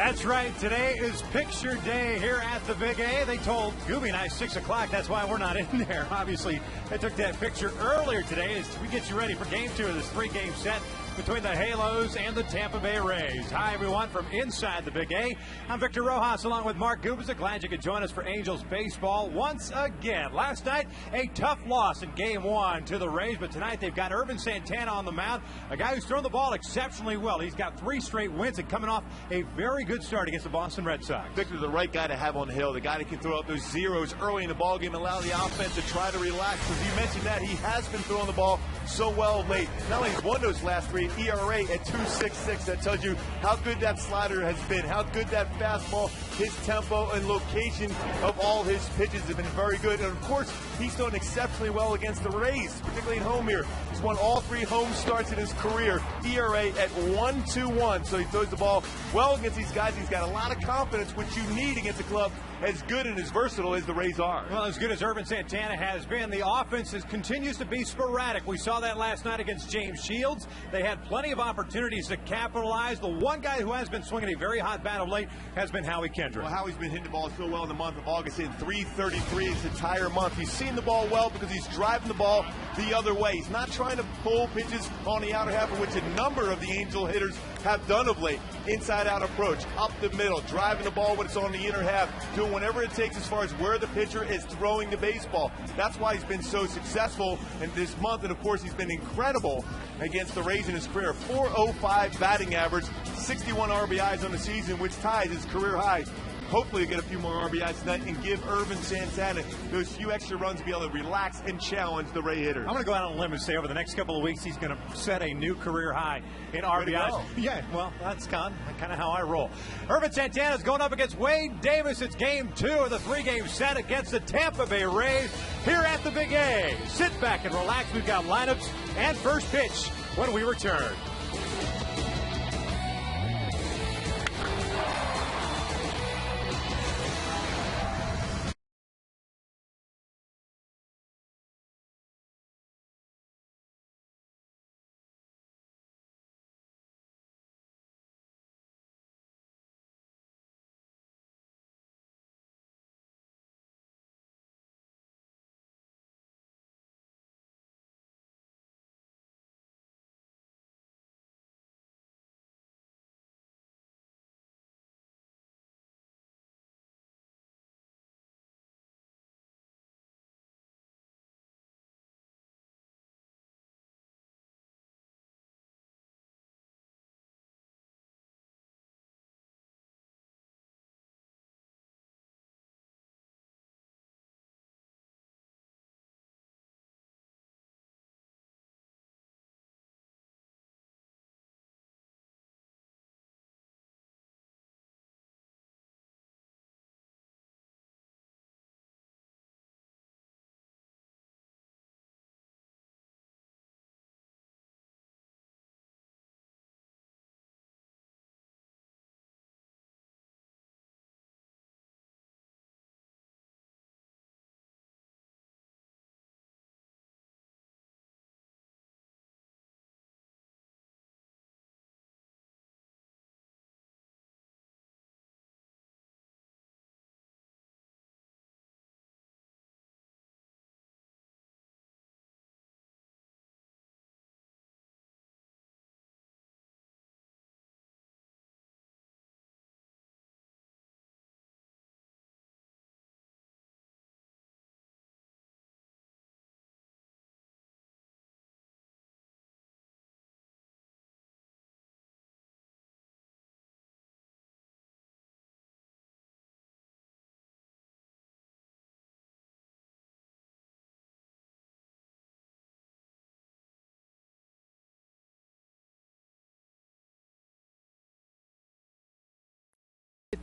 That's right. Today is picture day here at the Big A. They told Gooby and I 6 o'clock. That's why we're not in there. Obviously, they took that picture earlier today as we get you ready for game 2 of this 3-game set between the Halos and the Tampa Bay Rays. Hi, everyone, from inside the Big A. I'm Victor Rojas along with Mark Gubica. Glad you could join us for Angels baseball once again. Last night, a tough loss in game 1 to the Rays, but tonight they've got Ervin Santana on the mound, a guy who's thrown the ball exceptionally well. He's got 3 straight wins and coming off a very good start against the Boston Red Sox. Victor, the right guy to have on the hill, the guy that can throw up those zeros early in the ballgame and allow the offense to try to relax. Because you mentioned that he has been throwing the ball so well of late. Not only he's won those last 3, ERA at 2.66. That tells you how good that slider has been, how good that fastball, his tempo and location of all his pitches have been very good. And of course, he's done exceptionally well against the Rays, particularly at home here. He's won all 3 home starts in his career. ERA at 1.21. So he throws the ball well against these guys. He's got a lot of confidence, which you need against a club as good and as versatile as the Rays are. Well, as good as Ervin Santana has been, the offense continues to be sporadic. We saw that last night against James Shields. They had plenty of opportunities to capitalize. The one guy who has been swinging a very hot bat of late has been Howie Kendrick. Well, Howie's been hitting the ball so well in the month of August, in 333 this entire month. He's seen the ball well because he's driving the ball the other way. He's not trying to pull pitches on the outer half, of which a number of the Angel hitters have done of late. Inside-out approach, up the middle, driving the ball when it's on the inner half, doing whatever it takes as far as where the pitcher is throwing the baseball. That's why he's been so successful in this month, and of course he's been incredible against the Rays in his career. 405 batting average, 61 RBIs on the season, which ties his career high. Hopefully he'll get a few more RBIs tonight and give Ervin Santana those few extra runs to be able to relax and challenge the Ray hitters. I'm going to go out on a limb and say over the next couple of weeks he's going to set a new career high in RBIs. Yeah, well, that's kind of how I roll. Ervin Santana is going up against Wade Davis. It's game 2 of the 3-game set against the Tampa Bay Rays here at the Big A. Sit back and relax. We've got lineups and first pitch when we return.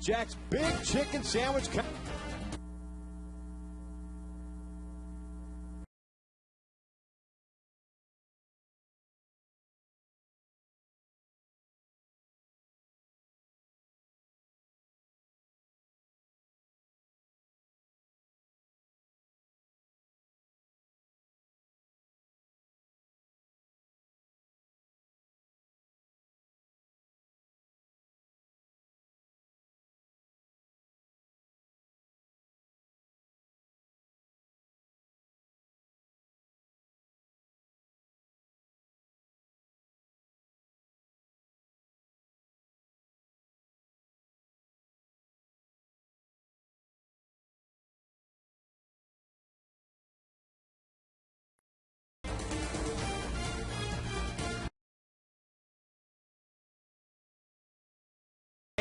Jack's Big Chicken Sandwich.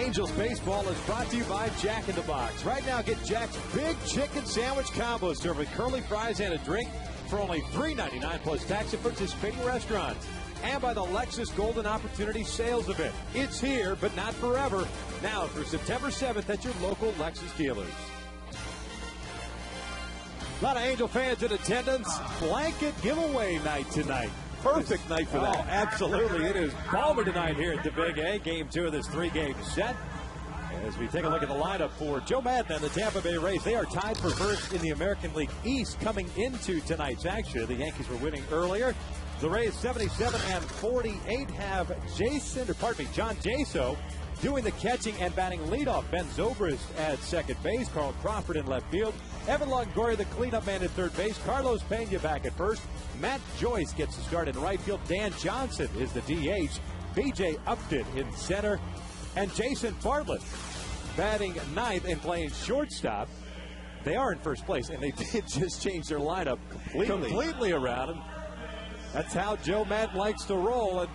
Angels baseball is brought to you by Jack in the Box. Right now, get Jack's Big Chicken Sandwich Combo served with curly fries and a drink for only $3.99 plus tax at participating restaurants. And by the Lexus Golden Opportunity Sales Event. It's here, but not forever. Now through September 7th at your local Lexus dealers. A lot of Angel fans in attendance. Blanket giveaway night tonight. Perfect night for that. Oh, absolutely. It is Balmer tonight here at the Big A. Game 2 of this 3-game set. As we take a look at the lineup for Joe Madden and the Tampa Bay Rays, they are tied for first in the American League East coming into tonight's action. The Yankees were winning earlier. The Rays 77 and 48 have John Jaso doing the catching and batting leadoff. Ben Zobrist at second base. Carl Crawford in left field. Evan Longoria, the cleanup man at third base. Carlos Pena back at first. Matt Joyce gets the start in right field. Dan Johnson is the DH. B.J. Upton in center. And Jason Bartlett batting ninth and playing shortstop. They are in first place, and they did just change their lineup completely around. And that's how Joe Madden likes to roll. And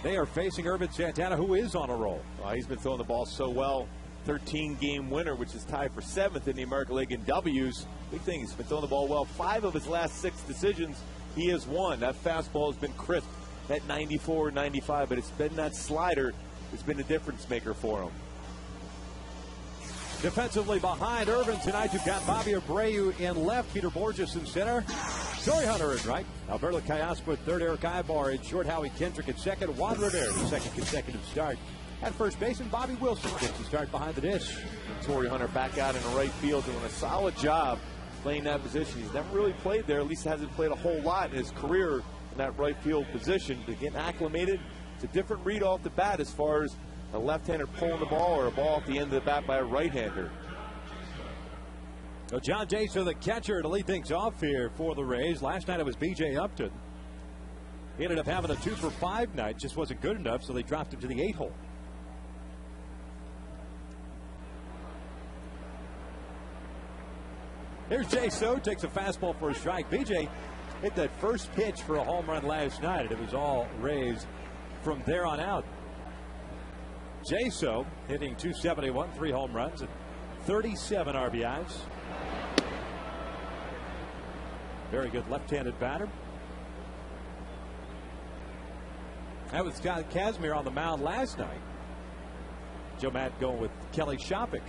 they are facing Urban Santana, who is on a roll. He's been throwing the ball so well. 13-game winner, which is tied for 7th in the American League in W's. Big thing, he's been throwing the ball well. 5 of his last 6 decisions, he has won. That fastball has been crisp at 94, 95, but it's been that slider that's been a difference maker for him. Defensively behind Irvin tonight, you've got Bobby Abreu in left, Peter Borges in center, Torrey Hunter in right, Alberto Callaspo at third, Eric Ibar in short, Howie Kendrick at second, Juan Rivera, the second consecutive start at first base, and Bobby Wilson gets the start behind the dish. Torrey Hunter back out in the right field doing a solid job playing that position. He's never really played there, at least hasn't played a whole lot in his career in that right field position. To get acclimated, it's a different read off the bat as far as a left-hander pulling the ball or a ball off the end of the bat by a right-hander. So John Jaso, the catcher, to lead things off here for the Rays. Last night it was B.J. Upton. He ended up having a 2-for-5 night, just wasn't good enough, so they dropped him to the 8 hole. Here's Jaso, takes a fastball for a strike. B.J. hit that first pitch for a home run last night, and it was all Rays from there on out. Jaso hitting .271, 3 home runs, and 37 RBIs. Very good left-handed batter. That was Scott Kazmir on the mound last night. Joe Matt going with Kelly Shopik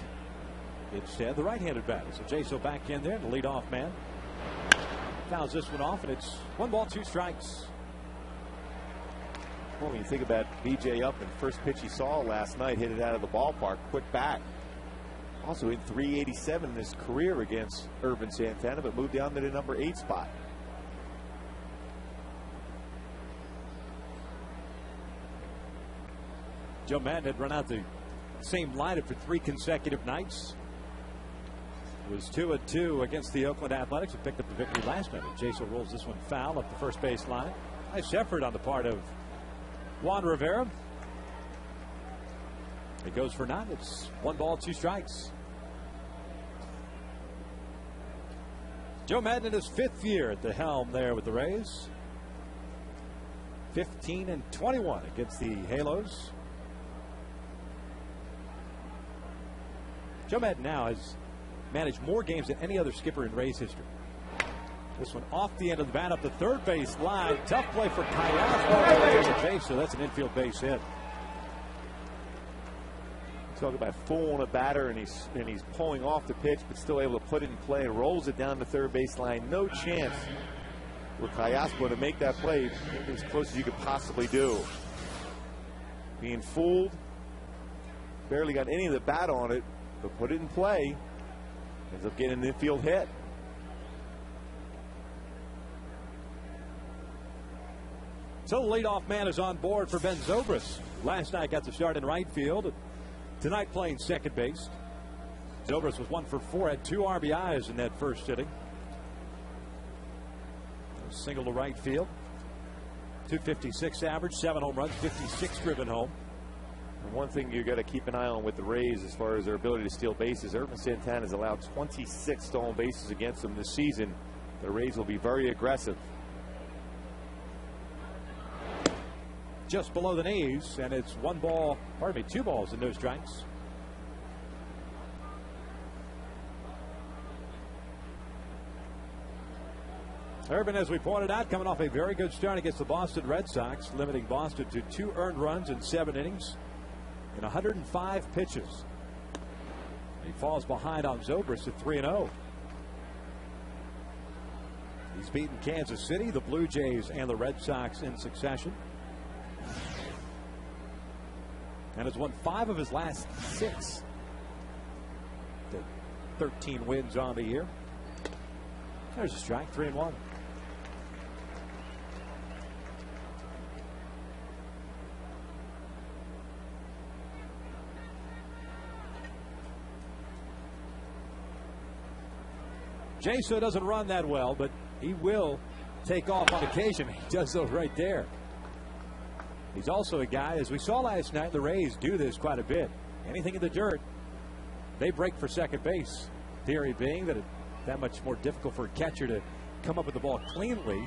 instead, the right-handed batter. So Jaso back in there, the leadoff man. Fouls this one off, and it's 1 ball, 2 strikes. Well, when you think about B.J. Upton, first pitch he saw last night, hit it out of the ballpark, quick bat. Also hit .387 in his career against Urban Santana, but moved down to the number 8 spot. Joe Madden had run out the same lineup for 3 consecutive nights. It was 2-2 against the Oakland Athletics, who picked up the victory last night. Jaso rolls this one foul up the first base line. Nice effort on the part of Juan Rivera. It goes for 9. It's 1 ball, 2 strikes. Joe Madden in his 5th year at the helm there with the Rays. 15-21 against the Halos. Joe Madden now has managed more games than any other skipper in Rays history. This one off the end of the bat up the third base line. Tough play for Callaspo. So that's an infield base hit. Talk about fooling a batter, and he's pulling off the pitch, but still able to put it in play. Rolls it down the third base line. No chance for Callaspo to make that play as close as you could possibly do. Being fooled. Barely got any of the bat on it, but put it in play. Ends up getting an infield hit. So the leadoff man is on board for Ben Zobrist. Last night got the start in right field. Tonight playing second base. Zobrist was 1 for 4, had 2 RBIs in that first inning. A single to right field. .256 average, 7 home runs, 56 driven home. And one thing you got to keep an eye on with the Rays as far as their ability to steal bases. Urban Santana has allowed 26 stolen bases against them this season. The Rays will be very aggressive. just below the knees, and it's 2 balls and no strikes. Urban, as we pointed out, coming off a very good start against the Boston Red Sox, limiting Boston to 2 earned runs in 7 innings in 105 pitches. He falls behind on Zobrist at 3-0. He's beaten Kansas City, the Blue Jays, and the Red Sox in succession, and has won 5 of his last 6. 13 wins on the year. There's a strike, 3-1. Jaso doesn't run that well, but he will take off on occasion. He does so right there. He's also a guy, as we saw last night, the Rays do this quite a bit. Anything in the dirt, they break for second base. Theory being that it's that much more difficult for a catcher to come up with the ball cleanly,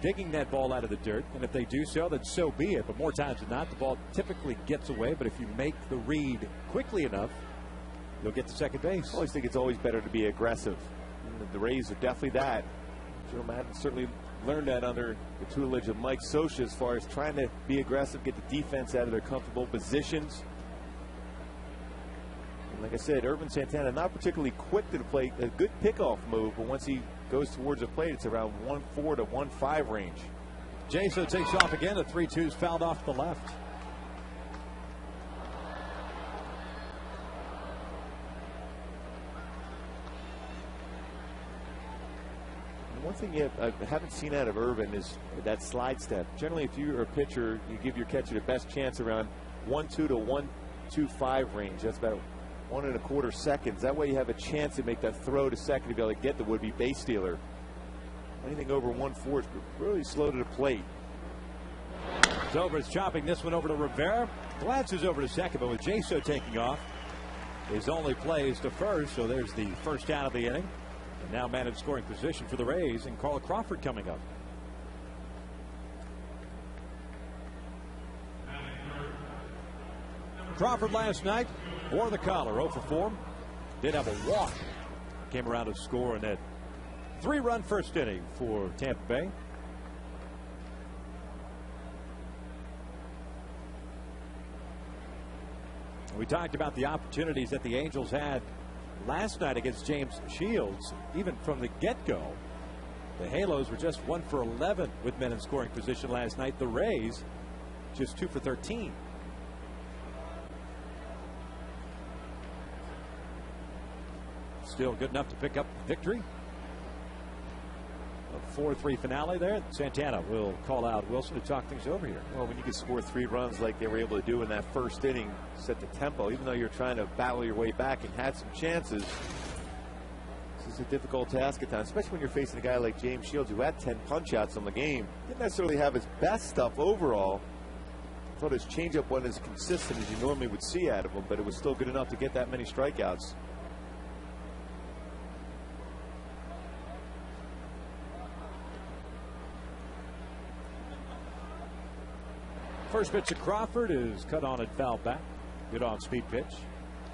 digging that ball out of the dirt. And if they do so, then so be it. But more times than not, the ball typically gets away. But if you make the read quickly enough, you'll get to second base. I always think it's always better to be aggressive. The Rays are definitely that. Joe Madden certainly learned that under the tutelage of Mike Scioscia, as far as trying to be aggressive, get the defense out of their comfortable positions. And like I said, Urban Santana not particularly quick to the plate. A good pickoff move, but once he goes towards the plate, it's around 1.4 to 1.5 range. Jaso takes off again. The 3-2 is fouled off to the left. One thing I haven't seen out of Urban is that slide step. Generally, if you're a pitcher, you give your catcher the best chance around 1.2 to 1.25 range. That's about 1 1/4 seconds. That way you have a chance to make that throw to second to be able to get the would-be base stealer. Anything over 1.4 is really slow to the plate. Zobrist chopping this one over to Rivera. Glances over to second, but with Jaso taking off, his only play is to first, so there's the first out of the inning. And now man in scoring position for the Rays, and Carl Crawford coming up. Crawford last night wore the collar, 0 for 4. Did have a walk. Came around to score in that 3-run first inning for Tampa Bay. We talked about the opportunities that the Angels had last night against James Shields. Even from the get-go, the Halos were just 1 for 11 with men in scoring position last night. The Rays just 2 for 13. Still good enough to pick up victory. A 4-3 finale there. Santana will call out Wilson to talk things over here. Well, when you can score 3 runs like they were able to do in that first inning, set the tempo, even though you're trying to battle your way back and had some chances, this is a difficult task at times, especially when you're facing a guy like James Shields, who had 10 punch-outs on the game. Didn't necessarily have his best stuff overall. I thought his changeup wasn't as consistent as you normally would see out of him, but it was still good enough to get that many strikeouts. First pitch to Crawford is cut on and fouled back. Good on speed pitch.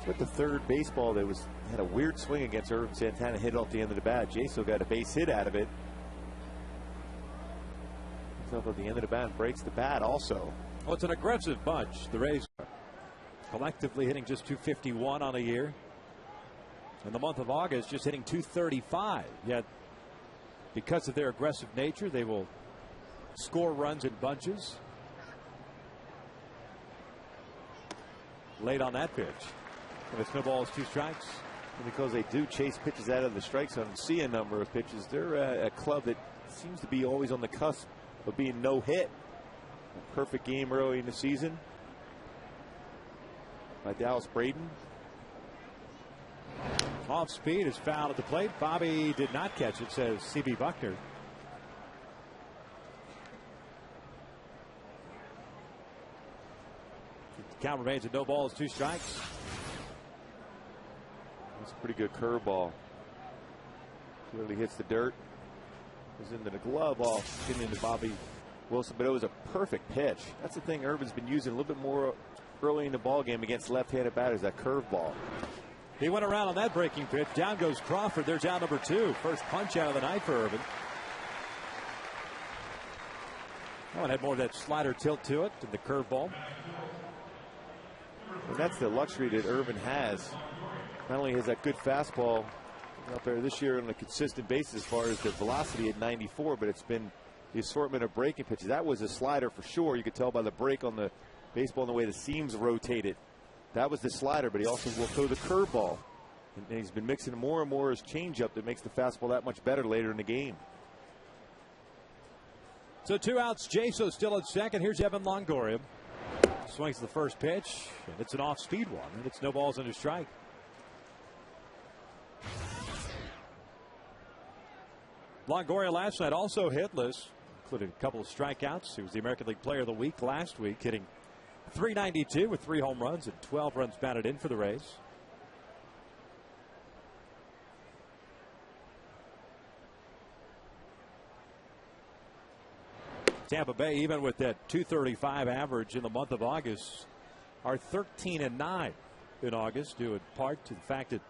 With the third baseball that had a weird swing against Urban Santana, hit off the end of the bat. Jaso got a base hit out of it. Comes up at the end of the bat and breaks the bat also. Well, it's an aggressive bunch. The Rays collectively hitting just 251 on the year. In the month of August, just hitting 235. Yet, because of their aggressive nature, they will score runs in bunches. Late on that pitch. And it's no balls, 2 strikes. And because they do chase pitches out of the strike zone and see a number of pitches, they're a club that seems to be always on the cusp of being no hit. A perfect game early in the season by Dallas Braden. Off speed is fouled at the plate. Bobby did not catch it, says C.B. Buckner. Count remains at no balls, 2 strikes. That's a pretty good curveball. Clearly hits the dirt. Goes into the glove off, getting into Bobby Wilson, but it was a perfect pitch. That's the thing Irvin's been using a little bit more early in the ball game against left-handed batters, that curveball. He went around on that breaking pitch. Down goes Crawford. There's out number 2. First punch out of the night for Irvin. Oh, it had more of that slider tilt to it than the curveball. And that's the luxury that Irvin has. Not only has that good fastball up there this year on a consistent basis as far as the velocity at 94, but it's been the assortment of breaking pitches. That was a slider for sure. You could tell by the break on the baseball and the way the seams rotated. That was the slider, but he also will throw the curveball. And he's been mixing more and more his changeup that makes the fastball that much better later in the game. So 2 outs. Jaso still at second. Here's Evan Longoria. Swings the first pitch, and it's an off-speed one, and it's no balls and a strike. Longoria last night also hitless, including a couple of strikeouts. He was the American League Player of the Week last week, hitting .392 with 3 home runs and 12 runs batted in for the Rays. Tampa Bay, even with that .235 average in the month of August, are 13-9 in August, due in part to the fact that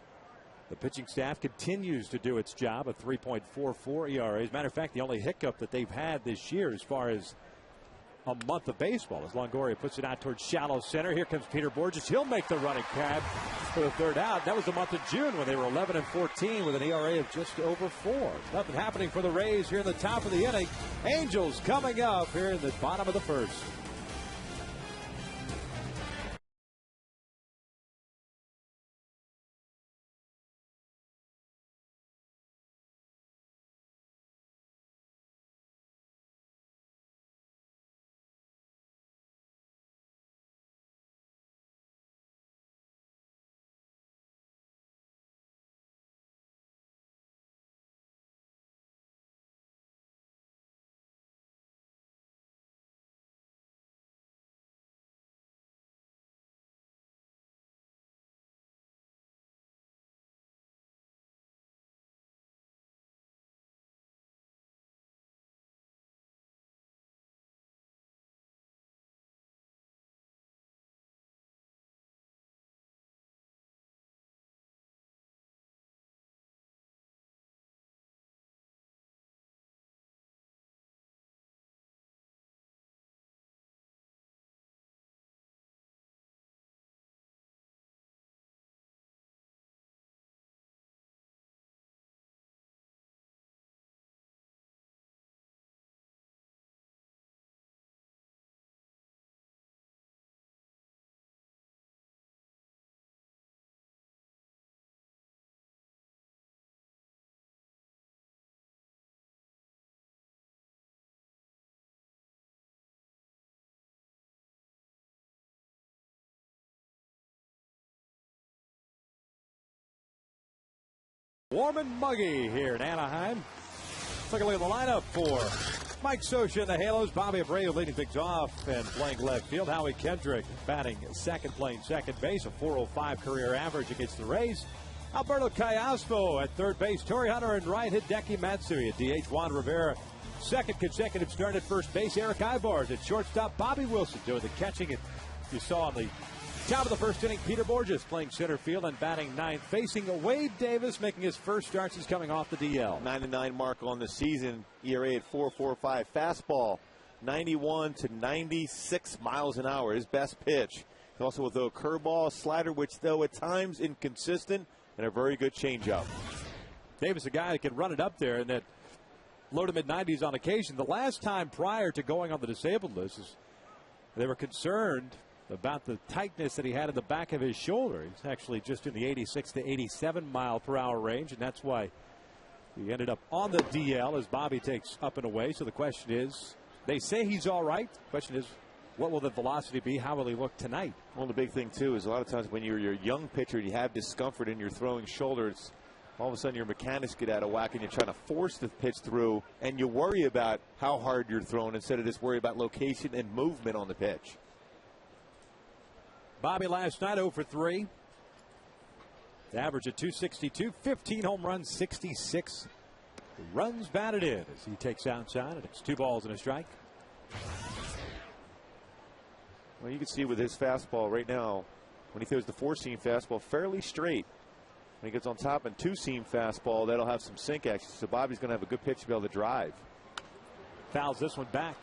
the pitching staff continues to do its job, a 3.44 ERA. As a matter of fact, the only hiccup that they've had this year as far as a month of baseball as Longoria puts it out towards shallow center. Here comes Peter Borges. He'll make the running cab for the third out. That was the month of June when they were 11-14 with an ERA of just over 4. Nothing happening for the Rays here in the top of the inning. Angels coming up here in the bottom of the first. Warm and muggy here in Anaheim. Take a look at the lineup for Mike Scioscia and the Halos. Bobby Abreu leading things off and playing left field. Howie Kendrick batting second, playing second base. A .405 career average against the Rays. Alberto Callaspo at third base. Torrey Hunter and right. Hideki Matsui at DH. Juan Rivera, second consecutive start at first base. Eric Ibars at shortstop. Bobby Wilson doing the catching. And you saw on the top of the first inning, Peter Borges playing center field and batting ninth, facing Wade Davis, making his first starts. He's coming off the DL. 9-9 mark on the season. ERA at 4.45. Fastball 91 to 96 miles an hour. His best pitch. He also will throw a curveball, a slider, which though at times inconsistent, and a very good changeup. Davis, a guy that can run it up there in that low to mid 90s on occasion. The last time prior to going on the disabled list, they were concerned about the tightness that he had in the back of his shoulder. He's actually just in the 86 to 87 mile per hour range, and that's why he ended up on the DL as Bobby takes up and away. So the question is, they say he's all right. The question is, what will the velocity be? How will he look tonight? Well, the big thing, too, is a lot of times when you're a young pitcher, you have discomfort in your throwing shoulder. It's all of a sudden your mechanics get out of whack and you're trying to force the pitch through, and you worry about how hard you're throwing instead of just worry about location and movement on the pitch. Bobby last night 0 for 3. The average at .262, 15 home runs, 66 runs batted in as he takes outside, and it's 2 balls and a strike. Well, you can see with his fastball right now, when he throws the 4-seam fastball, fairly straight. When he gets on top and 2-seam fastball, that'll have some sink action. So Bobby's going to have a good pitch to be able to drive. Fouls this one back.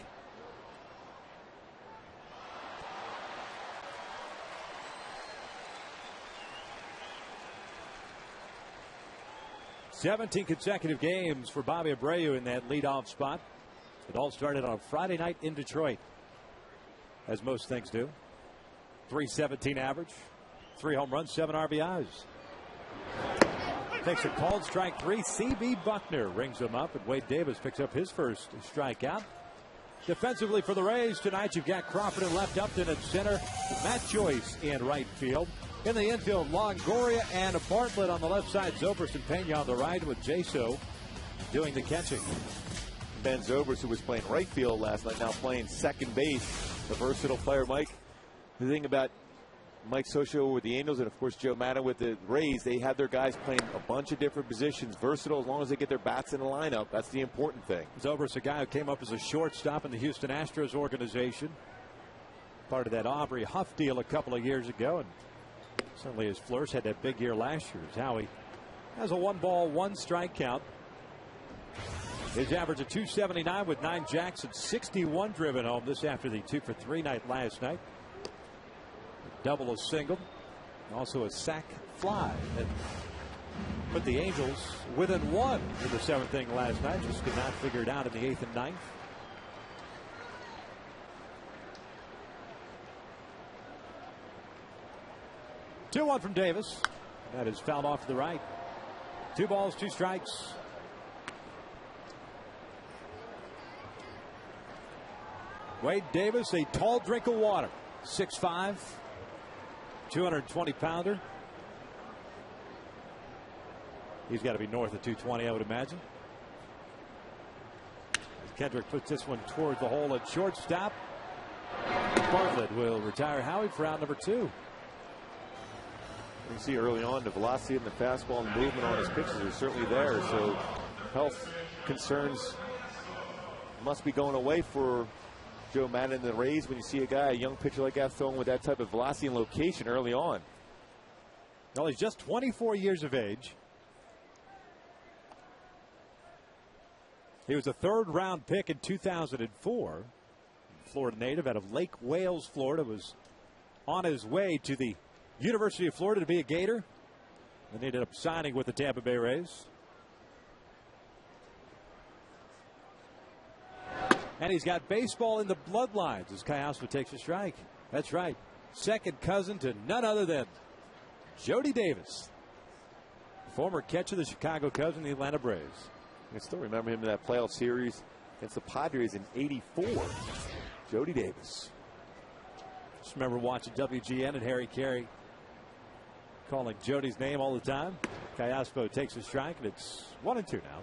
"17 consecutive games for Bobby Abreu in that leadoff spot. It all started on Friday night in Detroit, as most things do. .317 average, 3 home runs, 7 RBIs. Takes a called strike 3. C.B. Buckner rings him up, and Wade Davis picks up his first strikeout. Defensively for the Rays tonight, you've got Crawford in left, Upton at center, Matt Joyce in right field. In the infield, Longoria and Bartlett on the left side, Zobrist and Pena on the right, with Jaso doing the catching. Ben Zobrist, who was playing right field last night, now playing second base. The versatile player, Mike. The thing about Mike Socio with the Angels and, of course, Joe Maddon with the Rays, they have their guys playing a bunch of different positions, versatile as long as they get their bats in the lineup. That's the important thing. Zobrist, a guy who came up as a shortstop in the Houston Astros organization. Part of that Aubrey Huff deal a couple of years ago, and certainly his Fleurs had that big year last year. As Howie has a 1-ball, 1-strike count. His average of .279 with 9 jacks and 61 driven home. This after the 2-for-3 night last night. Double, a single, also a sac fly that put the Angels within 1 in the 7th inning last night. Just could not figure it out in the 8th and 9th. Two-one from Davis. That is fouled off to the right. 2 balls, 2 strikes. Wade Davis, a tall drink of water. 6'5", 220-pounder. He's got to be north of 220, I would imagine. As Kendrick puts this one towards the hole at shortstop. Bartlett will retire Howie for out number 2. You can see early on the velocity and the fastball and movement on his pitches are certainly there. So health concerns must be going away for Joe Maddon and the Rays when you see a young pitcher like that throwing with that type of velocity and location early on. Well, he's just 24 years of age. He was a 3rd-round pick in 2004. Florida native out of Lake Wales, Florida, was on his way to the University of Florida to be a Gator. And ended up signing with the Tampa Bay Rays. And he's got baseball in the bloodlines as Kayasma takes a strike. That's right. Second cousin to none other than Jody Davis, former catcher of the Chicago Cubs and the Atlanta Braves. I still remember him in that playoff series against the Padres in '84. Jody Davis. Just remember watching WGN and Harry Carey calling Jody's name all the time. Kayasma takes a strike, and it's 1-2 now.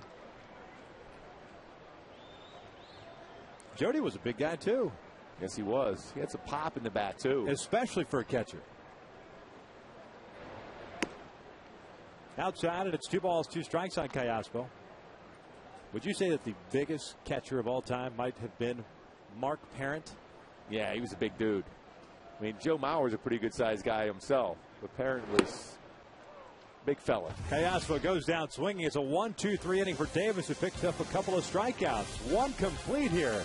Jody was a big guy, too. Yes, he was. He had some pop in the bat, too. Especially for a catcher. Outside, and it's 2 balls, 2 strikes on Kayasma. Would you say that the biggest catcher of all time might have been Mark Parent? Yeah, he was a big dude. I mean, Joe Mauer's a pretty good-sized guy himself, but Parent was a big fella. Kayasma goes down swinging. It's a 1-2-3 inning for Davis, who picks up a couple of strikeouts. 1 complete here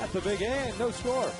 at the Big A, and no score.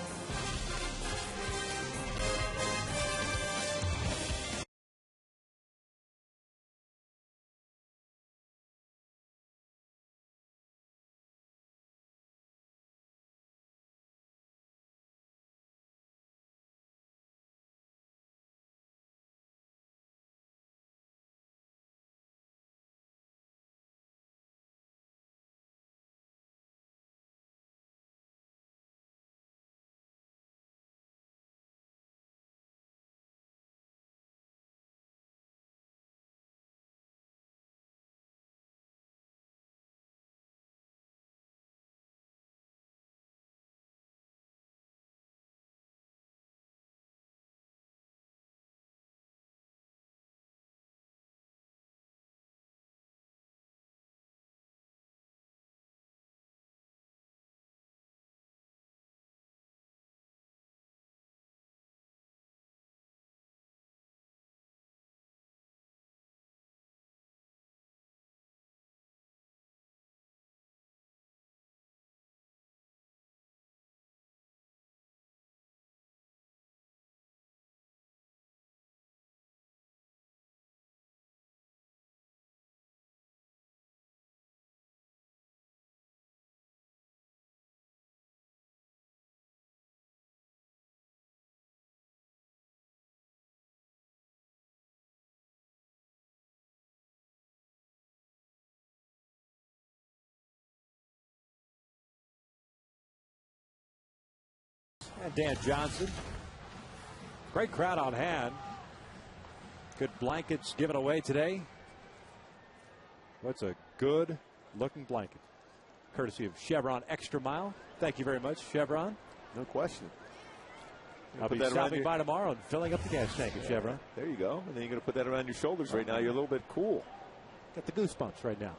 And Dan Johnson. Great crowd on hand. Good blankets given away today. What's a good looking blanket? Courtesy of Chevron Extra Mile. Thank you very much, Chevron. No question. I'll be stopping by tomorrow and filling up the gas tank at Chevron. There you go. And then you're going to put that around your shoulders right now. You're a little bit cool. Got the goosebumps right now.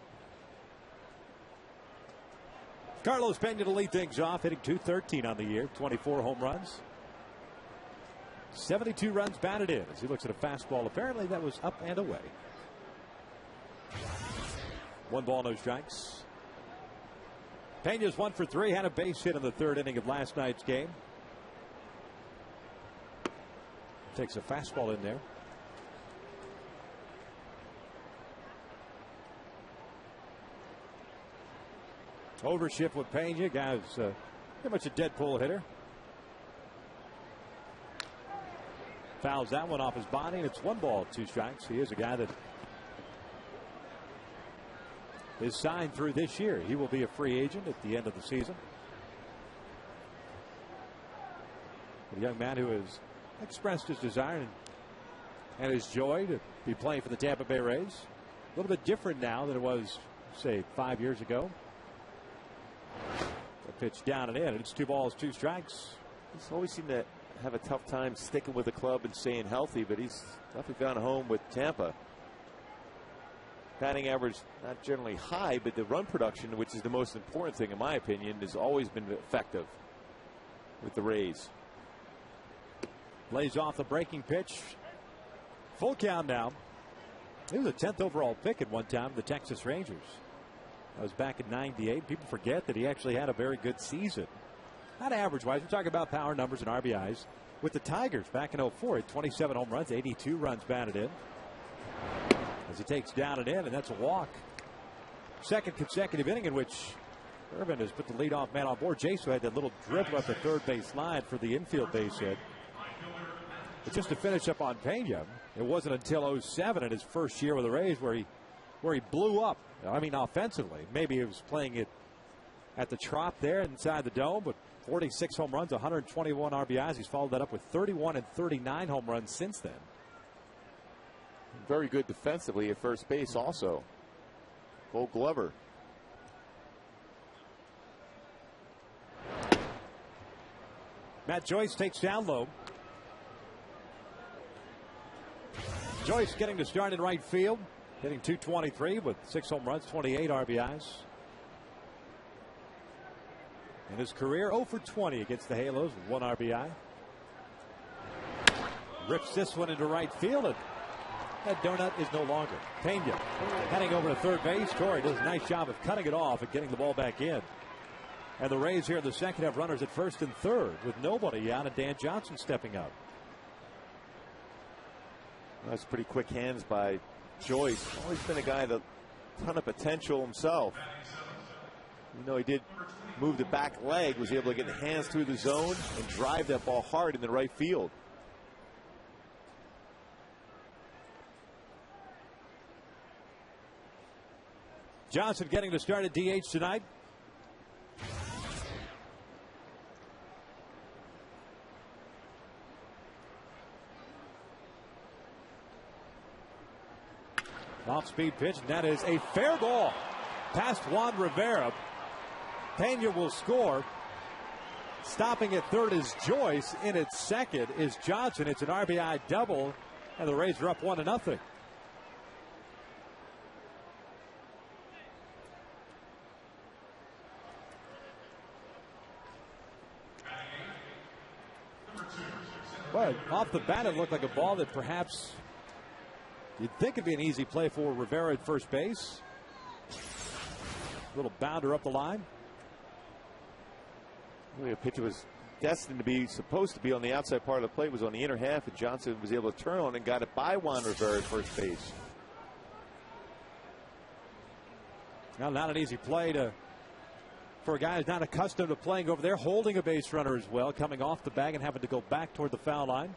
Carlos Pena to lead things off, hitting .213 on the year, 24 home runs. 72 runs batted in as he looks at a fastball. Apparently that was up and away. 1 ball, no strikes. Pena's 1 for 3, had a base hit in the 3rd inning of last night's game. Takes a fastball in there. Overshift with Pena. Guy's pretty much a dead pull hitter. Fouls that one off his body, and it's 1 ball, 2 strikes. He is a guy that is signed through this year. He will be a free agent at the end of the season. A young man who has expressed his desire and his joy to be playing for the Tampa Bay Rays. A little bit different now than it was, say, 5 years ago. A pitch down and in. It's 2 balls, 2 strikes. He's always seemed to have a tough time sticking with the club and staying healthy, but he's definitely found a home with Tampa. Batting average not generally high, but the run production, which is the most important thing in my opinion, has always been effective with the Rays. Lays off the breaking pitch. Full count now. He was a 10th overall pick at one time, the Texas Rangers. That was back in '98. People forget that he actually had a very good season. Not average-wise. We're talking about power numbers and RBIs. With the Tigers back in '04, 27 home runs, 82 runs batted in. As he takes down and in, and that's a walk. Second consecutive inning in which Irvin has put the leadoff man on board. Jaso had that little dribble up the third base line for the infield base hit. But just to finish up on Pena, it wasn't until '07 in his first year with the Rays where he blew up. I mean, offensively. Maybe he was playing it at the Trop there inside the dome, but 46 home runs, 121 RBIs. He's followed that up with 31 and 39 home runs since then. Very good defensively at first base also. Gold Glover. Matt Joyce takes down low. Joyce getting to start in right field, hitting .223 with 6 home runs, 28 RBIs. In his career, 0 for 20 against the Halos with 1 RBI. Rips this one into right field, and that donut is no longer. Pena heading over to third base. Torrey does a nice job of cutting it off and getting the ball back in. And the Rays here in the second have runners at first and third with nobody out, and Dan Johnson stepping up. That's pretty quick hands by Joyce. Always been a guy that ton of potential himself. You know, he did move the back leg, was able to get the hands through the zone and drive that ball hard in the right field. Johnson getting to start at DH tonight. Off-speed pitch, and that is a fair ball past Juan Rivera. Pena will score. Stopping at third is Joyce. In at second is Johnson. It's an RBI double, and the Rays are up 1-0. But off the bat, it looked like a ball that perhaps you'd think it'd be an easy play for Rivera at first base. Little bounder up the line. Really, a pitch was destined to be, supposed to be on the outside part of the plate, was on the inner half, and Johnson was able to turn on and got it by Juan Rivera at first base. Now, not an easy play for a guy who's not accustomed to playing over there, holding a base runner as well, coming off the bag and having to go back toward the foul line.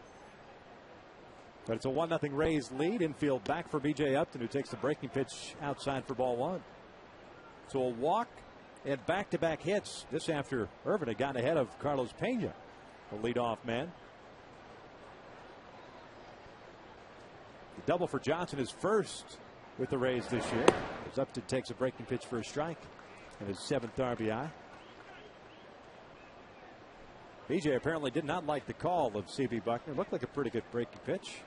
But it's a 1-0 Rays lead. Infield back for B.J. Upton, who takes the breaking pitch outside for ball 1. So a walk and back-to-back hits. This after Irvin had gotten ahead of Carlos Pena the leadoff man. The double for Johnson is first with the Rays this year. As Upton takes a breaking pitch for a strike and his 7th RBI. BJ apparently did not like the call of C.B. Buckner. Looked like a pretty good breaking pitch.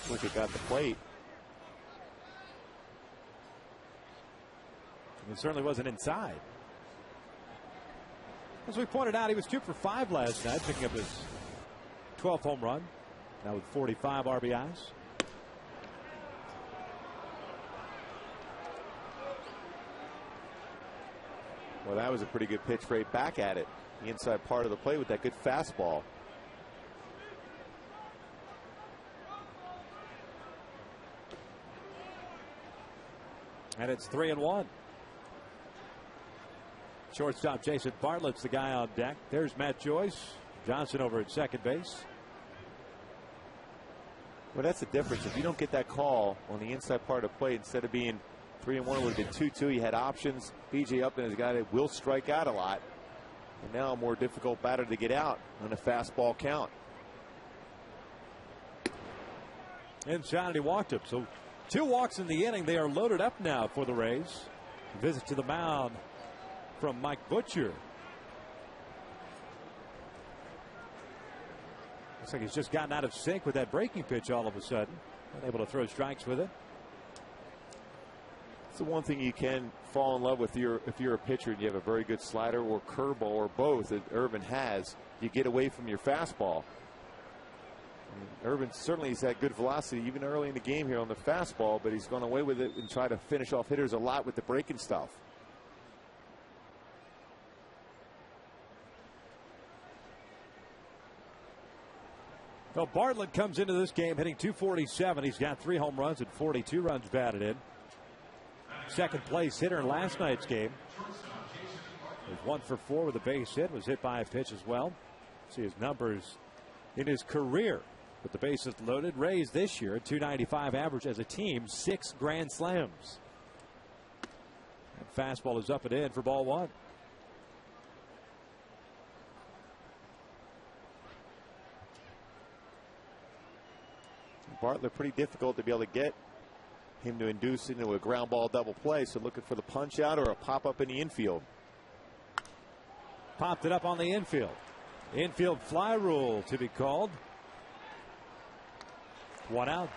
Look, it got the plate. And it certainly wasn't inside. As we pointed out, he was 2 for 5 last night, picking up his 12th home run. Now with 45 RBIs. Well, that was a pretty good pitch right back at it. The inside part of the plate with that good fastball. And it's 3-1. Shortstop Jason Bartlett's the guy on deck. There's Matt Joyce. Johnson over at second base. Well, that's the difference. If you don't get that call on the inside part of the plate, instead of being 3-1, it would have been 2-2. He had options. BJ Upton is a guy that will strike out a lot. And now a more difficult batter to get out on a fastball count. Inside, he walked him. So 2 walks in the inning. They are loaded up now for the Rays. Visit to the mound from Mike Butcher. Looks like he's just gotten out of sync with that breaking pitch all of a sudden. Unable to throw strikes with it. It's the one thing you can fall in love with if you're a pitcher and you have a very good slider or curveball or both that Irvin has. You get away from your fastball. Irvin certainly has had good velocity even early in the game here on the fastball, but he's gone away with it and tried to finish off hitters a lot with the breaking stuff. Well, Bartlett comes into this game hitting .247. He's got 3 home runs and 42 runs batted in. Second place hitter in last night's game. Was 1 for 4 with a base hit. Was hit by a pitch as well. See his numbers in his career with the bases loaded. Rays this year, .295 average as a team, 6 grand slams. And fastball is up and in for ball 1. Bartlett pretty difficult to be able to get him to induce into a ground ball double play. So looking for the punch out or a pop up in the infield. Popped it up on the infield. Infield fly rule to be called. 1 out.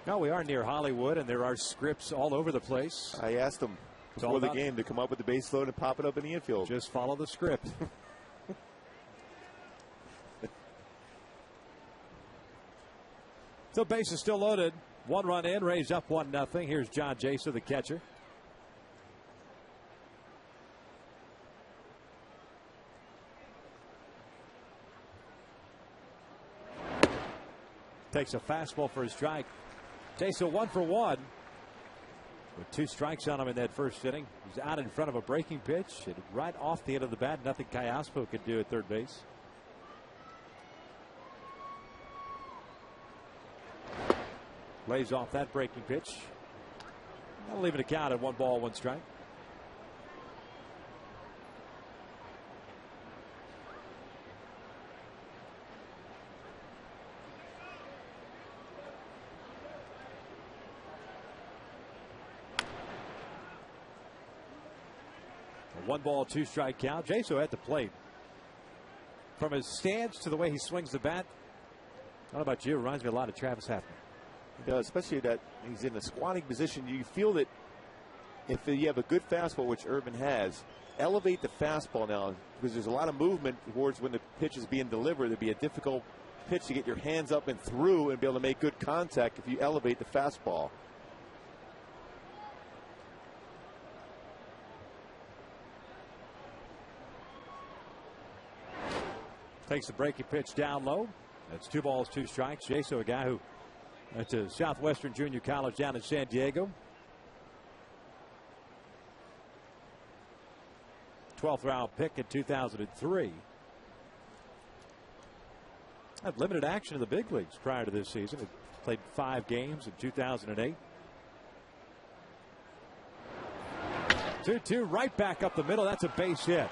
Now we are near Hollywood, and there are scripts all over the place. I asked him before the game to come up with the base load and pop it up in the infield. Just follow the script. So base is still loaded. 1 run in, Rays up 1-0. Here's John Jaso, the catcher. Takes a fastball for a strike. Jaso 1 for 1 with 2 strikes on him in that first inning. He's out in front of a breaking pitch and right off the end of the bat. Nothing Cayaspo could do at third base. Lays off that breaking pitch. That'll leave it a count at 1 ball, 1 strike. A 1 ball, 2 strike count. Jaso at the plate. From his stance to the way he swings the bat, I don't know about you, reminds me a lot of Travis Hafner. He does, especially that he's in the squatting position. You feel that if you have a good fastball, which Irvin has, elevate the fastball now because there's a lot of movement towards when the pitch is being delivered. It'd be a difficult pitch to get your hands up and through and be able to make good contact if you elevate the fastball. Takes the breaking pitch down low. That's 2 balls, 2 strikes. Jaso, a guy who went to Southwestern Junior College down in San Diego. 12th round pick in 2003. Had limited action in the big leagues prior to this season. He played 5 games in 2008. 2-2 right back up the middle. That's a base hit.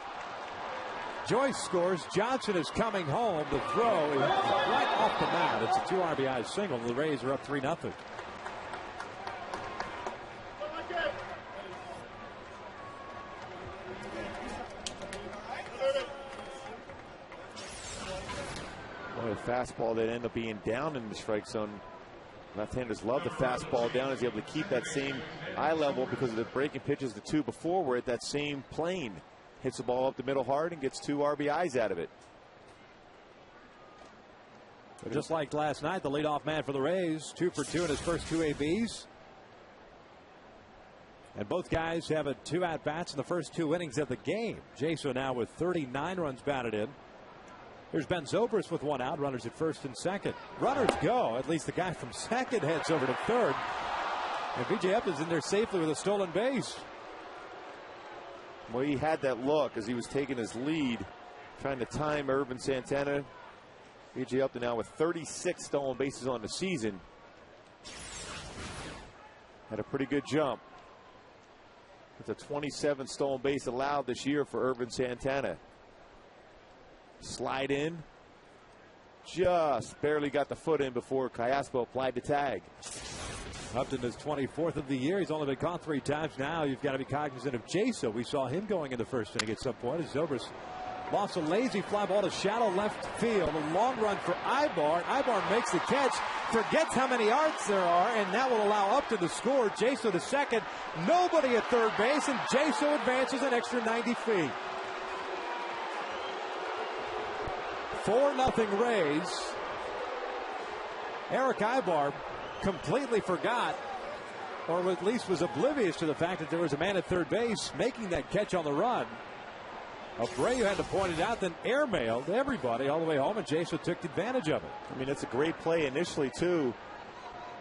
Joyce scores. Johnson is coming home. The throw is right off the mound. It's a 2 RBI single. The Rays are up 3-0. Boy, a fastball that ended up being down in the strike zone. Left-handers love the fastball down. Is able to keep that same eye level because of the breaking pitches the 2 before were at that same plane. Hits the ball up the middle hard and gets 2 RBIs out of it. But just like last night, the leadoff man for the Rays, 2 for 2 in his first 2 ABs. And both guys have 2 at-bats in the first 2 innings of the game. Jaso now with 39 runs batted in. Here's Ben Zobrist with 1 out. Runners at first and second. Runners go. At least the guy from second heads over to third. And B.J. Upton's in there safely with a stolen base. Well, he had that look as he was taking his lead, trying to time Irvin Santana. B.J. Upton now with 36 stolen bases on the season. Had a pretty good jump. It's a 27 stolen base allowed this year for Irvin Santana. Slide in. Just barely got the foot in before Callaspo applied the tag. Upton is 24th of the year. He's only been caught 3 times. Now you've got to be cognizant of Jaso. We saw him going in the first inning at some point as Zobrist lost a lazy fly ball to shallow left field. A long run for Ibar. Ibar makes the catch, forgets how many yards there are, and that will allow Upton to score. Jaso to second. Nobody at third base, and Jaso advances an extra 90 feet. 4-0 Rays. Eric Ibar completely forgot, or at least was oblivious to the fact that there was a man at third base making that catch on the run. Abreu had to point it out, then airmailed everybody all the way home, and Jaso took advantage of it. I mean, that's a great play initially, too,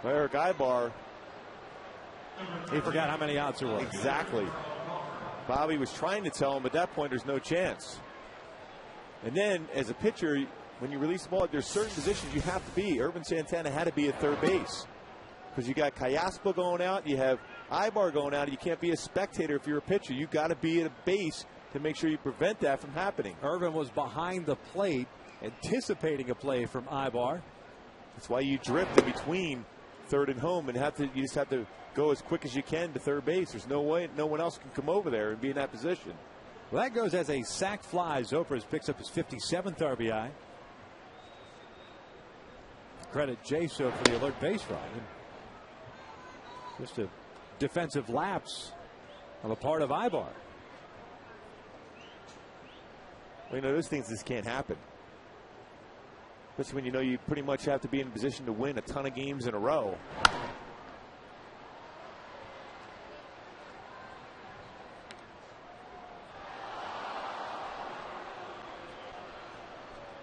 by Eric Ibar. He forgot how many outs there were. Exactly. Bobby was trying to tell him at that point there's no chance. And then, as a pitcher, when you release the ball, there's certain positions you have to be. Irvin Santana had to be at third base because you got Callaspo going out, you have Ibar going out. You can't be a spectator if you're a pitcher. You got to be at a base to make sure you prevent that from happening. Irvin was behind the plate, anticipating a play from Ibar. That's why you drift in between third and home, and you just have to go as quick as you can to third base. There's no way, no one else can come over there and be in that position. Well, that goes as a sac fly. Zobrist picks up his 57th RBI. Credit Jaso for the alert base run. Just a defensive lapse on the part of Ibar. Well, you know, those things just can't happen. Especially when you know you pretty much have to be in a position to win a ton of games in a row.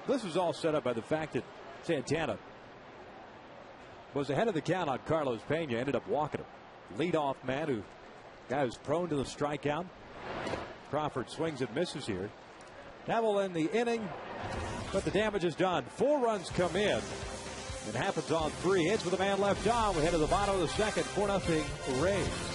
This was all set up by the fact that Santana was ahead of the count on Carlos Pena, ended up walking him. Leadoff man guy who's prone to the strikeout. Crawford swings and misses here. That will end the inning, but the damage is done. 4 runs come in. It happens on 3 hits with a man left on. We head to the bottom of the second. 4-0 Rays.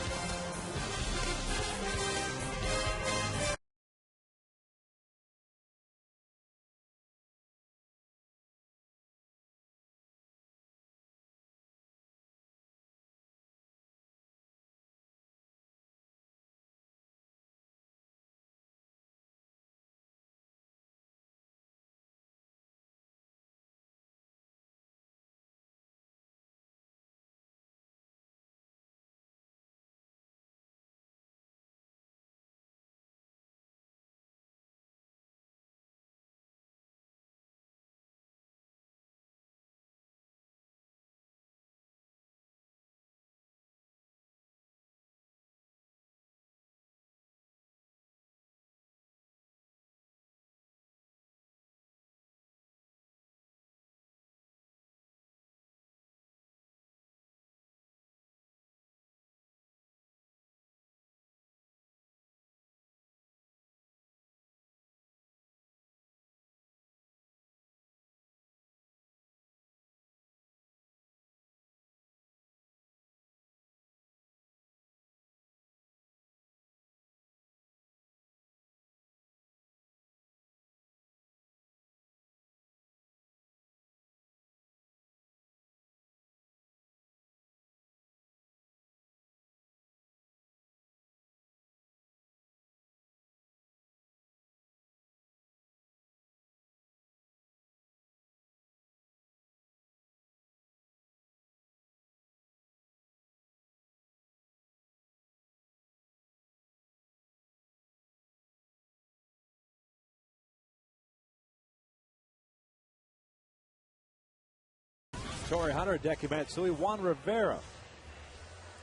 Torrey Hunter, Hideki Matsui, Juan Rivera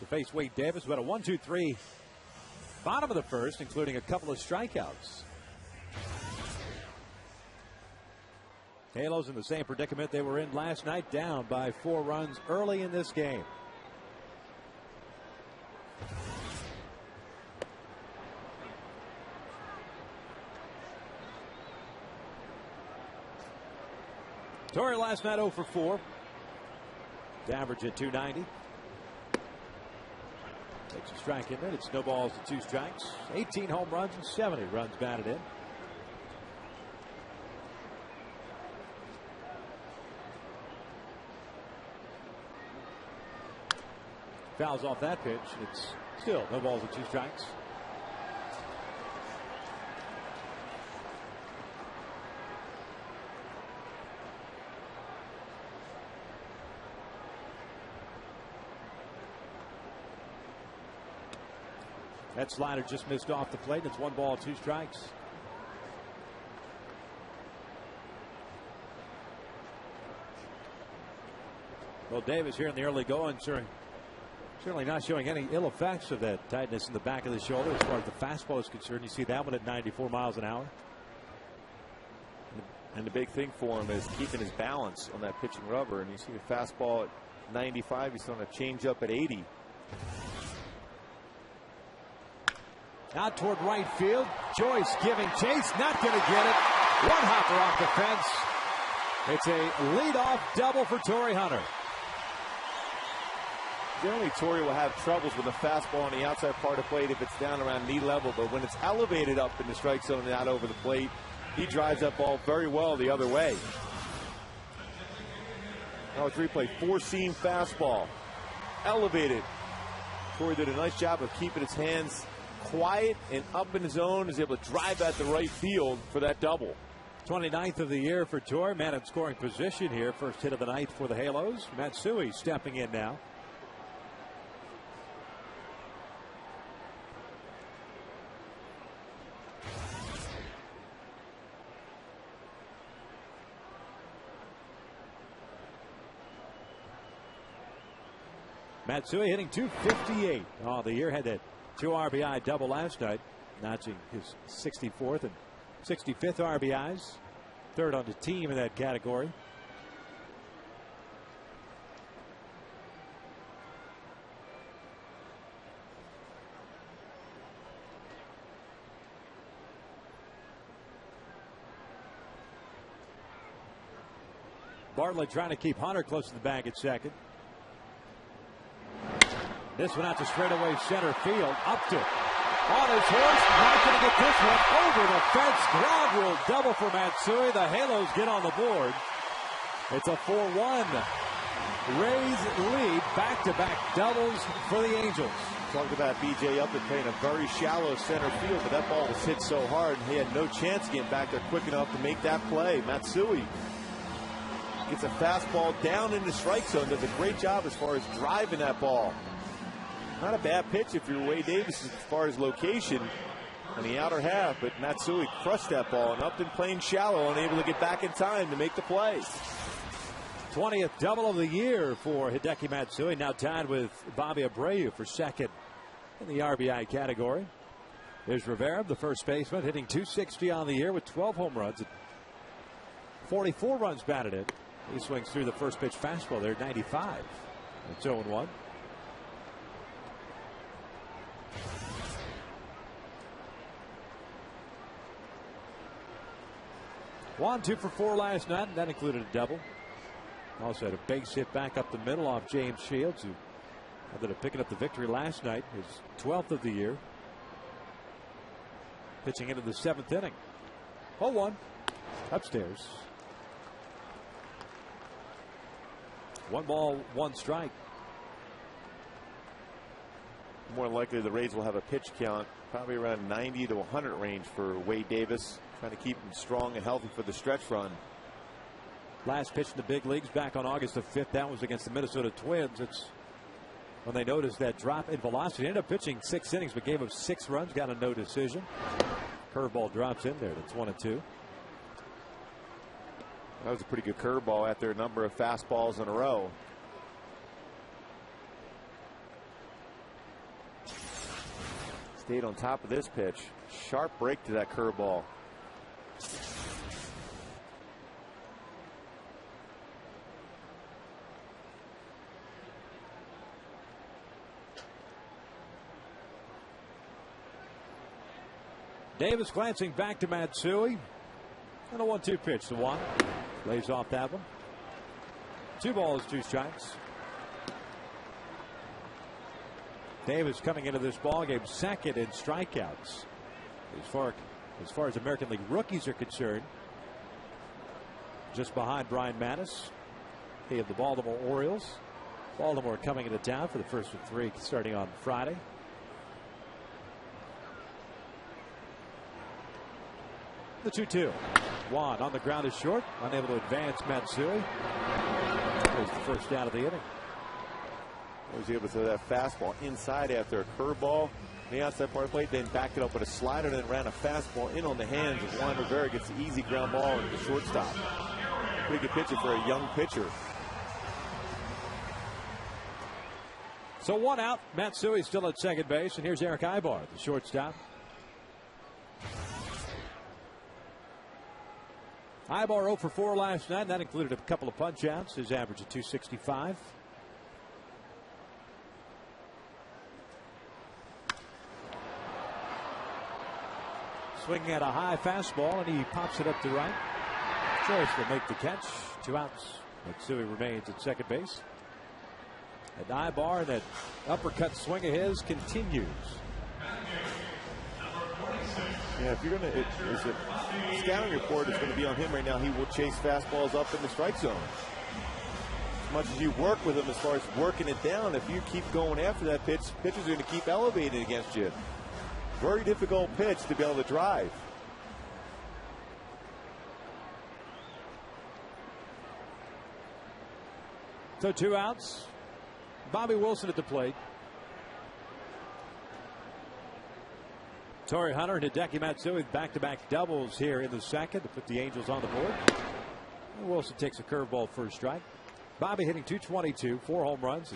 to face Wade Davis. About a 1-2-3 bottom of the first, including a couple of strikeouts. Halos in the same predicament they were in last night, down by 4 runs early in this game. Torrey last night 0 for 4. Average at 290. Takes a strike in there. It snowballs to 2 strikes. 18 home runs and 70 runs batted in. Fouls off that pitch. It's still no balls and 2 strikes. That slider just missed off the plate. It's 1 ball, 2 strikes. Well, Davis here in the early going, certainly not showing any ill effects of that tightness in the back of the shoulder as far as the fastball is concerned. You see that one at 94 miles an hour. And the big thing for him is keeping his balance on that pitching rubber. And you see the fastball at 95. He's throwing a changeup at 80. Out toward right field. Joyce giving chase. Not going to get it. 1 hopper off the fence. It's a leadoff double for Torrey Hunter. Generally, Torrey will have troubles with a fastball on the outside part of the plate if it's down around knee level. But when it's elevated up in the strike zone and out over the plate, he drives that ball very well the other way. Now, 3-play, 4-seam fastball. Elevated. Torrey did a nice job of keeping his hands quiet and up in his zone. Is able to drive at the right field for that double. 29th of the year for Torrey. Man in scoring position here. First hit of the night for the Halos. Matsui stepping in now. Matsui hitting .258 on the year. Had that 2 RBI double last night, notching his 64th and 65th RBIs. 3rd on the team in that category. Bartlett trying to keep Hunter close to the bag at second. This one out to straightaway center field. Upton on his horse. Not going to get this one over the fence. Ground rule double for Matsui. The Halos get on the board. It's a 4-1 Rays lead. Back-to-back doubles for the Angels. Talked about B.J. Upton playing a very shallow center field, but that ball was hit so hard and he had no chance getting back there quick enough to make that play. Matsui gets a fastball down in the strike zone. Does a great job as far as driving that ball. Not a bad pitch if you're Wade Davis as far as location on the outer half, but Matsui crushed that ball, and Upton playing shallow, unable to get back in time to make the play. 20th double of the year for Hideki Matsui, now tied with Bobby Abreu for second in the RBI category. There's Rivera, the first baseman, hitting .260 on the year with 12 home runs. 44 runs batted in. He swings through the first pitch fastball there, 95. It's 0-1. 2 for 4 last night, and that included a double. Also had a base hit back up the middle off James Shields, who ended up picking up the victory last night, his 12th of the year. Pitching into the 7th inning. 0-1 upstairs. 1 ball, 1 strike. More likely the Rays will have a pitch count probably around 90 to 100 range for Wade Davis, trying to keep him strong and healthy for the stretch run. Last pitch in the big leagues back on August the 5th. That was against the Minnesota Twins. It's when they noticed that drop in velocity. Ended up pitching 6 innings, but gave up 6 runs. Got a no decision. Curveball drops in there. That's 1-2. That was a pretty good curveball after a number of fastballs in a row. Stayed on top of this pitch. Sharp break to that curveball. Davis glancing back to Matsui. And a 1-2 pitch. The one lays off that one. 2 balls, 2 strikes. Davis coming into this ball game second in strikeouts. As far as American League rookies are concerned, just behind Brian Mattis, he of the Baltimore Orioles. Baltimore coming into town for the first of 3 starting on Friday. The 2-2. Juan on the ground is short, unable to advance Matsui. There's the first out of the inning. Was able to throw that fastball inside after a curveball, the outside part of the plate, then backed it up with a slider, then ran a fastball in on the hands of Juan Rivera. Gets the easy ground ball into the shortstop. Pretty good pitcher for a young pitcher. So 1 out. Matsui still at second base, and here's Eric Ibar, the shortstop. Ibar 0 for 4 last night. That included a couple of punch outs. His average of 265. Swinging at a high fastball, and he pops it up to right. Joyce will make the catch. 2 outs. Matsui remains at second base. And Ibar, that uppercut swing of his continues. Yeah, if you're going to, the scouting report is going to be on him right now. He will chase fastballs up in the strike zone. As much as you work with him as far as working it down, if you keep going after that pitch, pitchers are going to keep elevating against you. Very difficult pitch to be able to drive. So 2 outs. Bobby Wilson at the plate. Torrey Hunter and Hideki Matsui back-to-back doubles here in the second to put the Angels on the board. And Wilson takes a curveball for a strike. Bobby hitting .222, 4 home runs,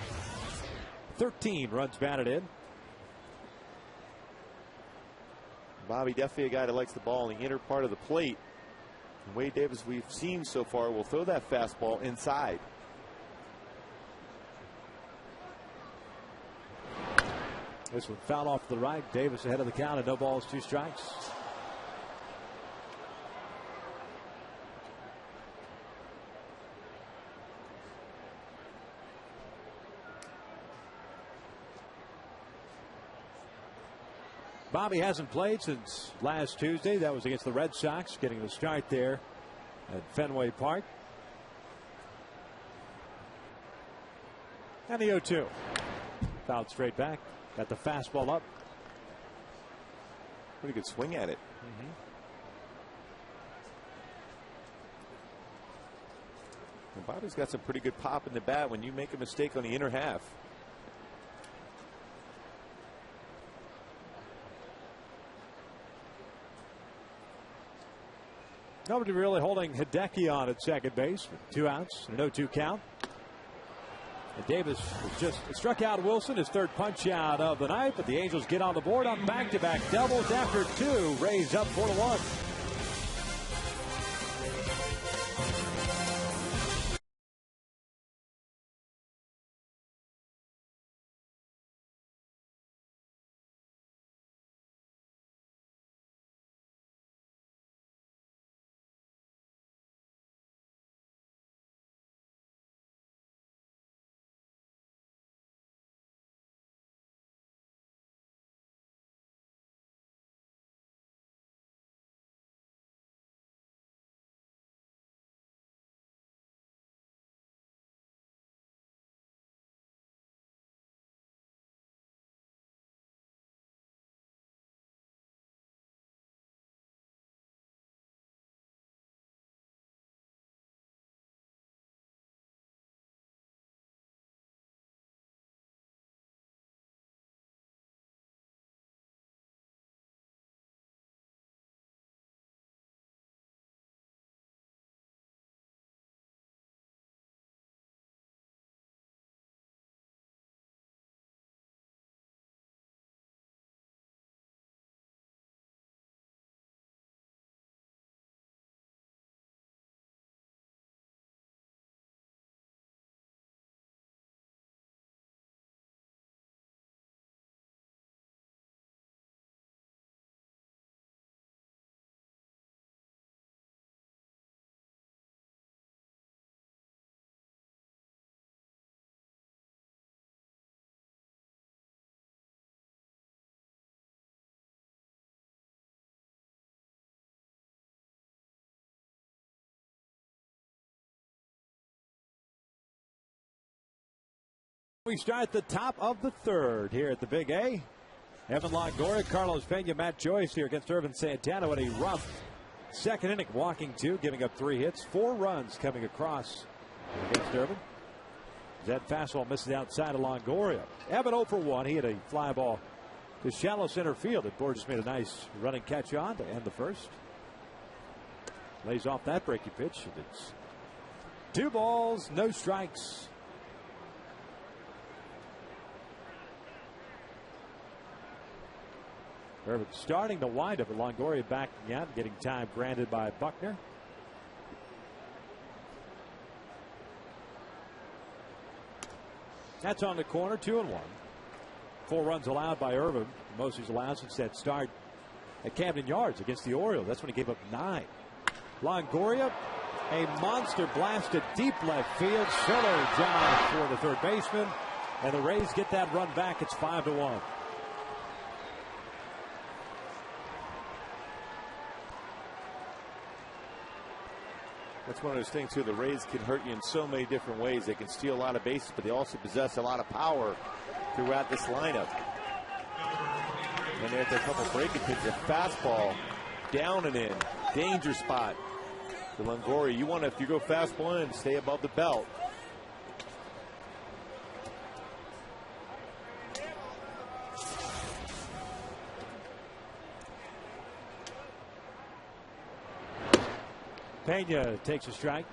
13 runs batted in. Bobby definitely a guy that likes the ball in the inner part of the plate. And Wade Davis, we've seen so far, will throw that fastball inside. This one foul off to the right. Davis ahead of the count, and no balls, 2 strikes. Bobby hasn't played since last Tuesday. That was against the Red Sox, getting the start there at Fenway Park. And the 0-2. Fouled straight back. Got the fastball up. Pretty good swing at it. And Bobby's got some pretty good pop in the bat when you make a mistake on the inner half. Nobody really holding Hideki on at second base with 2 outs and a 0-2 count. And Davis just struck out Wilson, his 3rd punch out of the night, but the Angels get on the board on back-to-back doubles after 2. Rays up 4-1. we start the top of the third here at the Big A. Evan Longoria, Carlos Pena, Matt Joyce here against Irvin Santana. What a rough second inning. Walking 2, giving up 3 hits, 4 runs coming across against Irvin. That fastball misses outside of Longoria. Evan 0 for 1. He had a fly ball to shallow center field that Borges made a nice running catch on to end the first. Lays off that breaking pitch. It's 2 balls, no strikes. Irvin starting to wind up, and Longoria backing out, getting time granted by Buckner. That's on the corner, 2-1. 4 runs allowed by Irvin. The most he's allowed since that start at Camden Yards against the Orioles. That's when he gave up 9. Longoria, a monster blast to deep left field. Solo job for the third baseman. And the Rays get that run back. It's 5-1. That's one of those things, too. The Rays can hurt you in so many different ways. They can steal a lot of bases, but they also possess a lot of power throughout this lineup. And there's a couple breaking pitches, a fastball down and in. Danger spot for Longoria. You want to, if you go fastball in, stay above the belt. Pena takes a strike.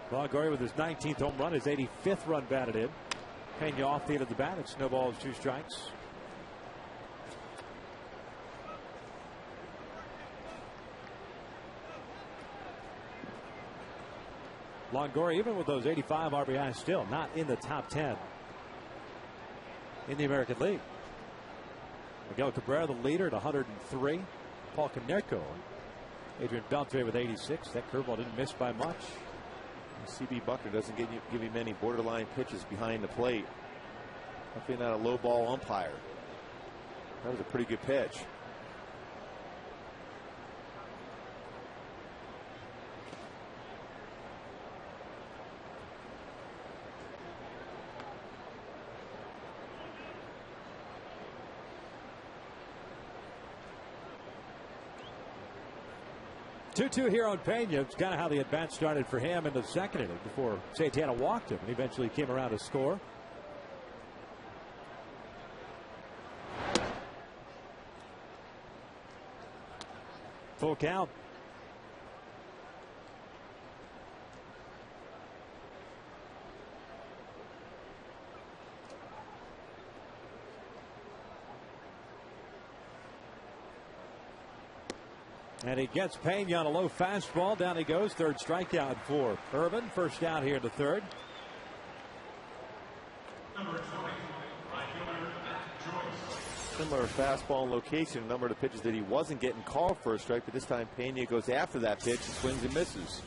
Longoria with his 19th home run, his 85th run batted in. Pena off the end of the bat. It snowballs 2 strikes. Longoria, even with those 85 RBIs, still not in the top 10 in the American League. Miguel Cabrera, the leader, at 103. Paul Konerko, Adrian Beltre with 86. That curveball didn't miss by much. CB Buckner doesn't give you many borderline pitches behind the plate. Definitely not a low ball umpire. That was a pretty good pitch. Two here on Pena. It's kind of how the at-bat started for him in the second inning before Santana walked him and eventually came around to score. Full count. And he gets Pena on a low fastball. Down he goes. Third strikeout for Irvin. First out here in the third. Similar fastball and location. A number of the pitches that he wasn't getting called for a strike, but this time Pena goes after that pitch and swings and misses.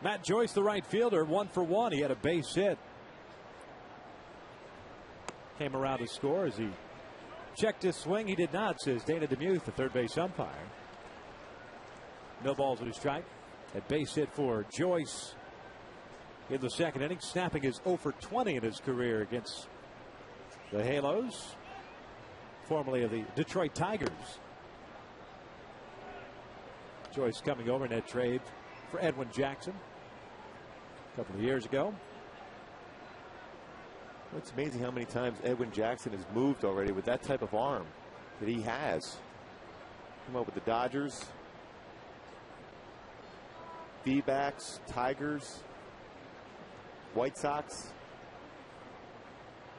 Matt Joyce, the right fielder, 1 for 1. He had a base hit. Came around to score as he checked his swing. He did not, says Dana DeMuth, the third base umpire. No balls with a strike. That base hit for Joyce in the second inning, snapping his 0 for 20 in his career against the Halos, formerly of the Detroit Tigers. Joyce coming over in that trade for Edwin Jackson a couple of years ago. It's amazing how many times Edwin Jackson has moved already with that type of arm that he has. Come up with the Dodgers, D-backs, Tigers, White Sox,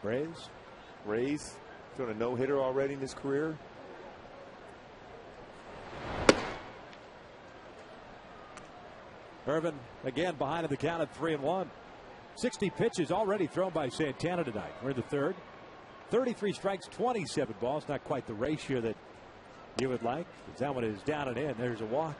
Rays. Throwing a no-hitter already in his career. Irvin again behind in the count at 3-1. 60 pitches already thrown by Santana tonight. We're in the third. 33 strikes, 27 balls. Not quite the ratio that you would like. That one is down and in. There's a walk.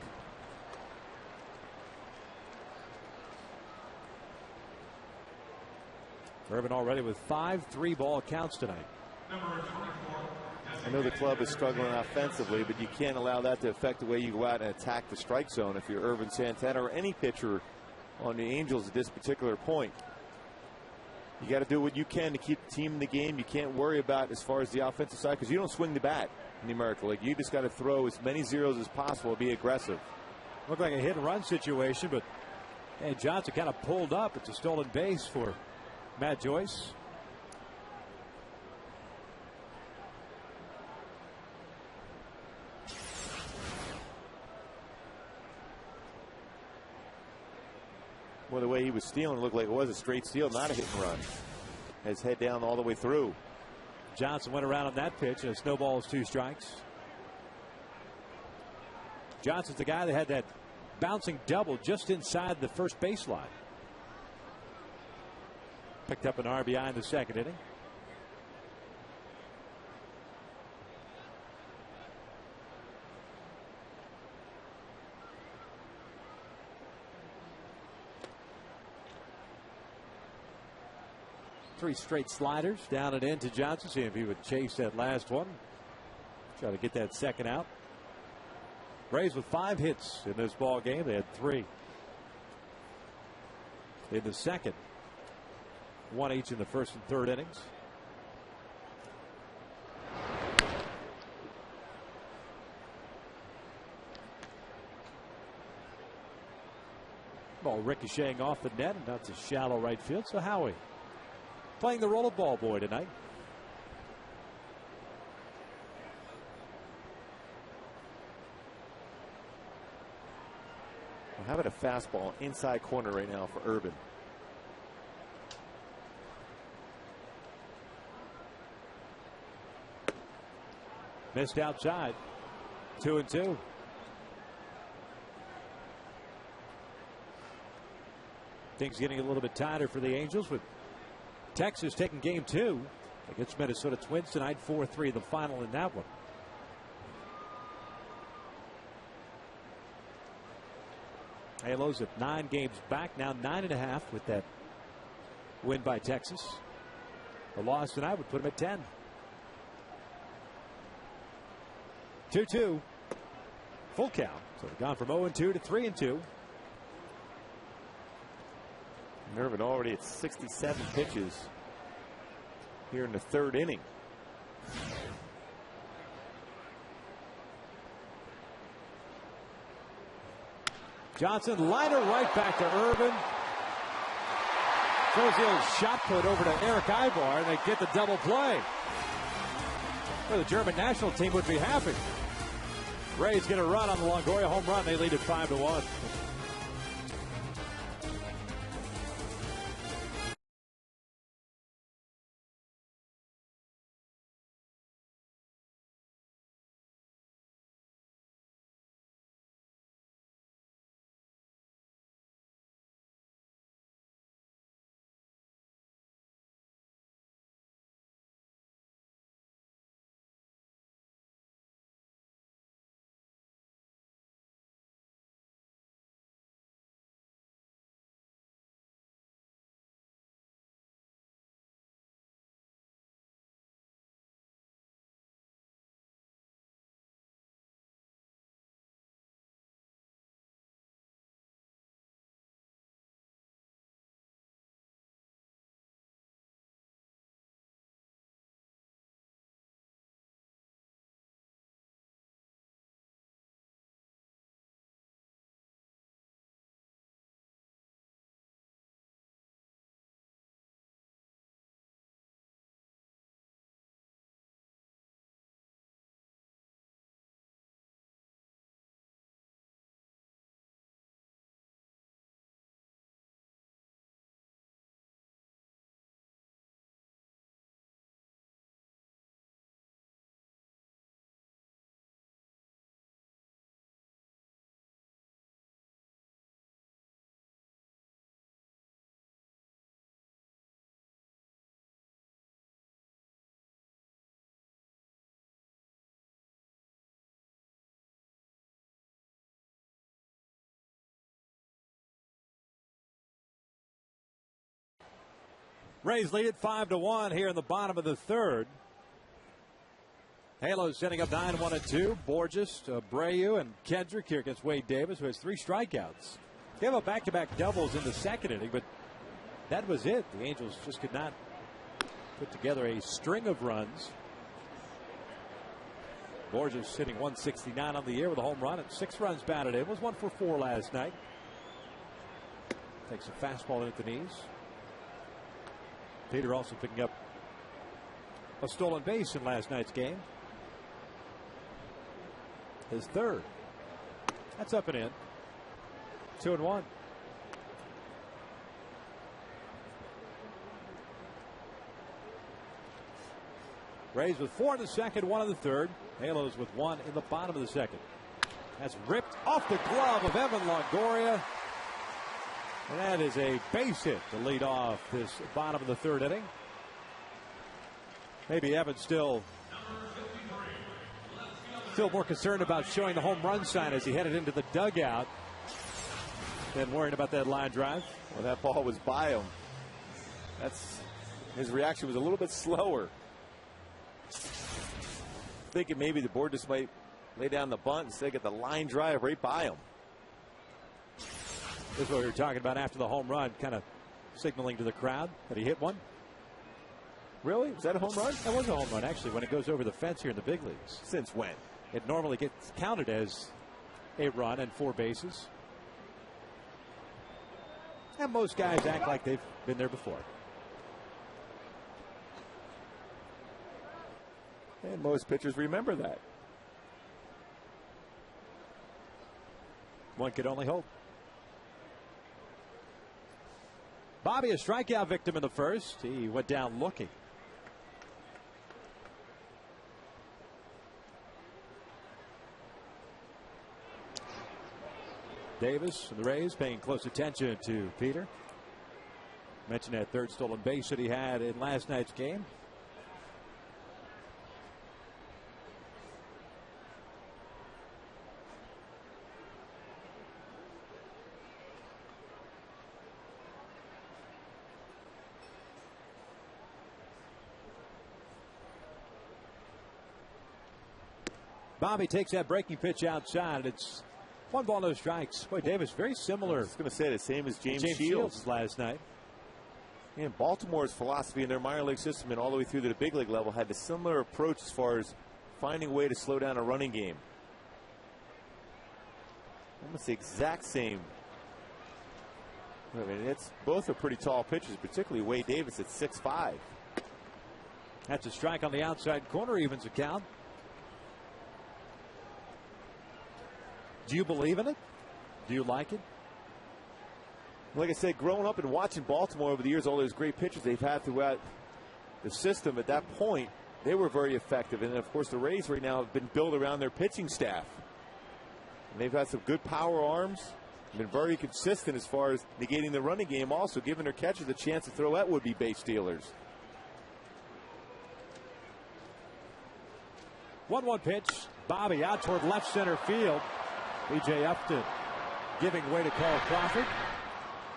Urban already with 5 3-ball counts tonight. I know the club is struggling offensively, but you can't allow that to affect the way you go out and attack the strike zone if you're Urban Santana or any pitcher on the Angels at this particular point. You got to do what you can to keep the team in the game. You can't worry about as far as the offensive side because you don't swing the bat in the American League. You just got to throw as many zeros as possible, be aggressive. Looked like a hit and run situation, but Johnson kind of pulled up. It's a stolen base for Matt Joyce. Well, the way he was stealing, it looked like it was a straight steal, not a hit and run. His head down all the way through. Johnson went around on that pitch, and a snowball is 2 strikes. Johnson's the guy that had that bouncing double just inside the first baseline. Picked up an RBI in the 2nd inning. Three straight sliders down and into Johnson. See if he would chase that last one. Try to get that second out. Rays with 5 hits in this ball game. They had 3 in the 2nd. 1 each in the 1st and 3rd innings. Ball ricocheting off the net, and that's a shallow right field. So Howie playing the role of ball boy tonight. We're having a fastball inside corner right now for Urban. Missed outside. 2-2. Things getting a little bit tighter for the Angels with Texas taking game 2 against Minnesota Twins tonight. 4-3 the final in that one. Halos at 9 games back now, 9.5 with that win by Texas. A loss tonight would put them at 10. 2-2 full count. So they've gone from 0-2 to 3-2. Urban already at 67 pitches here in the 3rd inning. Johnson liner right back to Urban. Throws the old shot put over to Eric Ivar, and they get the double play. Well, the German national team would be happy. Rays get a run on the Longoria home run. They lead it 5-1. Rays lead it 5-1 here in the bottom of the third. Halos setting up 9-1-2. Borges, Abreu, and Kendrick here against Wade Davis, who has 3 strikeouts. They have a back-to-back doubles in the second inning, but that was it. The Angels just could not put together a string of runs. Borges sitting 169 on the year with a home run and 6 runs batted in. Was 1 for 4 last night. Takes a fastball in at the knees. Peter also picking up a stolen base in last night's game. His third. That's up and in. 2-1. Rays with 4 in the second, 1 in the third. Halos with 1 in the bottom of the second. That's ripped off the glove of Evan Longoria. And that is a base hit to lead off this bottom of the third inning. Maybe Evan still more concerned about showing the home run sign as he headed into the dugout than worrying about that line drive. Well, that ball was by him. His reaction was a little bit slower. Thinking maybe the board just might lay down the bunt instead of get the line drive right by him. This is what we were talking about after the home run, kind of signaling to the crowd that he hit one. Really? Was that a home run? That was a home run, actually, when it goes over the fence here in the big leagues. Since when? It normally gets counted as a run and 4 bases. And most guys act like they've been there before. And most pitchers remember that. One could only hope. Bobby, a strikeout victim in the first. He went down looking. Davis and the Rays paying close attention to Peter. Mentioned that third stolen base that he had in last night's game. Bobby takes that breaking pitch outside. It's 1 ball, no strikes. Boy, Davis, very similar. I was going to say the same as James Shields last night. And Baltimore's philosophy in their minor league system and all the way through to the big league level had a similar approach as far as finding a way to slow down a running game. Almost the exact same. I mean, both are pretty tall pitchers, particularly Wade Davis at 6'5". That's a strike on the outside corner, evens the count. Do you believe in it? Do you like it? Like I said, growing up and watching Baltimore over the years, all those great pitchers they've had throughout the system, at that point, they were very effective. And, of course, the Rays right now have been built around their pitching staff. And they've had some good power arms, been very consistent as far as negating the running game, also giving their catchers a chance to throw at would-be base stealers. 1-1 pitch. Bobby out toward left center field. B.J. Upton giving way to Carl Crawford.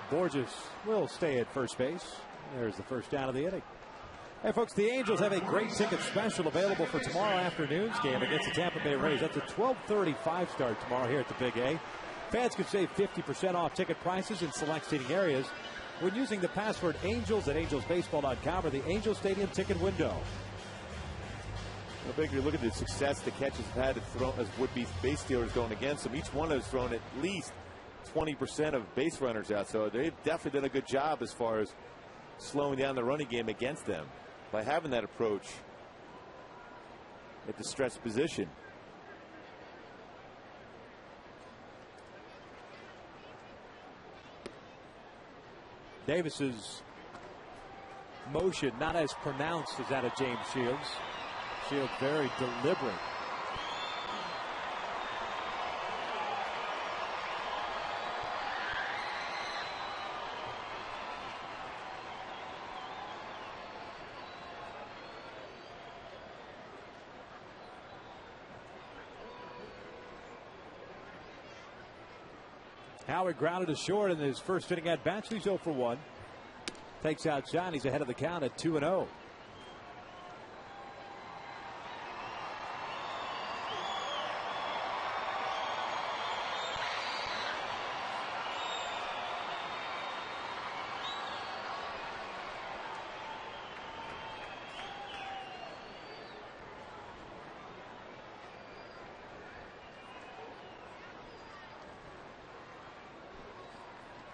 Borges will stay at first base. There's the first down of the inning. Hey, folks, the Angels have a great ticket special available for tomorrow afternoon's game against the Tampa Bay Rays. That's a 12:35 start tomorrow here at the Big A. Fans can save 50% off ticket prices in select seating areas when using the password ANGELS at angelsbaseball.com or the Angels Stadium ticket window. Well, Baker, look at the success the catchers have had as would-be base stealers going against them. Each one has thrown at least 20% of base runners out. So they've definitely done a good job as far as slowing down the running game against them by having that approach at the stretch position. Davis's motion not as pronounced as that of James Shields. Shields very deliberate. Howard grounded to short in his first inning at bat. He's 0 for 1. Takes outside. He's ahead of the count at 2-0.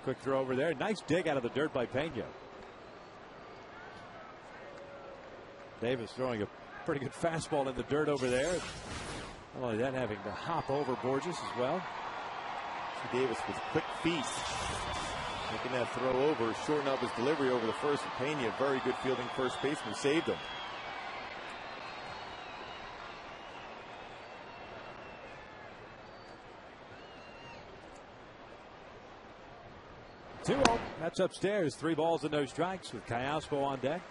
Quick throw over there. Nice dig out of the dirt by Pena. Davis throwing a pretty good fastball in the dirt over there. Not only that, having to hop over Borges as well. Davis with quick feet. Making that throw over, shorten up his delivery over the first. And Pena, very good fielding first baseman, saved him. That's upstairs. 3 balls and no strikes with Callaspo on deck.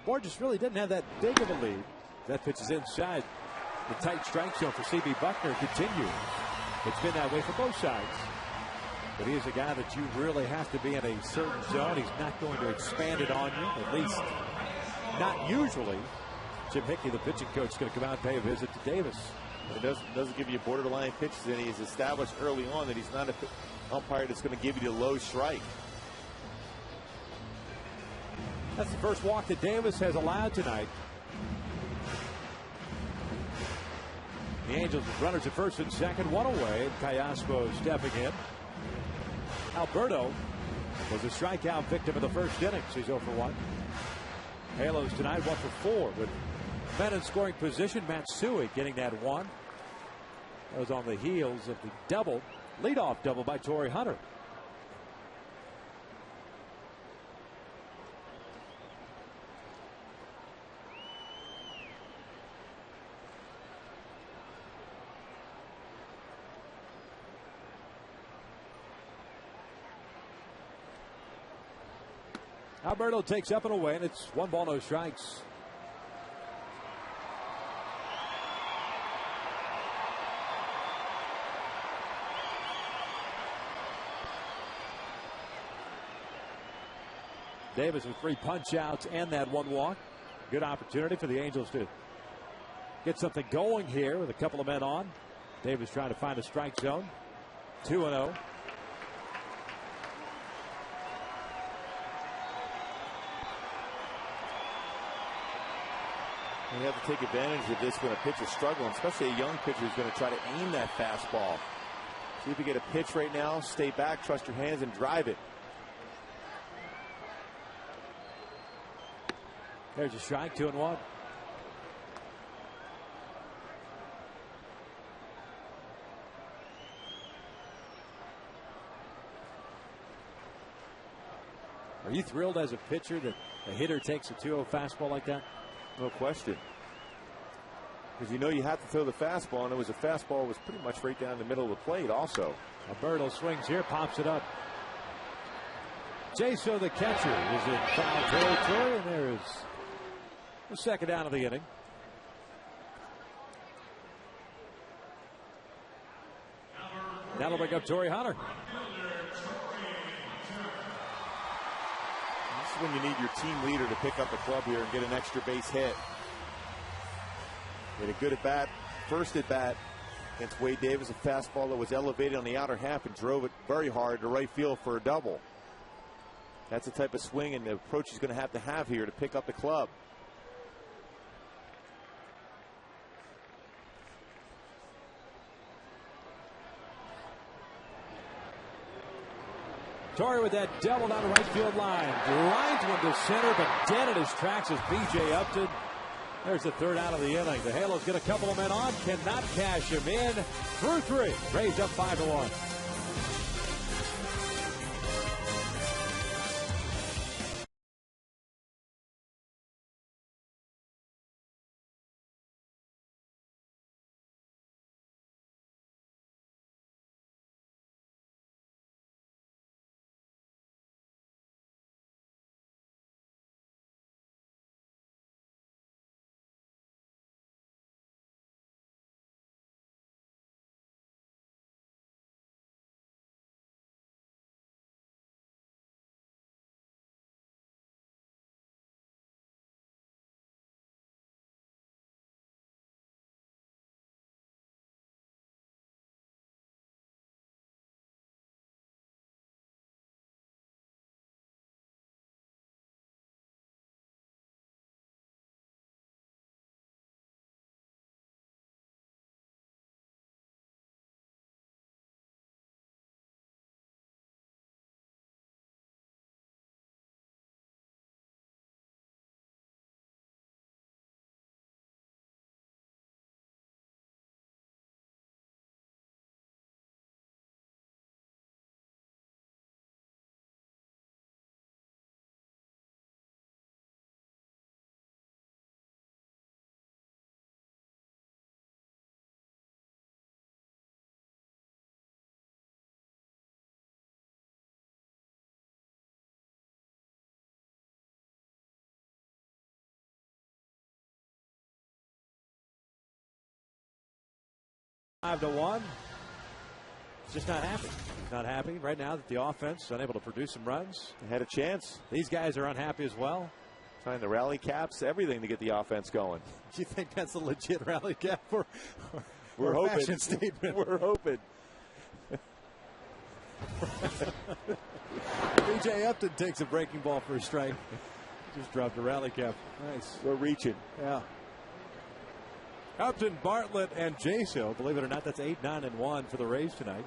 Borges really didn't have that big of a lead. That pitch is inside. The tight strike zone for C.B. Buckner continues. It's been that way for both sides. But he is a guy that you really have to be in a certain zone. He's not going to expand it on you, at least not usually. Jim Hickey, the pitching coach, is going to come out and pay a visit to Davis. It doesn't give you borderline pitches, and he's established early on that he's not an umpire that's going to give you the low strike. That's the first walk that Davis has allowed tonight. The Angels with runners at first and second, 1 away. Callaspo stepping in. Alberto was a strikeout victim of the first inning. He's 0 for 1. Halos tonight 1 for 4 with men in scoring position. Matsui getting that one. That was on the heels of the double, leadoff double by Torrey Hunter. Alberto takes up and away, and it's 1 ball, no strikes. Davis with 3 punch outs and that 1 walk. Good opportunity for the Angels to get something going here with a couple of men on. Davis trying to find a strike zone. 2-0. You have to take advantage of this when a pitcher's struggling, especially a young pitcher who's going to try to aim that fastball. See if you get a pitch right now, stay back, trust your hands, and drive it. There's a strike, 2-1. Are you thrilled as a pitcher that a hitter takes a 2-0 fastball like that? No question. Because you know you have to throw the fastball, and it was a fastball that was pretty much right down the middle of the plate also. Alberto swings here, pops it up. Jaso, the catcher, is in foul territory, and there is the second down of the inning. That'll bring up Torrey Hunter. This is when you need your team leader to pick up the club here and get an extra base hit. Get a good at bat, first at bat against Wade Davis, a fastball that was elevated on the outer half and drove it very hard to right field for a double. That's the type of swing and the approach he's going to have here to pick up the club. Torrey with that double down the right field line. Lines one to center, but dead in his tracks is B.J. Upton. There's the third out of the inning. The Halos get a couple of men on, cannot cash him in. Through 3, raised up 5-1. 5-1. He's just not happy. He's not happy right now that the offense is unable to produce some runs. They had a chance. These guys are unhappy as well. Trying to rally caps, everything to get the offense going. Do you think that's a legit rally cap for we're hoping. Fashion statement? We're hoping. B.J. Upton takes a breaking ball for a strike. Just dropped a rally cap. Nice. We're reaching. Yeah. Upton, Bartlett, and Jaso. Believe it or not, that's 8, 9, and 1 for the Rays tonight.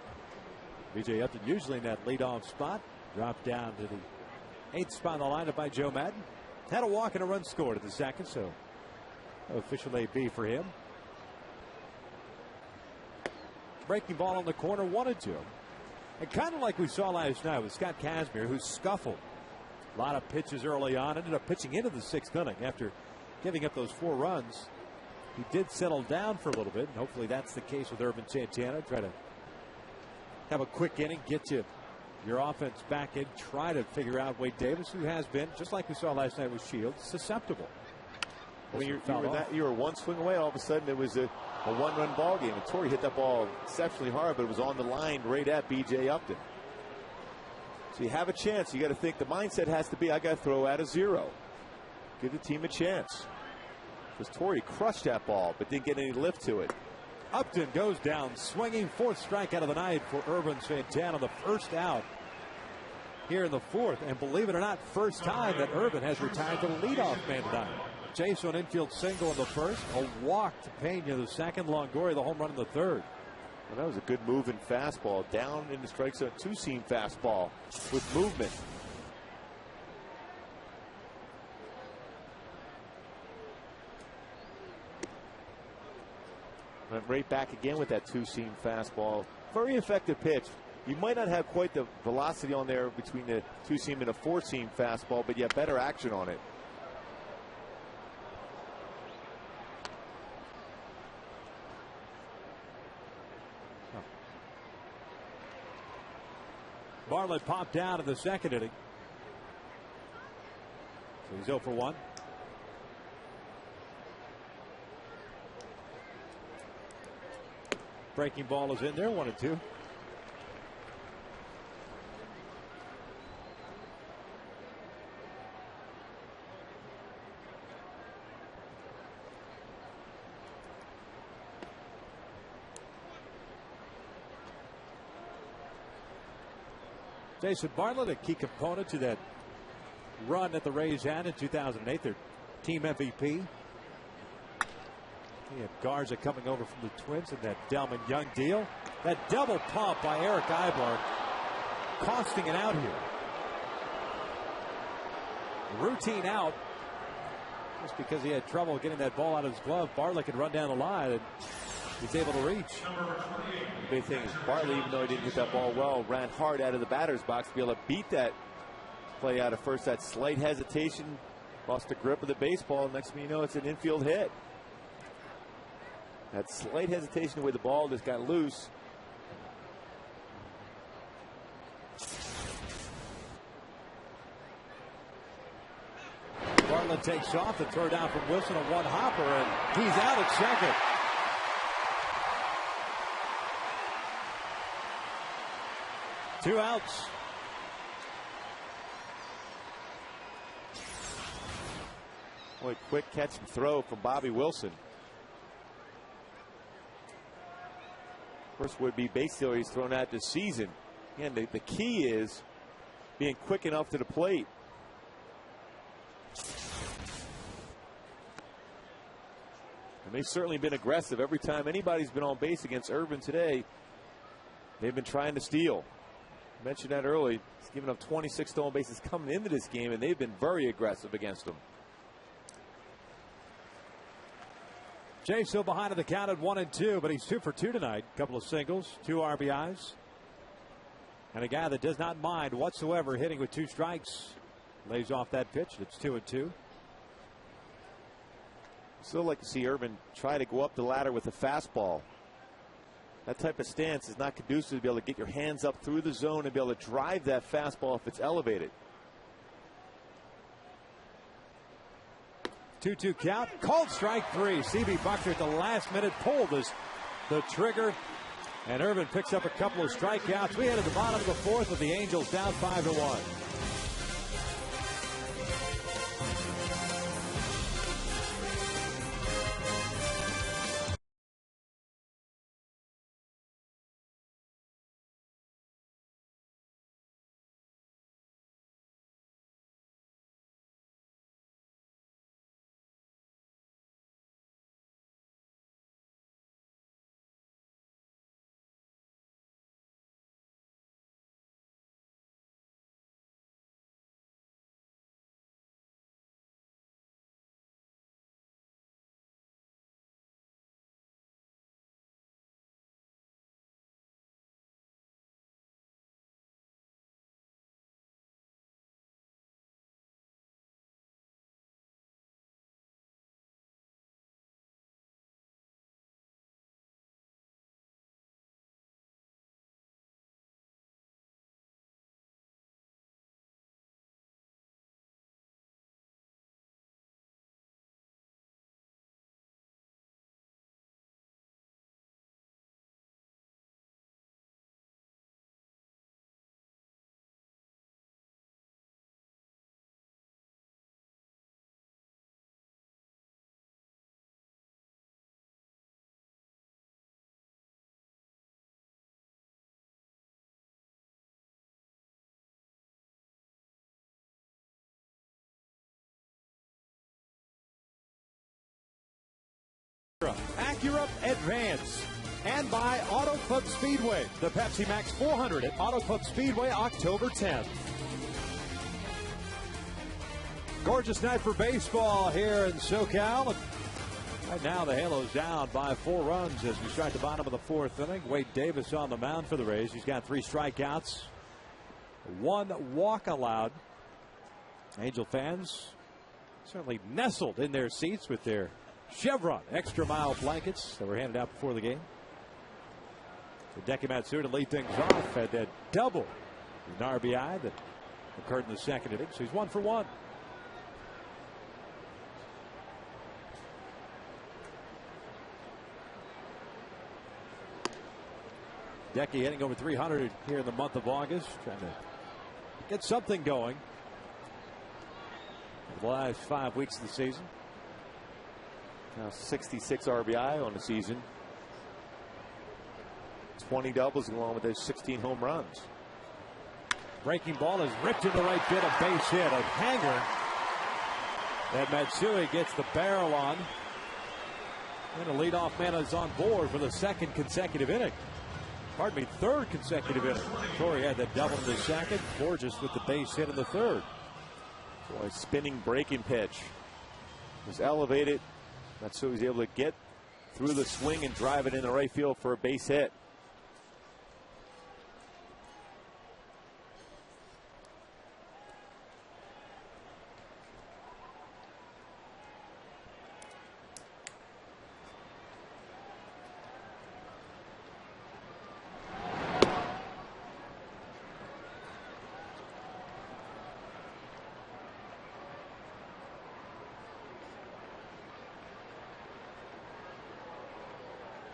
B.J. Upton usually in that leadoff spot. Dropped down to the 8th spot in the lineup by Joe Madden. Had a walk and a run scored at the second, so official AB for him. Breaking ball on the corner, 1-2. And kind of like we saw last night with Scott Kazmir, who scuffled a lot of pitches early on, ended up pitching into the 6th inning after giving up those 4 runs. He did settle down for a little bit, and hopefully that's the case with Ervin Santana. Try to have a quick inning, get you your offense back in, try to figure out Wade Davis, who has been, just like we saw last night with Shields, susceptible. When you were one swing away, all of a sudden it was a 1-run ball game. And Torrey hit that ball exceptionally hard, but it was on the line right at B.J. Upton. So you have a chance. You got to think the mindset has to be, I got to throw out a 0. Give the team a chance. Because Torrey crushed that ball, but didn't get any lift to it. Upton goes down swinging. 4th strikeout of the night for Ervin Santana, the first out here in the 4th. And believe it or not, first time that Ervin has retired the leadoff man tonight. Chase on infield single in the 1st, a walk to Pena the 2nd, Longoria the home run in the 3rd. Well, that was a good moving fastball down in the strike zone, 2-seam fastball with movement. Went right back again with that 2-seam fastball. Very effective pitch. You might not have quite the velocity on there between the 2-seam and a 4-seam fastball, but you have better action on it. Bartlett popped down in the 2nd inning. So he's 0 for 1. Breaking ball is in there, 1-2. Jason Bartlett, a key component to that run that the Rays had in 2008, their team MVP. He had Garza coming over from the Twins in that Delman Young deal. That double pump by Eric Ibar costing it out here. Routine out just because he had trouble getting that ball out of his glove. Bartlett could run down the line and he's able to reach. The big thing is Bartlett, even though he didn't hit that ball well, ran hard out of the batter's box to be able to beat that play out of first. That slight hesitation, lost the grip of the baseball. Next thing you know, it's an infield hit. That slight hesitation where the ball just got loose. Bartlett takes off. The throw down from Wilson, a 1-hopper, and he's out at second. Two outs. Boy, quick catch and throw from Bobby Wilson. First would be base stealer he's thrown out this season. And the key is being quick enough to the plate. And they've certainly been aggressive. Every time anybody's been on base against Ervin today, they've been trying to steal. I mentioned that early. He's given up 26 stolen bases coming into this game, and they've been very aggressive against him. Jay still behind on the count at 1-2, but he's 2 for 2 tonight. A couple of singles, 2 RBIs. And a guy that does not mind whatsoever hitting with 2 strikes. Lays off that pitch. It's 2-2. Still like to see Ervin try to go up the ladder with a fastball. That type of stance is not conducive to be able to get your hands up through the zone and be able to drive that fastball if it's elevated. 2-2 count. Called strike 3. CB Buckner at the last minute pulled this the trigger, and Irvin picks up a couple of strikeouts. We head at the bottom of the fourth with the Angels down 5-1. Acura Advance, and by Auto Club Speedway, the Pepsi Max 400 at Auto Club Speedway, October 10th. Gorgeous night for baseball here in SoCal. Right now the Halos down by 4 runs as we strike the bottom of the fourth inning. Wade Davis on the mound for the Rays. He's got 3 strikeouts, 1 walk allowed. Angel fans certainly nestled in their seats with their Chevron extra mile blankets that were handed out before the game. Hideki Matsui to lead things off had that double, an RBI that occurred in the second inning, so he's 1 for 1. Hideki hitting over 300 here in the month of August, trying to get something going for the last 5 weeks of the season. Now 66 RBI on the season. 20 doubles along with those 16 home runs. Breaking ball is ripped into right field, a base hit, a hanger that Matsui gets the barrel on. And the leadoff man is on board for the second consecutive inning. Pardon me, third consecutive inning. Torrey had that double in the second. Borges with the base hit in the third. Boy, spinning breaking pitch was elevated. Matsui was able to get through the swing and drive it in the right field for a base hit.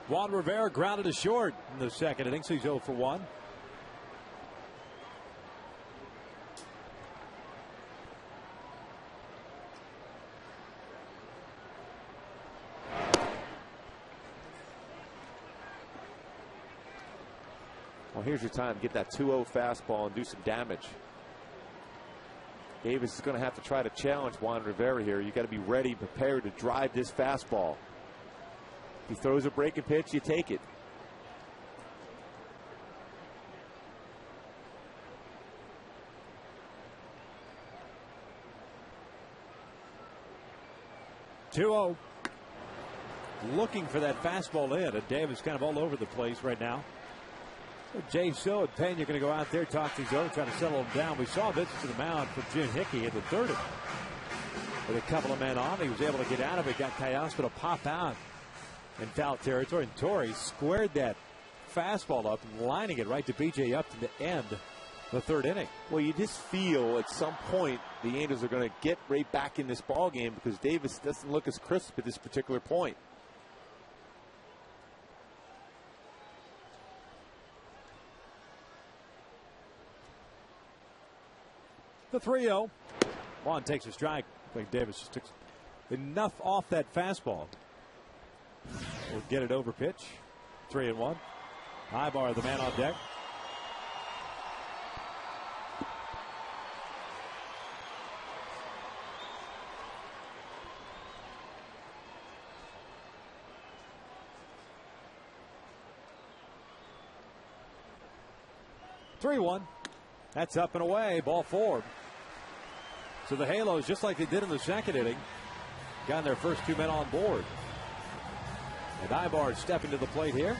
Juan Rivera grounded to short in the second inning, so he's 0 for 1. Well, here's your time to get that 2-0 fastball and do some damage. Davis is going to have to try to challenge Juan Rivera here. You got to be ready, prepared to drive this fastball. He throws a breaking pitch, you take it. (2-0). Looking for that fastball in, and Davis kind of all over the place right now. So Jay So and Pena going to go out there, talk things over, try to settle him down. We saw a visit to the mound from Jim Hickey in the third inning. With a couple of men on, he was able to get out of it, got Kayaspa to pop out in foul territory, and Torrey squared that fastball up, lining it right to B.J. Upton to end the third inning. Well, you just feel at some point the Angels are going to get right back in this ball game because Davis doesn't look as crisp at this particular point. The 3-0. Juan takes a strike. I think Davis just took enough off that fastball. We'll get it over pitch. 3-1. Ibar, the man on deck. Three-1. That's up and away. Ball 4. So the Halos, just like they did in the second inning, got their first 2 men on board. And Ibar stepping to the plate here.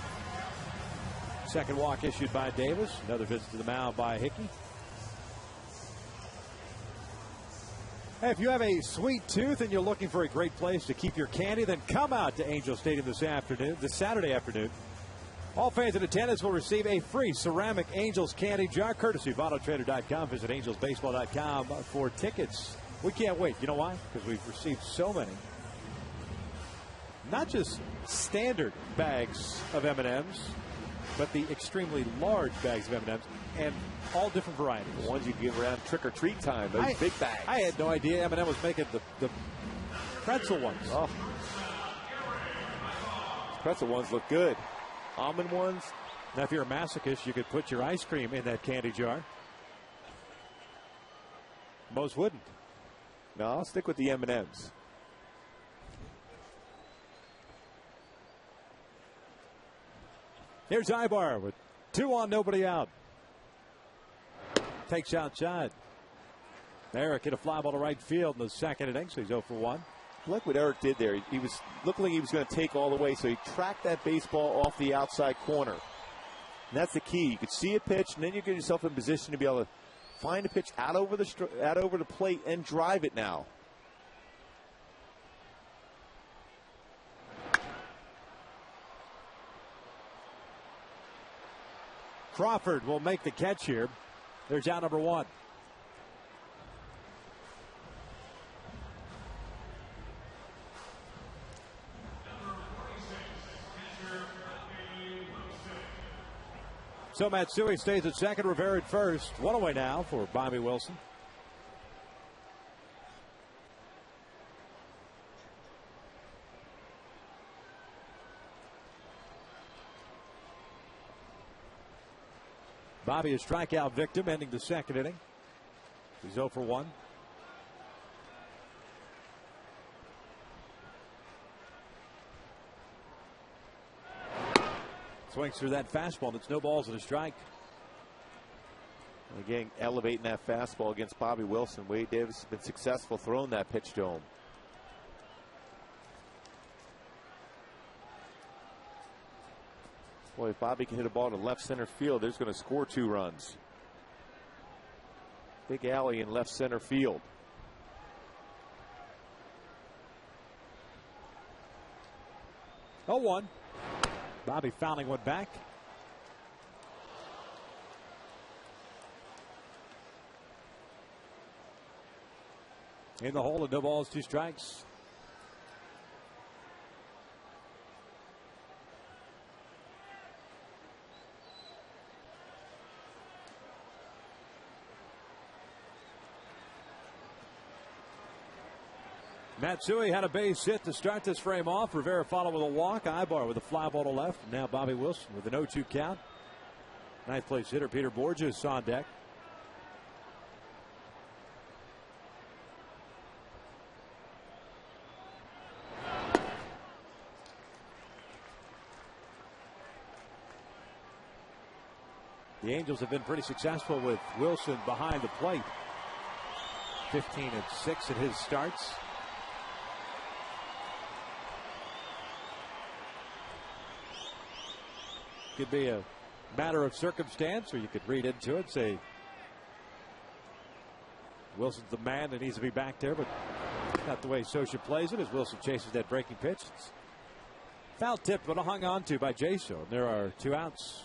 Second walk issued by Davis. Another visit to the mound by Hickey. Hey, if you have a sweet tooth and you're looking for a great place to keep your candy, then come out to Angel Stadium this Saturday afternoon. All fans in attendance will receive a free ceramic Angels candy jar courtesy of Autotrader.com. Visit angelsbaseball.com for tickets. We can't wait. You know why? Because we've received so many. Not just standard bags of M&Ms, but the extremely large bags of M&Ms and all different varieties. The ones you give around trick-or-treat time, those big bags. I had no idea M&M was making the pretzel ones. Oh. Pretzel ones look good. Almond ones. Now, if you're a masochist, you could put your ice cream in that candy jar. Most wouldn't. No, I'll stick with the M&Ms. Here's Ibar with 2 on, nobody out. Takes outside. Eric hit a fly ball to right field in the second inning, so he's 0 for 1. Look what Eric did there. He was looking like he was going to take all the way, so he tracked that baseball off the outside corner. And that's the key. You could see a pitch, and then you get yourself in position to be able to find a pitch out over the plate and drive it now. Crawford will make the catch here. There's out number 1. So Matsui stays at second, Rivera at first. 1 away now for Bobby Wilson. Bobby, a strikeout victim, ending the second inning. He's 0 for 1. Swings through that fastball, and it's no balls and a strike. Again, elevating that fastball against Bobby Wilson. Wade Davis has been successful throwing that pitch to him. Boy, if Bobby can hit a ball to left center field, there's going to score 2 runs. Big alley in left center field. Oh, 1. Bobby fouling one back. In the hole, and no balls, 2 strikes. Matsui had a base hit to start this frame off. Rivera followed with a walk. Ibar with a fly ball to left. Now Bobby Wilson with an 0-2 count. Ninth place hitter Peter Borges on deck. The Angels have been pretty successful with Wilson behind the plate. 15-6 at his starts. Could be a matter of circumstance, or you could read into it, say Wilson's the man that needs to be back there, but not the way Scioscia plays it as Wilson chases that breaking pitch. It's foul tip, but hung on to by Jaso. There are 2 outs.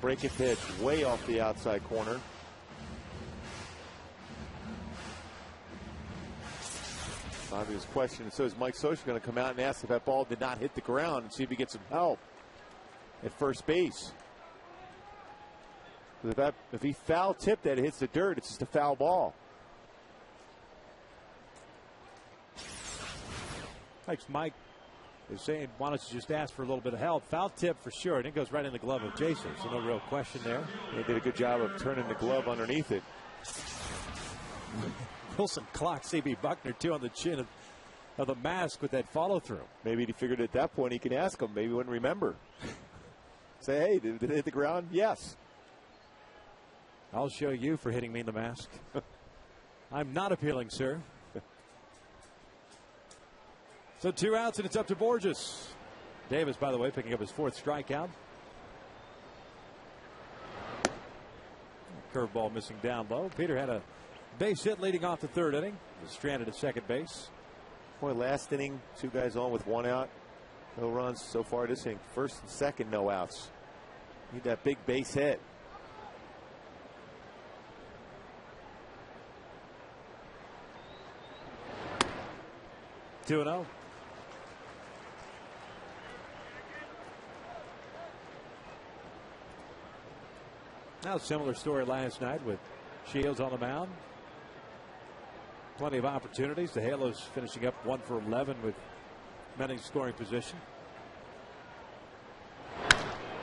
Breaking pitch way off the outside corner. Bobby was questioned, so is Mike Scioscia going to come out and ask if that ball did not hit the ground and see if he gets some help? at first base. If he foul tipped that, it hits the dirt, it's just a foul ball. Thanks, Mike. Is saying, why don't you just ask for a little bit of help? Foul tip for sure, and it goes right in the glove of Jason, so no real question there. They did a good job of turning the glove underneath it. Wilson clocked C.B. Buckner, too, on the chin of the mask with that follow-through. Maybe he figured at that point he can ask him. Maybe he wouldn't remember. Say, hey, did it hit the ground? Yes. I'll show you for hitting me in the mask. I'm not appealing, sir. So 2 outs, and it's up to Borges. Davis, by the way, picking up his 4th strikeout. Curveball missing down low. Peter had a base hit leading off the 3rd inning. Was stranded at second base. Boy, last inning, 2 guys on with 1 out. No runs so far this inning. 1st and 2nd, no outs. Need that big base hit. Two and 0. Now, similar story last night with Shields on the mound. Plenty of opportunities. The Halos finishing up 1 for 11 with men in scoring position.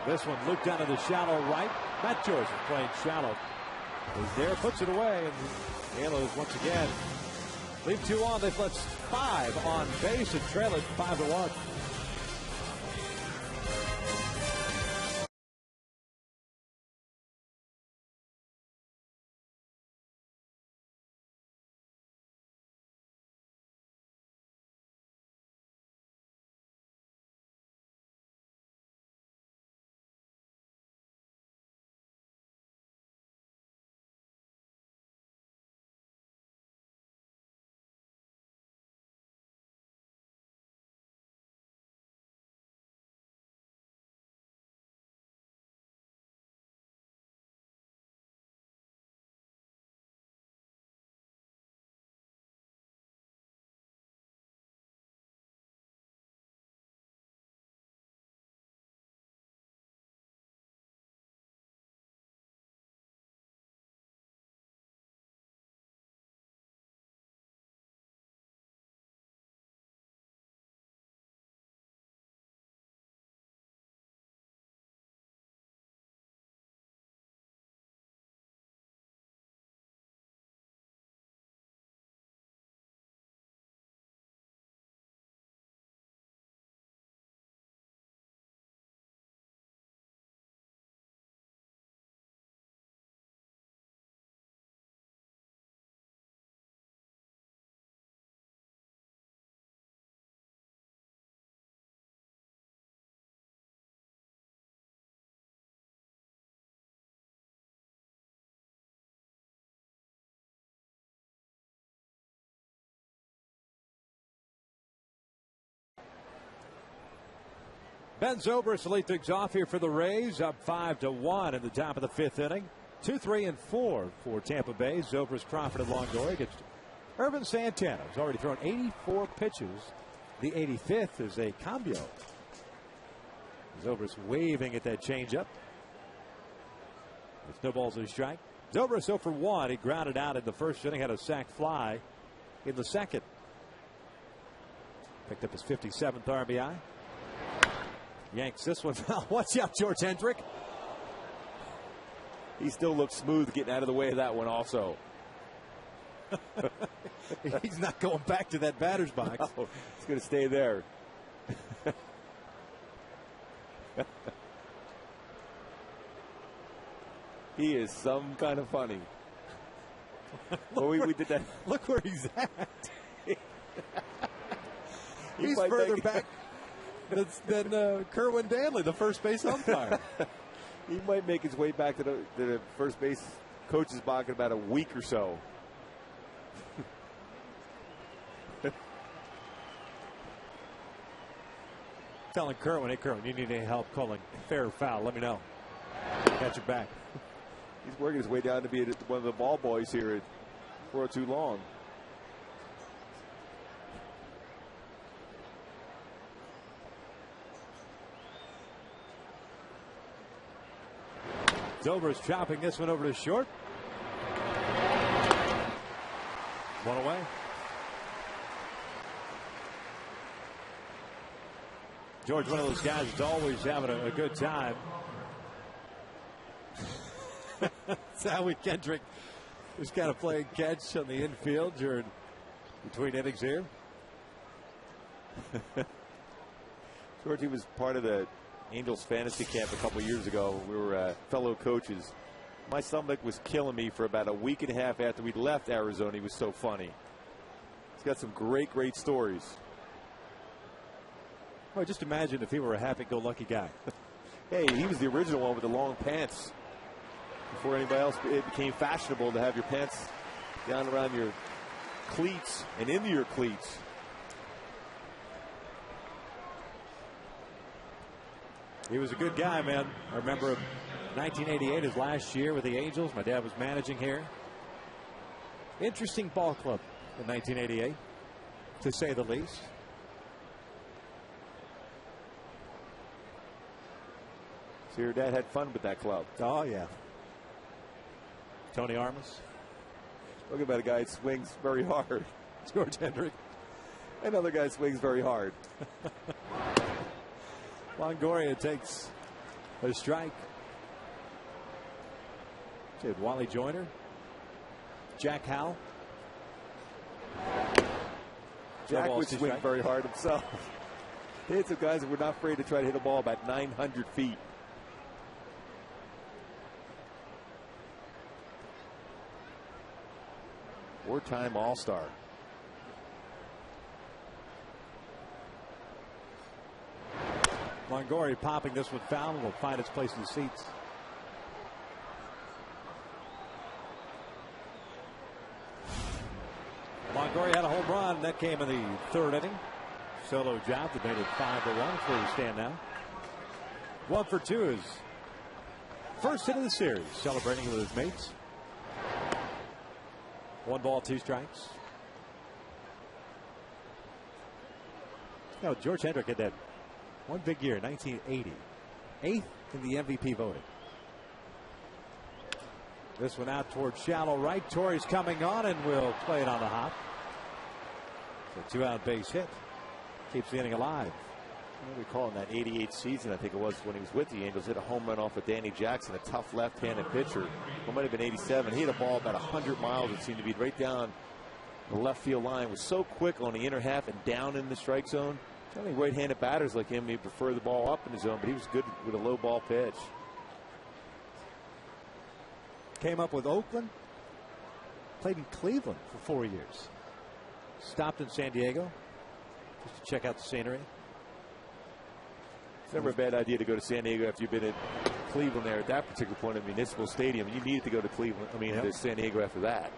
This one looped down to the shallow right. Matt Joyce is playing shallow. He's there, puts it away, and the Halos once again leave 2 on. They've left 5 on base and trail it 5-1. Ben Zobrist will lead things off here for the Rays, up 5-1 in the top of the 5th inning. 2, 3, and 4 for Tampa Bay. Zobrist, Crawford, and Longoria against Irvin Santana, who's already thrown 84 pitches. The 85th is a cambio. Zobrist waving at that changeup. With no balls and a strike. Zobrist 0 for 1. He grounded out in the 1st inning, had a sac fly in the 2nd. Picked up his 57th RBI. Yanks this one. Watch out, George Hendrick. He still looks smooth getting out of the way of that one also. He's not going back to that batter's box. No, he's going to stay there. He is some kind of funny. Well, we did that. Look where he's at. He's further back than Kerwin Danley, the first base umpire. He might make his way back to the first base coach's box in about a week or so. Telling Kerwin, hey Kerwin, you need any help calling fair or foul, let me know. Catch it back. He's working his way down to be one of the ball boys here at 402 Long. Dober's chopping this one over to short. One away. George, one of those guys that's always having a good time. That's Howie Kendrick is kind of playing catch on the infield during between innings here. George, he was part of the Angels fantasy camp a couple years ago. We were fellow coaches. My stomach was killing me for about a week and a half after we left Arizona. He was so funny. He's got some great stories. Well, just imagine if he were a happy-go-lucky guy. Hey, he was the original one with the long pants. Before anybody else, it became fashionable to have your pants down around your cleats and into your cleats. He was a good guy, man. I remember 1988, his last year with the Angels. My dad was managing here. Interesting ball club in 1988, to say the least. So your dad had fun with that club. Oh, yeah. Tony Armas. Look about a guy that swings very hard. George Hendrick. Another guy swings very hard. Longoria takes a strike. Wally Joyner. Jack Howell. Jack would swing very hard himself. He had some guys that were not afraid to try to hit a ball about 900 feet. Four-time All-Star. Longoria popping this one foul and will find its place in the seats. Longoria had a home run that came in the third inning. Solo job that made it 5-1. That's where we stand now. 1 for 2 is first hit of the series. Celebrating with his mates. 1 ball, 2 strikes. No, George Hendrick had that one big year, 1980. 8th in the MVP voting. This one out towards shallow right. Torrey's coming on and will play it on the hop. So 2-out base hit. Keeps the inning alive. I recall in that 88 season, I think it was when he was with the Angels, hit a home run off of Danny Jackson, a tough left-handed pitcher. It might have been 87. He hit a ball about 100 miles. It seemed to be right down the left field line. Was so quick on the inner half and down in the strike zone. I think right-handed batters like him may prefer the ball up in the zone, but he was good with a low ball pitch. Came up with Oakland. Played in Cleveland for 4 years. Stopped in San Diego just to check out the scenery. It's never a bad idea to go to San Diego after you've been in Cleveland there at that particular point at Municipal Stadium. You needed to go to Cleveland, to San Diego after that.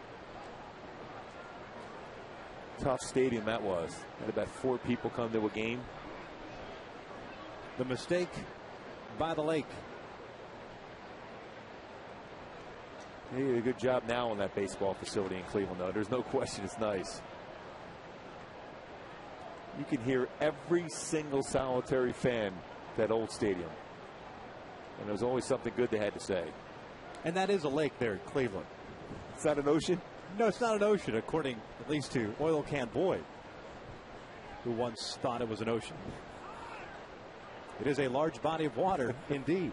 Tough stadium that was. Had about 4 people come to a game. The mistake by the lake. He did a good job now on that baseball facility in Cleveland, though. There's no question it's nice. You can hear every single solitary fan at that old stadium. And there's always something good they had to say. And that is a lake there in Cleveland. It's not an ocean? No, it's not an ocean, according at least to Oil Can Boyd, who once thought it was an ocean. It is a large body of water, indeed.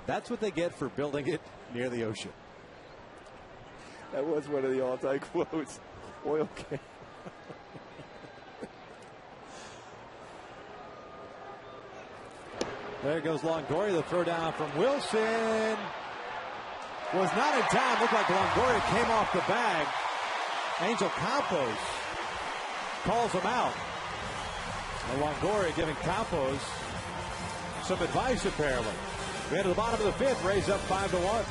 That's what they get for building it near the ocean. That was one of the all-time quotes. Oil can. There goes Longoria. The throw down from Wilson. Was not in time. Looked like Longoria came off the bag. Angel Campos calls him out. And Longoria giving Campos some advice, apparently. We head to the bottom of the 5th. Rays up 5-1.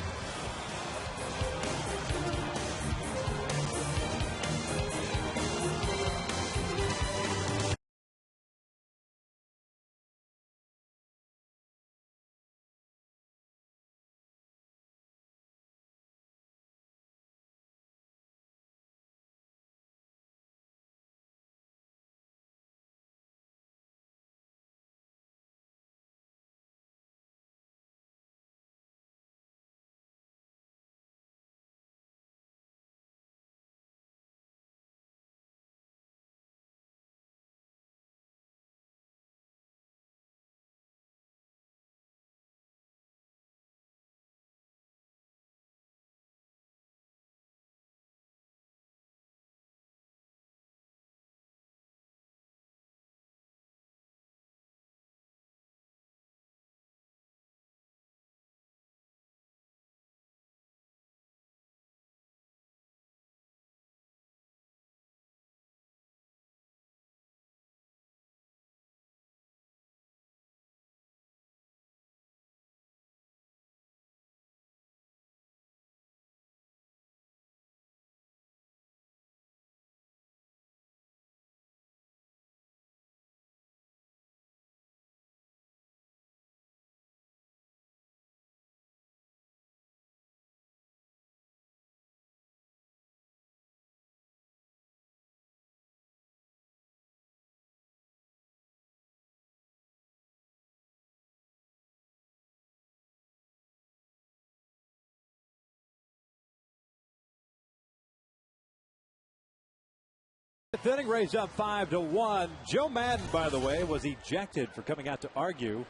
Fifth inning, Rays up 5-1. Joe Madden, by the way, was ejected for coming out to argue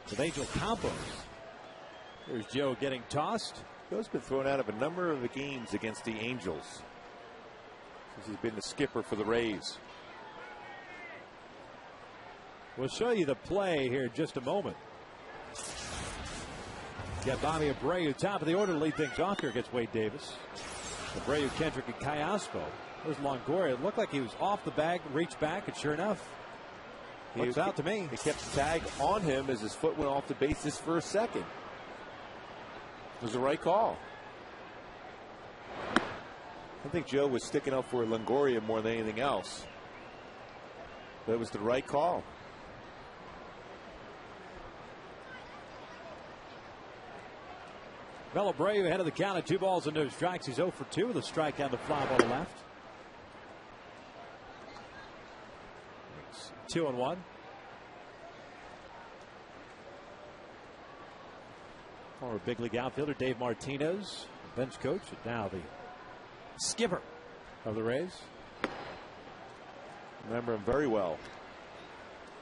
with Angel Campos. There's Joe getting tossed. Joe's been thrown out of a number of the games against the Angels since he's been the skipper for the Rays. We'll show you the play here in just a moment. Got Bobby Abreu top of the order to lead things off here against Wade Davis. Abreu, Kendrick, and Callaspo. There's Longoria. It looked like he was off the bag, reached back, and sure enough, looks out to me. He kept the tag on him as his foot went off the bases for a second. It was the right call. I think Joe was sticking up for Longoria more than anything else. But it was the right call. Mel Abreu ahead of the count at 2 balls and no strikes. He's 0 for 2 with a strikeout to fly ball to left. 2-1. Former big league outfielder Dave Martinez, bench coach, and now the skipper of the Rays. Remember him very well.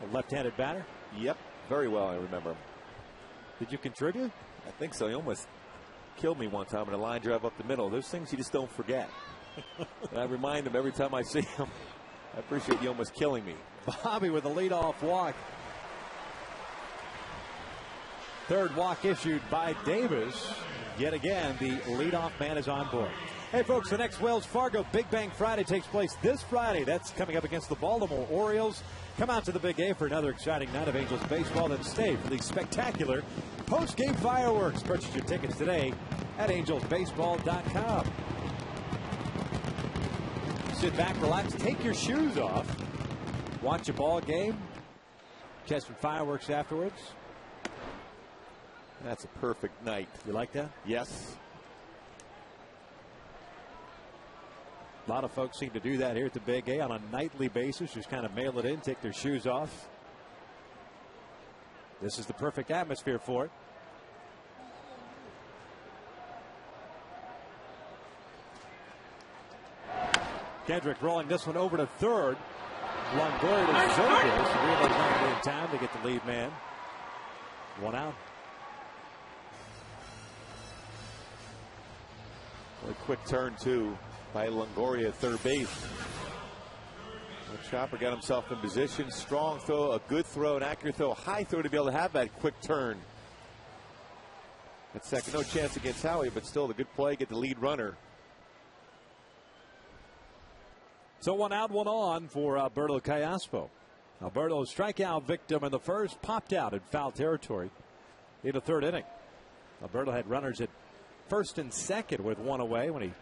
A left-handed batter. Yep, very well. I remember him. Did you contribute? I think so. He almost killed me one time in a line drive up the middle. Those things you just don't forget. And I remind him every time I see him. I appreciate you almost killing me. Bobby with a leadoff walk. Third walk issued by Davis. Yet again, the leadoff man is on board. Hey, folks, the next Wells Fargo Big Bang Friday takes place this Friday. That's coming up against the Baltimore Orioles. Come out to the Big A for another exciting night of Angels baseball. Then stay for the spectacular post-game fireworks. Purchase your tickets today at angelsbaseball.com. Sit back, relax, take your shoes off. Watch a ball game. Catch some fireworks afterwards. That's a perfect night. You like that? Yes. A lot of folks seem to do that here at the Big A on a nightly basis. Just kind of mail it in, take their shoes off. This is the perfect atmosphere for it. Kendrick rolling this one over to third. Longoria to Zobrist. Really not in time to get the lead man. One out. A quick turn, too, by Longoria at third base. The Chopper got himself in position. Strong throw, a good throw, an accurate throw, a high throw to be able to have that quick turn. At second, no chance against Howie, but still the good play, get the lead runner. So 1 out, 1 on for Alberto Callaspo. Alberto, strikeout victim in the first, popped out in foul territory in the third inning. Alberto had runners at first and second with 1 away when he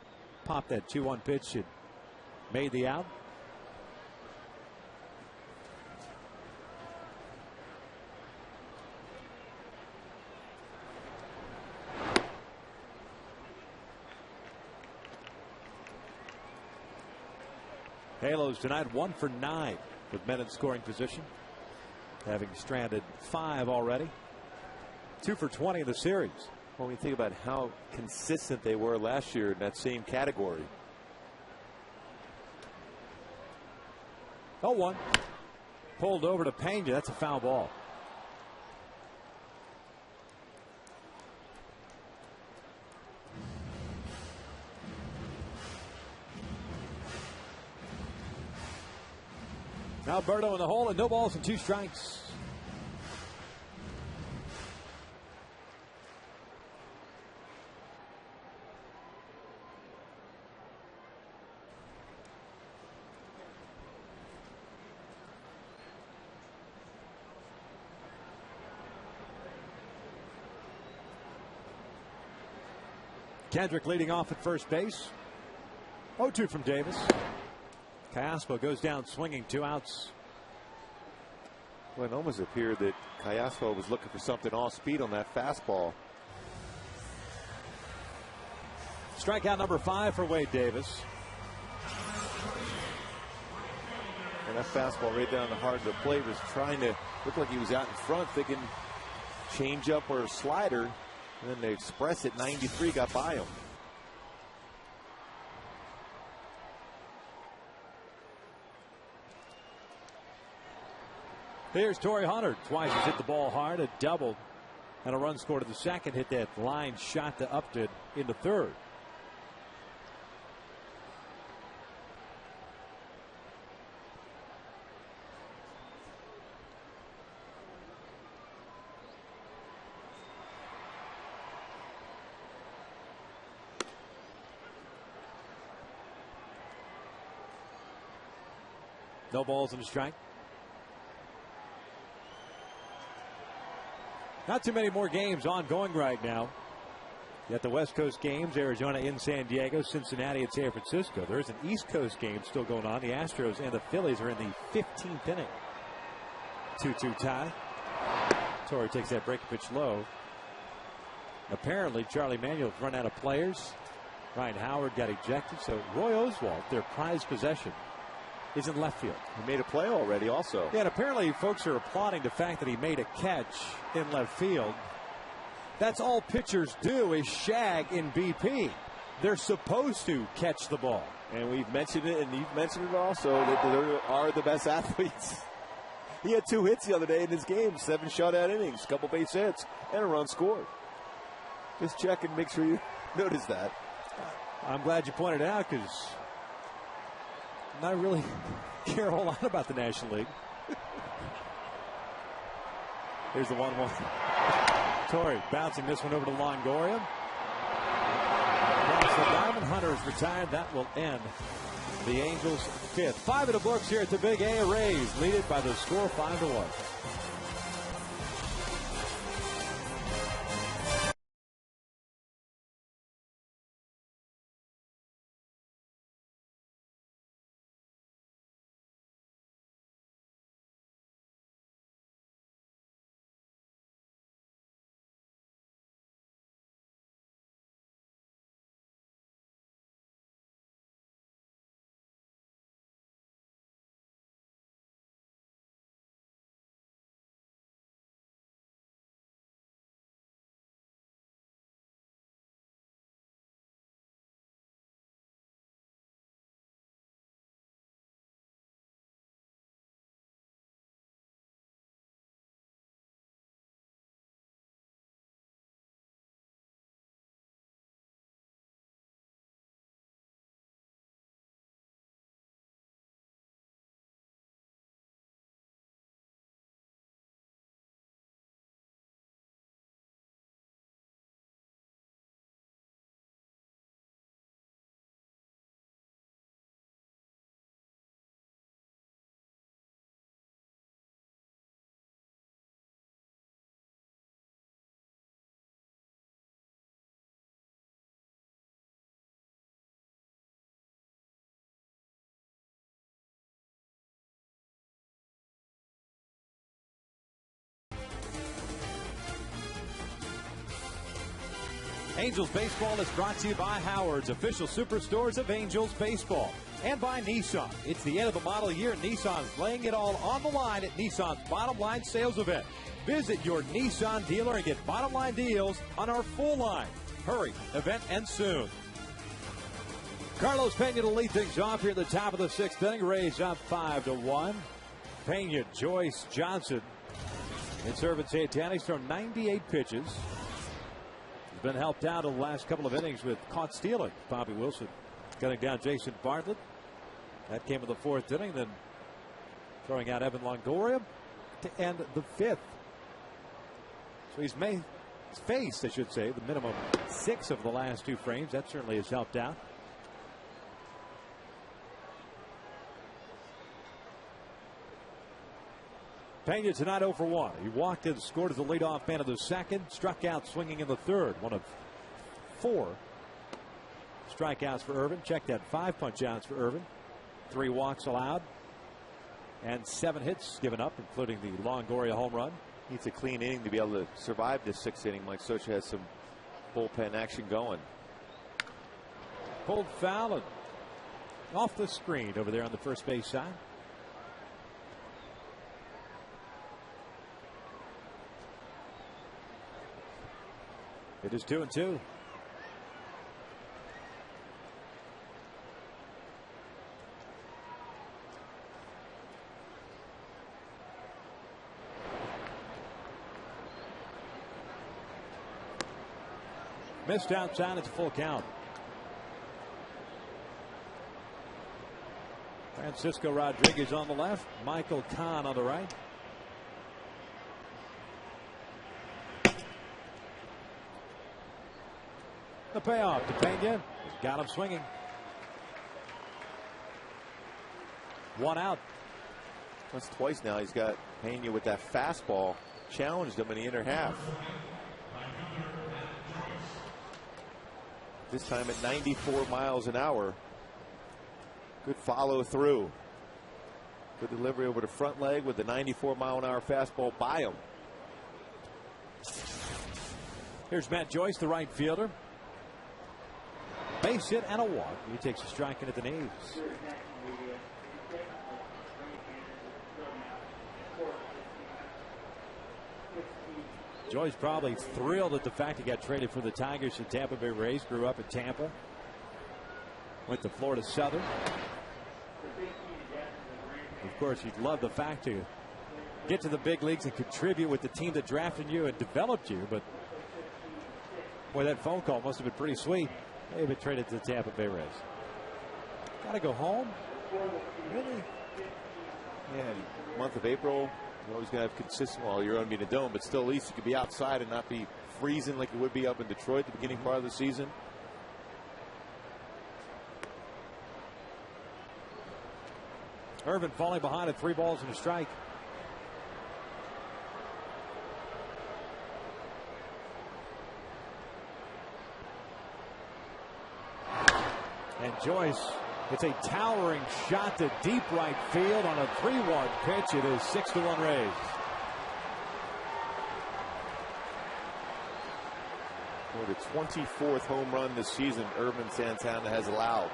popped that 2-1 pitch and made the out. Halos tonight 1 for 9 with men in scoring position, having stranded 5 already. 2 for 20 in the series. When we think about how consistent they were last year in that same category. 0-1. Pulled over to Pena. That's a foul ball. Alberto in the hole and no balls and 2 strikes. Kendrick leading off at first base. 0-2 from Davis. Callaspo goes down swinging, 2 outs. Well, it almost appeared that Callaspo was looking for something off speed on that fastball. Strikeout number 5 for Wade Davis. And that fastball right down the heart of the plate was trying to look like he was out in front, thinking change up or slider. And then the express at 93 got by him. Here's Torrey Hunter. Twice he's hit the ball hard, a double, and a run scored to the second. Hit that line shot to Upton in the third. No balls and a strike. Not too many more games ongoing right now. You got the West Coast games, Arizona in San Diego, Cincinnati at San Francisco. There's an East Coast game still going on. The Astros and the Phillies are in the 15th inning. 2-2 tie. Torrey takes that breaking pitch low. Apparently, Charlie Manuel's run out of players. Ryan Howard got ejected, so Roy Oswalt, their prized possession, is in left field. He made a play already also. Yeah, and apparently folks are applauding the fact that he made a catch in left field. That's all pitchers do is shag in BP. They're supposed to catch the ball. And we've mentioned it, and you've mentioned it also, that they are the best athletes. He had 2 hits the other day in this game, 7 shutout innings, couple base hits, and a run scored. Just check and make sure you notice that. I'm glad you pointed it out, because I really care a whole lot about the National League. Here's the 1-1. Torrey bouncing this one over to Longoria. Once the Diamond Hunter is retired, that will end the Angels' 5th. 5 in the books here at the Big A. Rays lead it by the score 5-1. Angels Baseball is brought to you by Howard's, official superstores of Angels Baseball, and by Nissan. It's the end of the model year. Nissan's laying it all on the line at Nissan's Bottom Line Sales Event. Visit your Nissan dealer and get bottom line deals on our full line. Hurry, event ends soon. Carlos Pena to lead things off here at the top of the 6th inning. Rays up 5-1. Pena, Joyce, Johnson, and Servant AT ANA. He's thrown 98 pitches. Been helped out in the last couple of innings with caught stealing. Bobby Wilson cutting down Jason Bartlett. That came in the 4th inning. Then throwing out Evan Longoria to end the 5th. So he's faced, I should say, the minimum 6 of the last 2 frames. That certainly has helped out. Pena tonight 0 for 1. He walked and scored as the leadoff man of the 2nd. Struck out swinging in the 3rd. One of 4 strikeouts for Irvin. Check that, 5 punch outs for Irvin. 3 walks allowed. And 7 hits given up, including the Longoria home run. Needs a clean inning to be able to survive this 6th inning. Mike Socha has some bullpen action going. Pulled foul and off the screen over there on the first base side. It is 2-2. Missed outside. It's a full count. Francisco Rodriguez on the left. Michael Kahn on the right. The payoff to Pena. Got him swinging. One out. That's twice now he's got Pena with that fastball. Challenged him in the inner half. This time at 94 miles an hour. Good follow through. Good delivery over the front leg with the 94-mile-an-hour fastball by him. Here's Matt Joyce, the right fielder. Base hit and a walk. He takes a strike in at the knees. Joyce probably thrilled at the fact he got traded for the Tigers and Tampa Bay Rays. Grew up in Tampa. Went to Florida Southern. Of course, you'd love the fact to get to the big leagues and contribute with the team that drafted you and developed you. But boy, that phone call must have been pretty sweet. They've been traded to the Tampa Bay Rays. Got to go home? Really? Yeah, month of April, you're always going to have consistent. Well, you're going to be in a dome, but still, at least you could be outside and not be freezing like it would be up in Detroit at the beginning part of the season. Irvin falling behind at 3 balls and a strike. And Joyce, it's a towering shot to deep right field on a 3-1 pitch. It is 6-1 Rays. For the 24th home run this season, Irvin Santana has allowed.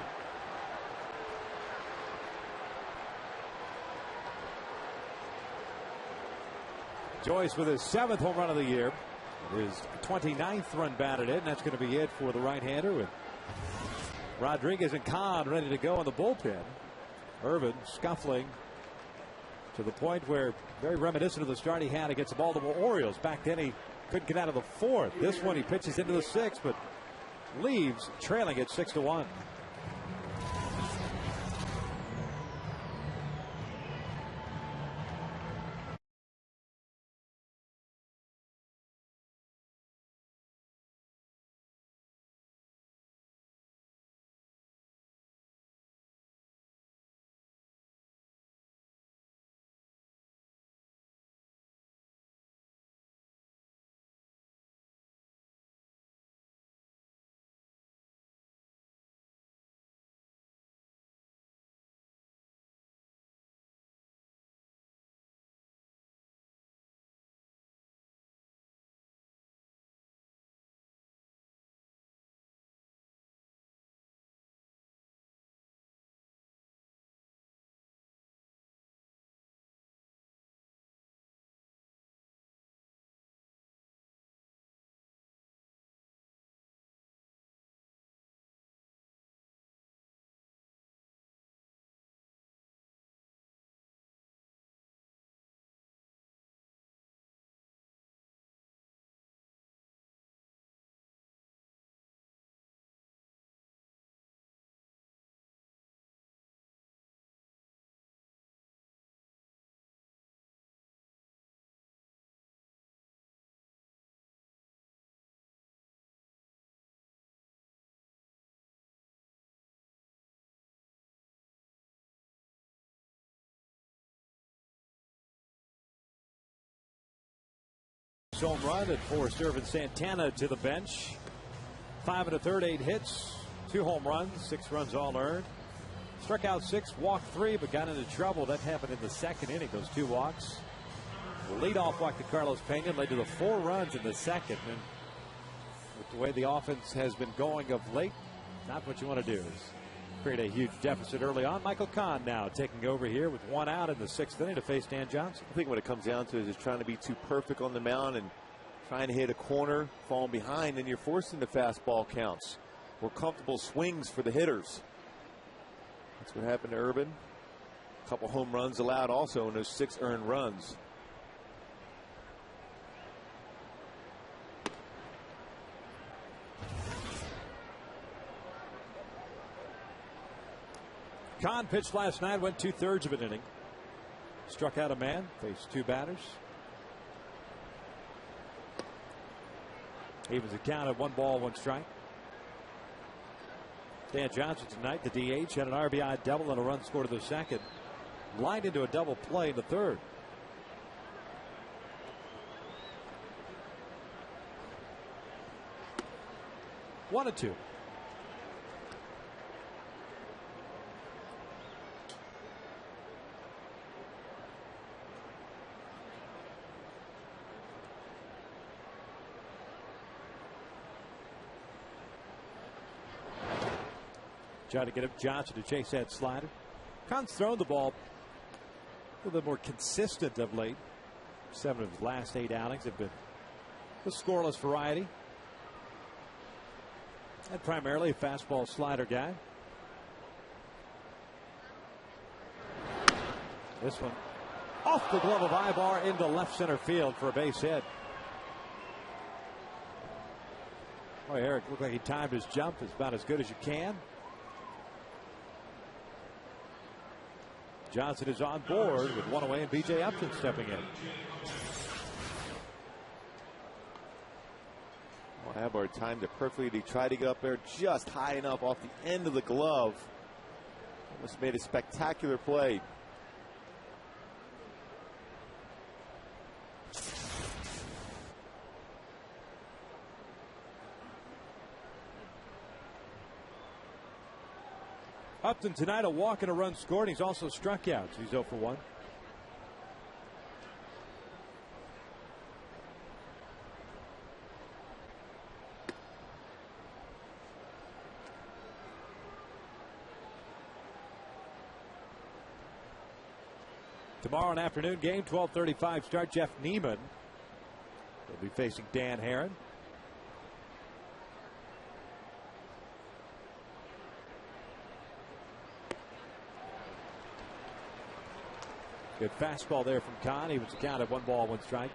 Joyce with his 7th home run of the year. His 29th run batted in, and that's going to be it for the right-hander with Rodriguez and Kahn ready to go in the bullpen. Irvin scuffling to the point where very reminiscent of the start he had against the Baltimore Orioles. Back then he couldn't get out of the 4th. This one he pitches into the 6th, but leaves trailing at 6-1. Home run that forced Irvin Santana to the bench. 5 1/3, 8 hits, 2 home runs, 6 runs all earned. Struck out 6, walked 3, but got into trouble. That happened in the 2nd inning, those 2 walks. The leadoff walk to Carlos Pena led to the 4 runs in the 2nd. And with the way the offense has been going of late, not what you want to do is create a huge deficit early on. Michael Kahn now taking over here with 1 out in the 6th inning to face Dan Johnson. I think what it comes down to is just trying to be too perfect on the mound and trying to hit a corner, falling behind, and you're forcing the fastball counts. More comfortable swings for the hitters. That's what happened to Irvin. A couple home runs allowed also in those 6 earned runs. Kahn pitched last night, went 2/3 of an inning. Struck out a man, faced 2 batters. Evens the count at 1 ball, 1 strike. Dan Johnson tonight, the DH, had an RBI double and a run scored to the second. Lined into a double play in the third. One and 2. Trying to get up Johnson to chase that slider. Kahn's thrown the ball a little bit more consistent of late. 7 of his last 8 outings have been the scoreless variety. And primarily a fastball slider guy. This one off the glove of Ibar into left center field for a base hit. Boy, Eric looked like he timed his jump. It's about as good as you can. Johnson is on board with 1 away and B.J. Upton stepping in. Well, Ibar timed it perfectly. He tried to get up there just high enough off the end of the glove. Almost made a spectacular play. Upton tonight, a walk and a run scored. He's also struck out. So he's 0 for 1. Tomorrow an afternoon game, 12:35 start. Jeff Neiman will be facing Dan Herron. Good fastball there from Kahn. He was counted at 1 ball, 1 strike.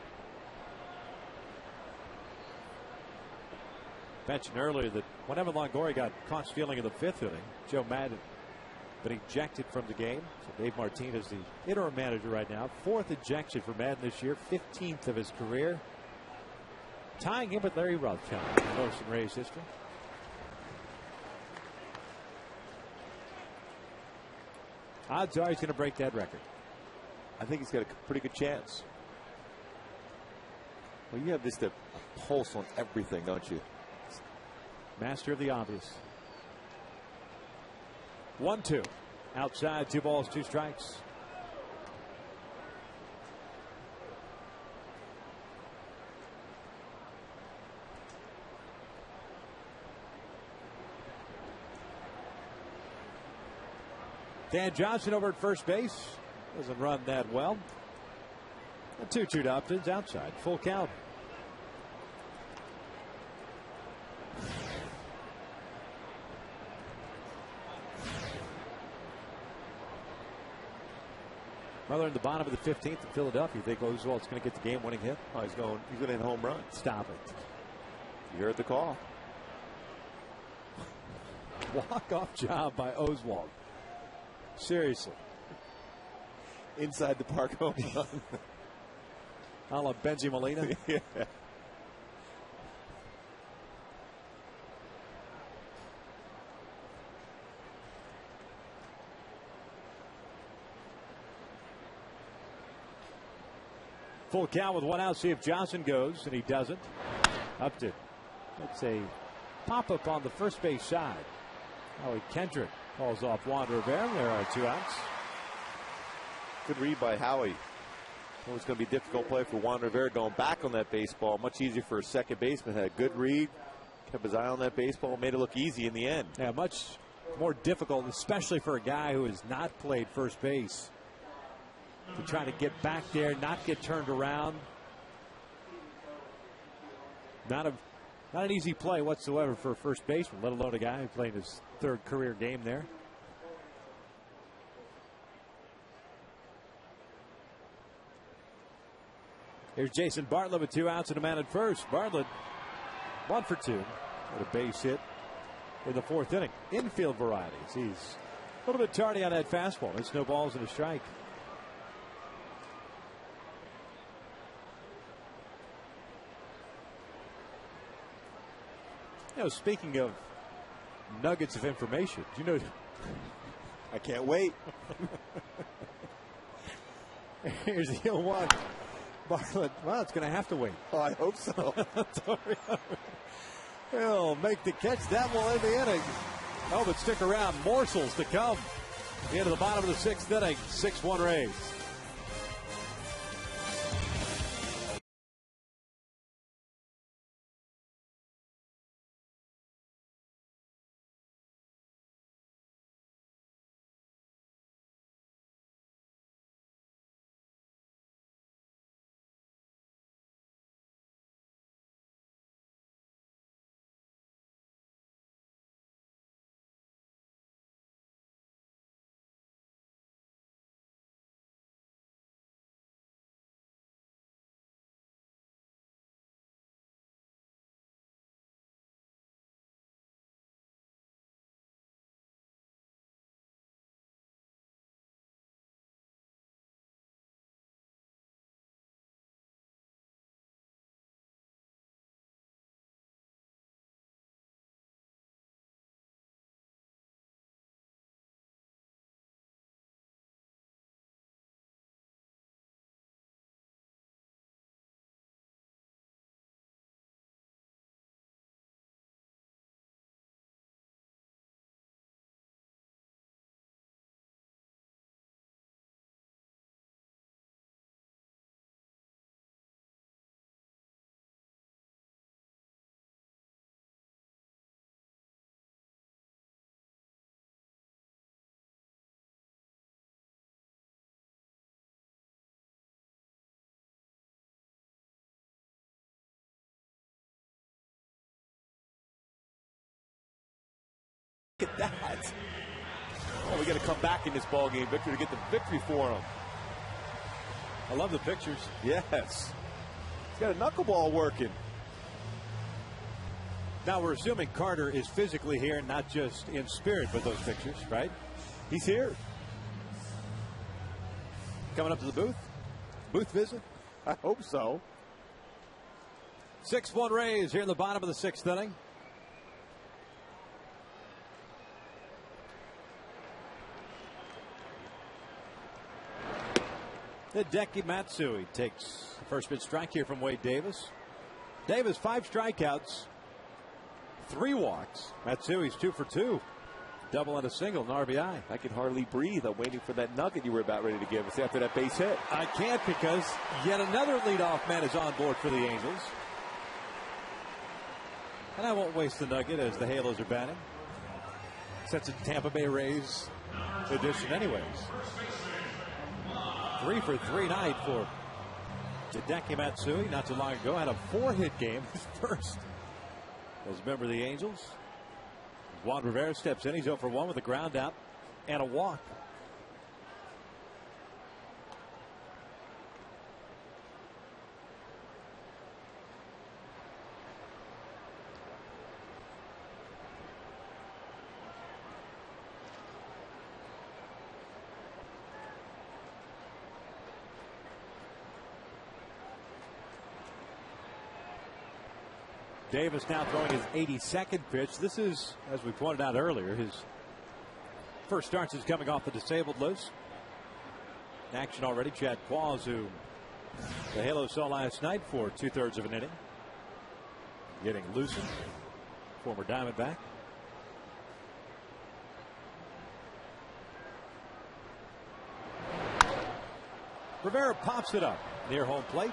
Mentioned earlier that when Evan Longoria got caught stealing in the 5th inning, Joe Madden been ejected from the game. So Dave Martinez, the interim manager right now, 4th ejection for Madden this year, 15th of his career, tying him with Larry Rothschild in most in Rays history. Odds are he's going to break that record. I think he's got a pretty good chance. Well, you have just a pulse on everything, don't you? Master of the obvious. 1-2. Outside, 2 balls, 2 strikes. Dan Johnson over at first base. Doesn't run that well. A 2-2 to Upton's outside. Full count. Rather in the bottom of the 15th in Philadelphia, you think Oswald's going to get the game-winning hit? Oh, he's going to hit a home run. Stop it. You heard the call. Walk-off job by Oswald. Seriously. Inside the park home run. A la Benji Molina. Yeah. Full count with 1 out. See if Johnson goes, and he doesn't. Upton. That's a pop-up on the first base side. Howie Kendrick calls off Juan Rivera. There are 2 outs. Good read by Howie. Well, it's going to be a difficult play for Juan Rivera going back on that baseball. Much easier for a second baseman. Had a good read. Kept his eye on that baseball. Made it look easy in the end. Yeah, much more difficult, especially for a guy who has not played first base. To try to get back there, not get turned around. Not an easy play whatsoever for a first baseman, let alone a guy who played his 3rd career game there. Here's Jason Bartlett with 2 outs and a man at first. Bartlett 1 for 2 with a base hit in the 4th inning. Infield varieties. He's A little bit tardy on that fastball. It's no balls and a strike. You know, speaking of nuggets of information, you know, I can't wait. Here's the 0-1. Bartlett, well, it's going to have to wait. Oh, I hope so. He'll make the catch. That will end the inning. Oh, but stick around. Morsels to come. Into the bottom of the 6th inning. 6-1 Rays. Look at that. Oh, we got to come back in this ball game, Victor, to get the victory for him. I love the pictures. Yes. He's got a knuckleball working. Now we're assuming Carter is physically here, not just in spirit with those pictures, right? He's here. Coming up to the booth. Booth visit. I hope so. 6-1 Rays here in the bottom of the 6th inning. Hideki Matsui takes the first pitch strike here from Wade Davis. Davis 5 strikeouts, 3 walks. Matsui's 2 for 2. Double and a single, an RBI. I can hardly breathe. I'm waiting for that nugget you were about ready to give us after that base hit. I can't because yet another leadoff man is on board for the Angels. And I won't waste the nugget as the Halos are batting. Since it's Tampa Bay Rays edition anyways. 3 for 3 night for Hideki Matsui. Not too long ago, had a 4-hit game, his first as a member of the Angels. Juan Rivera steps in. He's 0 for 1 with a ground out and a walk. Davis now throwing his 82nd pitch. This is, as we pointed out earlier, his first start since coming off the disabled list. In action already, Chad Qualls, who the Halos saw last night for 2/3 of an inning. Getting loosened. Former Diamondback. Rivera pops it up near home plate.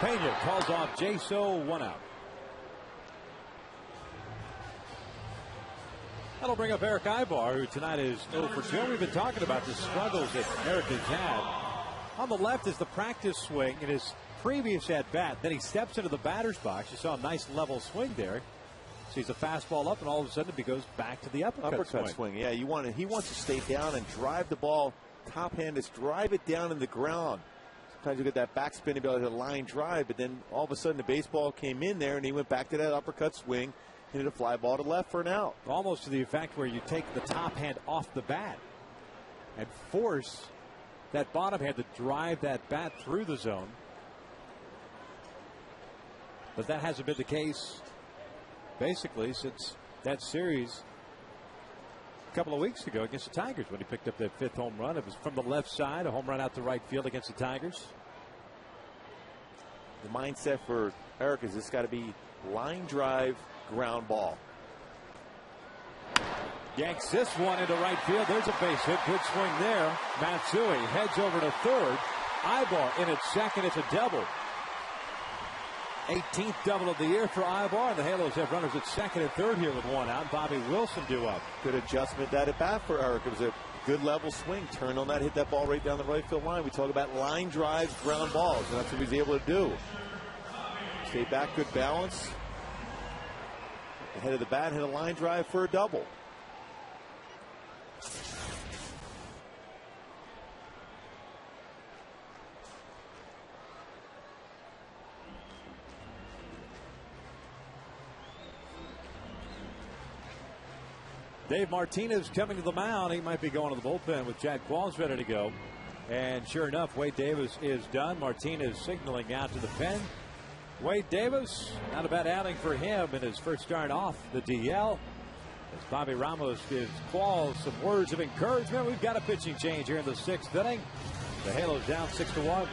Pena calls off Jaso, 1 out. That'll bring up Eric Ibar, who tonight is 0 for 2. We've been talking about the struggles that Eric has had. On the left is the practice swing in his previous at-bat. Then he steps into the batter's box. You saw a nice level swing there. Sees a fastball up, and all of a sudden he goes back to the uppercut swing. Yeah, he wants to stay down and drive the ball top-handed, drive it down in the ground. Sometimes you get that backspin to be able to line drive, but then all of a sudden the baseball came in there and he went back to that uppercut swing hit a fly ball to left for an out. Almost to the effect where you take the top hand off the bat and force that bottom hand to drive that bat through the zone. But that hasn't been the case basically since that series a couple of weeks ago against the Tigers when he picked up that 5th home run. It was from the left side, a home run out to right field against the Tigers. The mindset for Eric is this got to be line drive, ground ball. Yanks this one into right field. There's a base hit. Good swing there. Matsui heads over to third. Ibar in at second. It's a double. 18th double of the year for Ibar. The Halos have runners at second and third here with one out. Bobby Wilson due up. Good adjustment that at bat for Eric. It was a good level swing. Turned on that, hit that ball right down the right field line. We talk about line drives, ground balls, and that's what he's able to do. Stay back, good balance. Ahead of the bat, hit a line drive for a double. Dave Martinez coming to the mound. He might be going to the bullpen with Jack Qualls ready to go. And sure enough, Wade Davis is done. Martinez signaling out to the pen. Wade Davis, not a bad outing for him in his first start off the DL. As Bobby Ramos gives Qualls some words of encouragement. We've got a pitching change here in the 6th inning. The Halos down 6-1.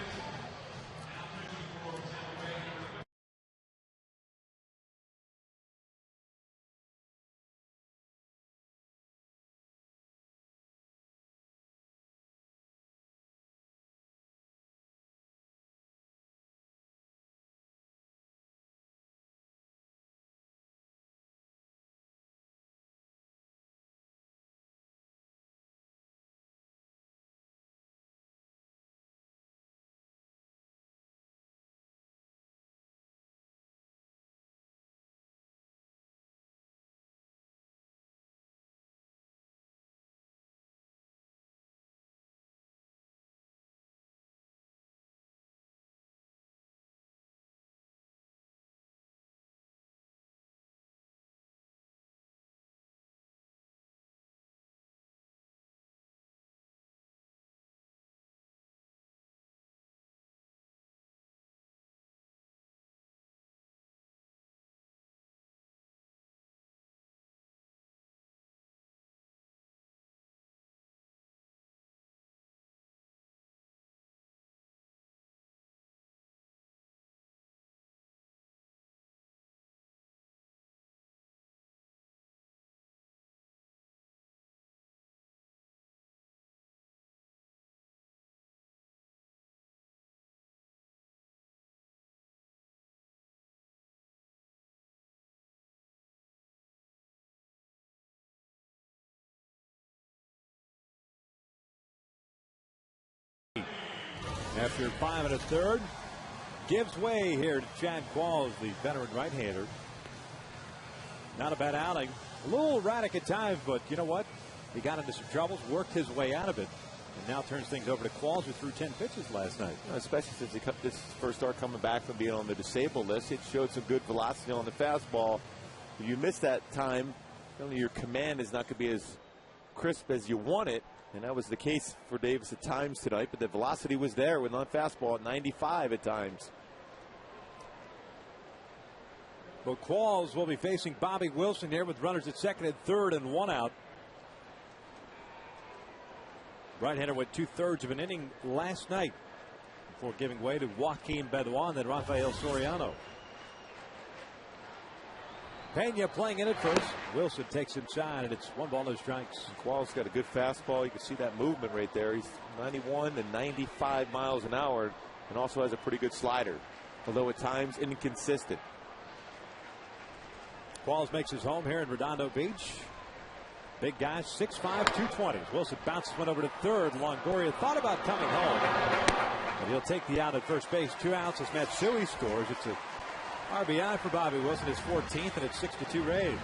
After 5 1/3, gives way here to Chad Qualls, the veteran right-hander. Not a bad outing. A little erratic at times, but you know what? He got into some troubles, worked his way out of it, and now turns things over to Qualls, who threw 10 pitches last night. Especially since he cut this first start coming back from being on the disabled list. It showed some good velocity on the fastball. If you miss that time, your command is not going to be as crisp as you want it. And that was the case for Davis at times tonight, but the velocity was there with on fastball at 95 at times. Well, Qualls will be facing Bobby Wilson here with runners at second and third and one out. Right-hander went 2/3 of an inning last night before giving way to Joaquin Bedouin and then Rafael Soriano. Pena playing in at first. Wilson takes inside, and it's 1 ball, no strikes. Qualls got a good fastball. You can see that movement right there. He's 91 to 95 miles an hour and also has a pretty good slider, although at times inconsistent. Qualls makes his home here in Redondo Beach. Big guy, 6'5", 220. Wilson bounces one over to third. Longoria thought about coming home, but he'll take the out at first base. 2 outs as Matsui scores. It's a RBI for Bobby Wilson, his 14th, and it's 6-2 Rays.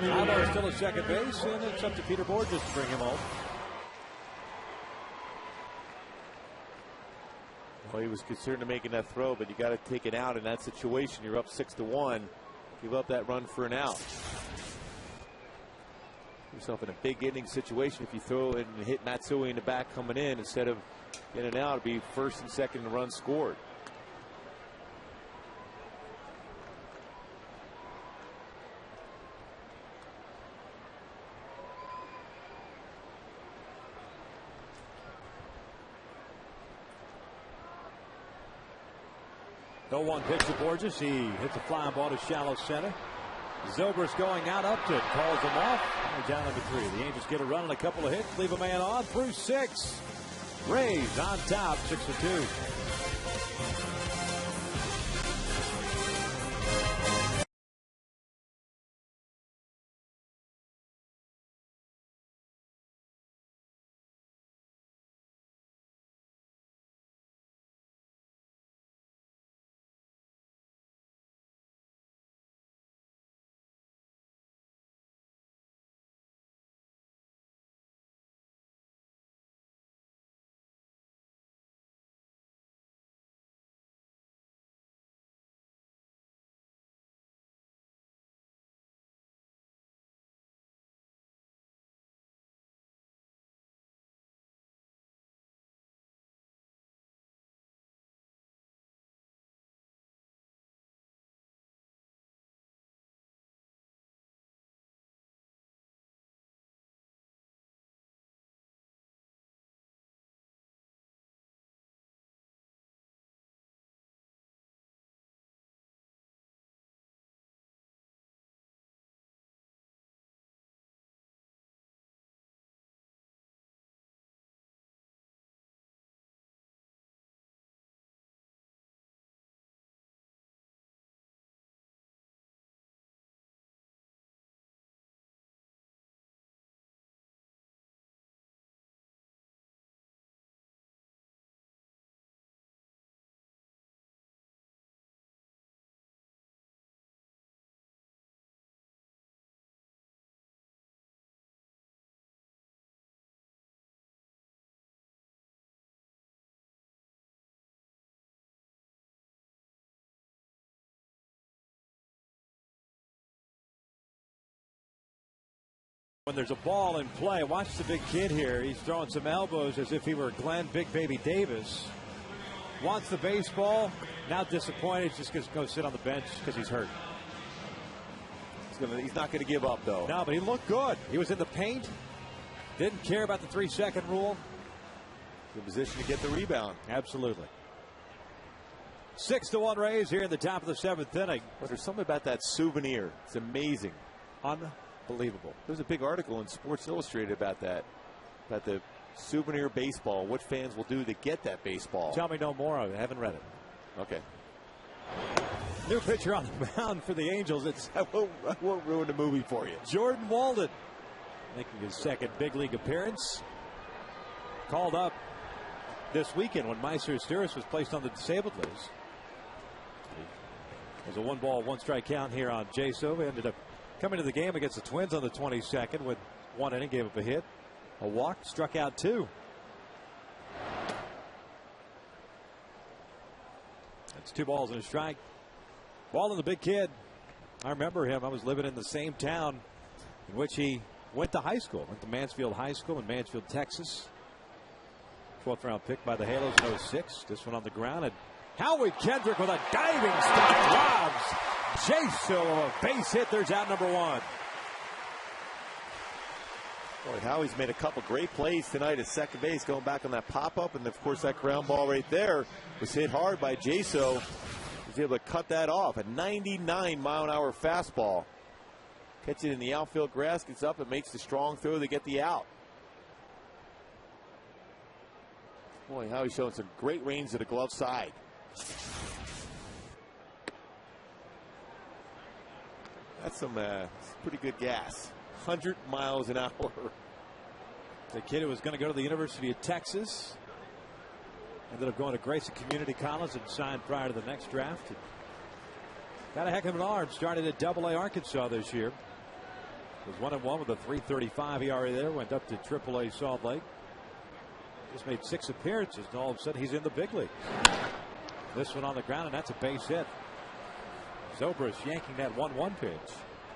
Ibar still at second base, and it's up to Peter Borges to bring him home. Well, he was concerned of making that throw, but you got to take it out in that situation. You're up 6-1. Give up that run for an out. Yourself in a big inning situation. If you throw it and hit Matsui in the back coming in instead of getting out, it'd be first and second and run scored. No 1 pitch to Borges. He hits a flying ball to shallow center. Zobrist going out. Upton calls him off. He's down number 3. The Angels get a run and a couple of hits. Leave a man on through 6. Rays on top, 6-2. When there's a ball in play, watch the big kid here. He's throwing some elbows as if he were Glenn Big Baby Davis. Wants the baseball. Now disappointed. He's just going to go sit on the bench because he's hurt. He's not going to give up, though. No, but he looked good. He was in the paint. Didn't care about the 3-second rule. In position to get the rebound. Absolutely. 6-1 Rays here in the top of the 7th inning. But there's something about that souvenir. It's amazing. Unbelievable. There's a big article in Sports Illustrated about that. About the souvenir baseball. What fans will do to get that baseball. Tell me no more. I haven't read it. Okay. New pitcher on the mound for the Angels. I won't ruin the movie for you. Jordan Walden making his second big league appearance. Called up this weekend when Meister Sturis was placed on the disabled list. There's a 1-ball, 1-strike count here on Jaso. Ended up coming to the game against the Twins on the 22nd with 1 inning, gave up a hit, a walk, struck out 2. That's 2 balls and a strike. Walden, the big kid. I remember him. I was living in the same town in which he went to high school. Went to Mansfield High School in Mansfield, Texas. 12th round pick by the Halos in 06. This one on the ground. And Howie Kendrick with a diving stop robs Jaso of a base hit. There's out number 1. Boy, Howie's made a couple great plays tonight at second base, going back on that pop-up. And, of course, that ground ball right there was hit hard by Jaso. He was able to cut that off. A 99-mile-an-hour fastball. Catch it in the outfield grass, gets up and makes the strong throw to get the out. Boy, Howie's showing some great range to the glove side. That's some pretty good gas. 100 miles an hour. The kid who was going to go to the University of Texas ended up going to Grayson Community College and signed prior to the next draft. Got a heck of an arm. Started at AA Arkansas this year. Was 1-1 with a 3.35 ERA there. Went up to AAA Salt Lake. Just made 6 appearances, and all of a sudden he's in the big league. This one on the ground, and that's a base hit. Zobrist yanking that 1-1 pitch.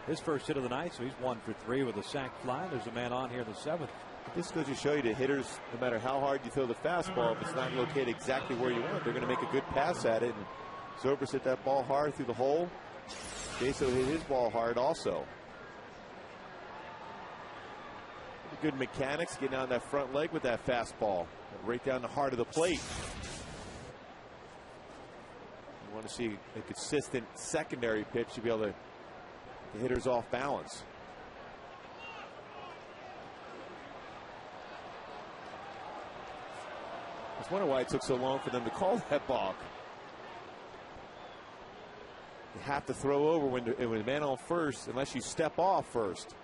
His first hit of the night, so he's 1 for 3 with a sac fly. There's a man on here in the 7th. This goes to show you the hitters, no matter how hard you throw the fastball, if it's not located exactly where you want it, they're going to make a good pass at it. And Zobrist hit that ball hard through the hole. Jaso hit his ball hard also. Good mechanics, getting on that front leg with that fastball, right down the heart of the plate. You want to see a consistent secondary pitch to be able to the hitters off balance. I just wonder why it took so long for them to call that balk. You have to throw over when the man on first, unless you step off first.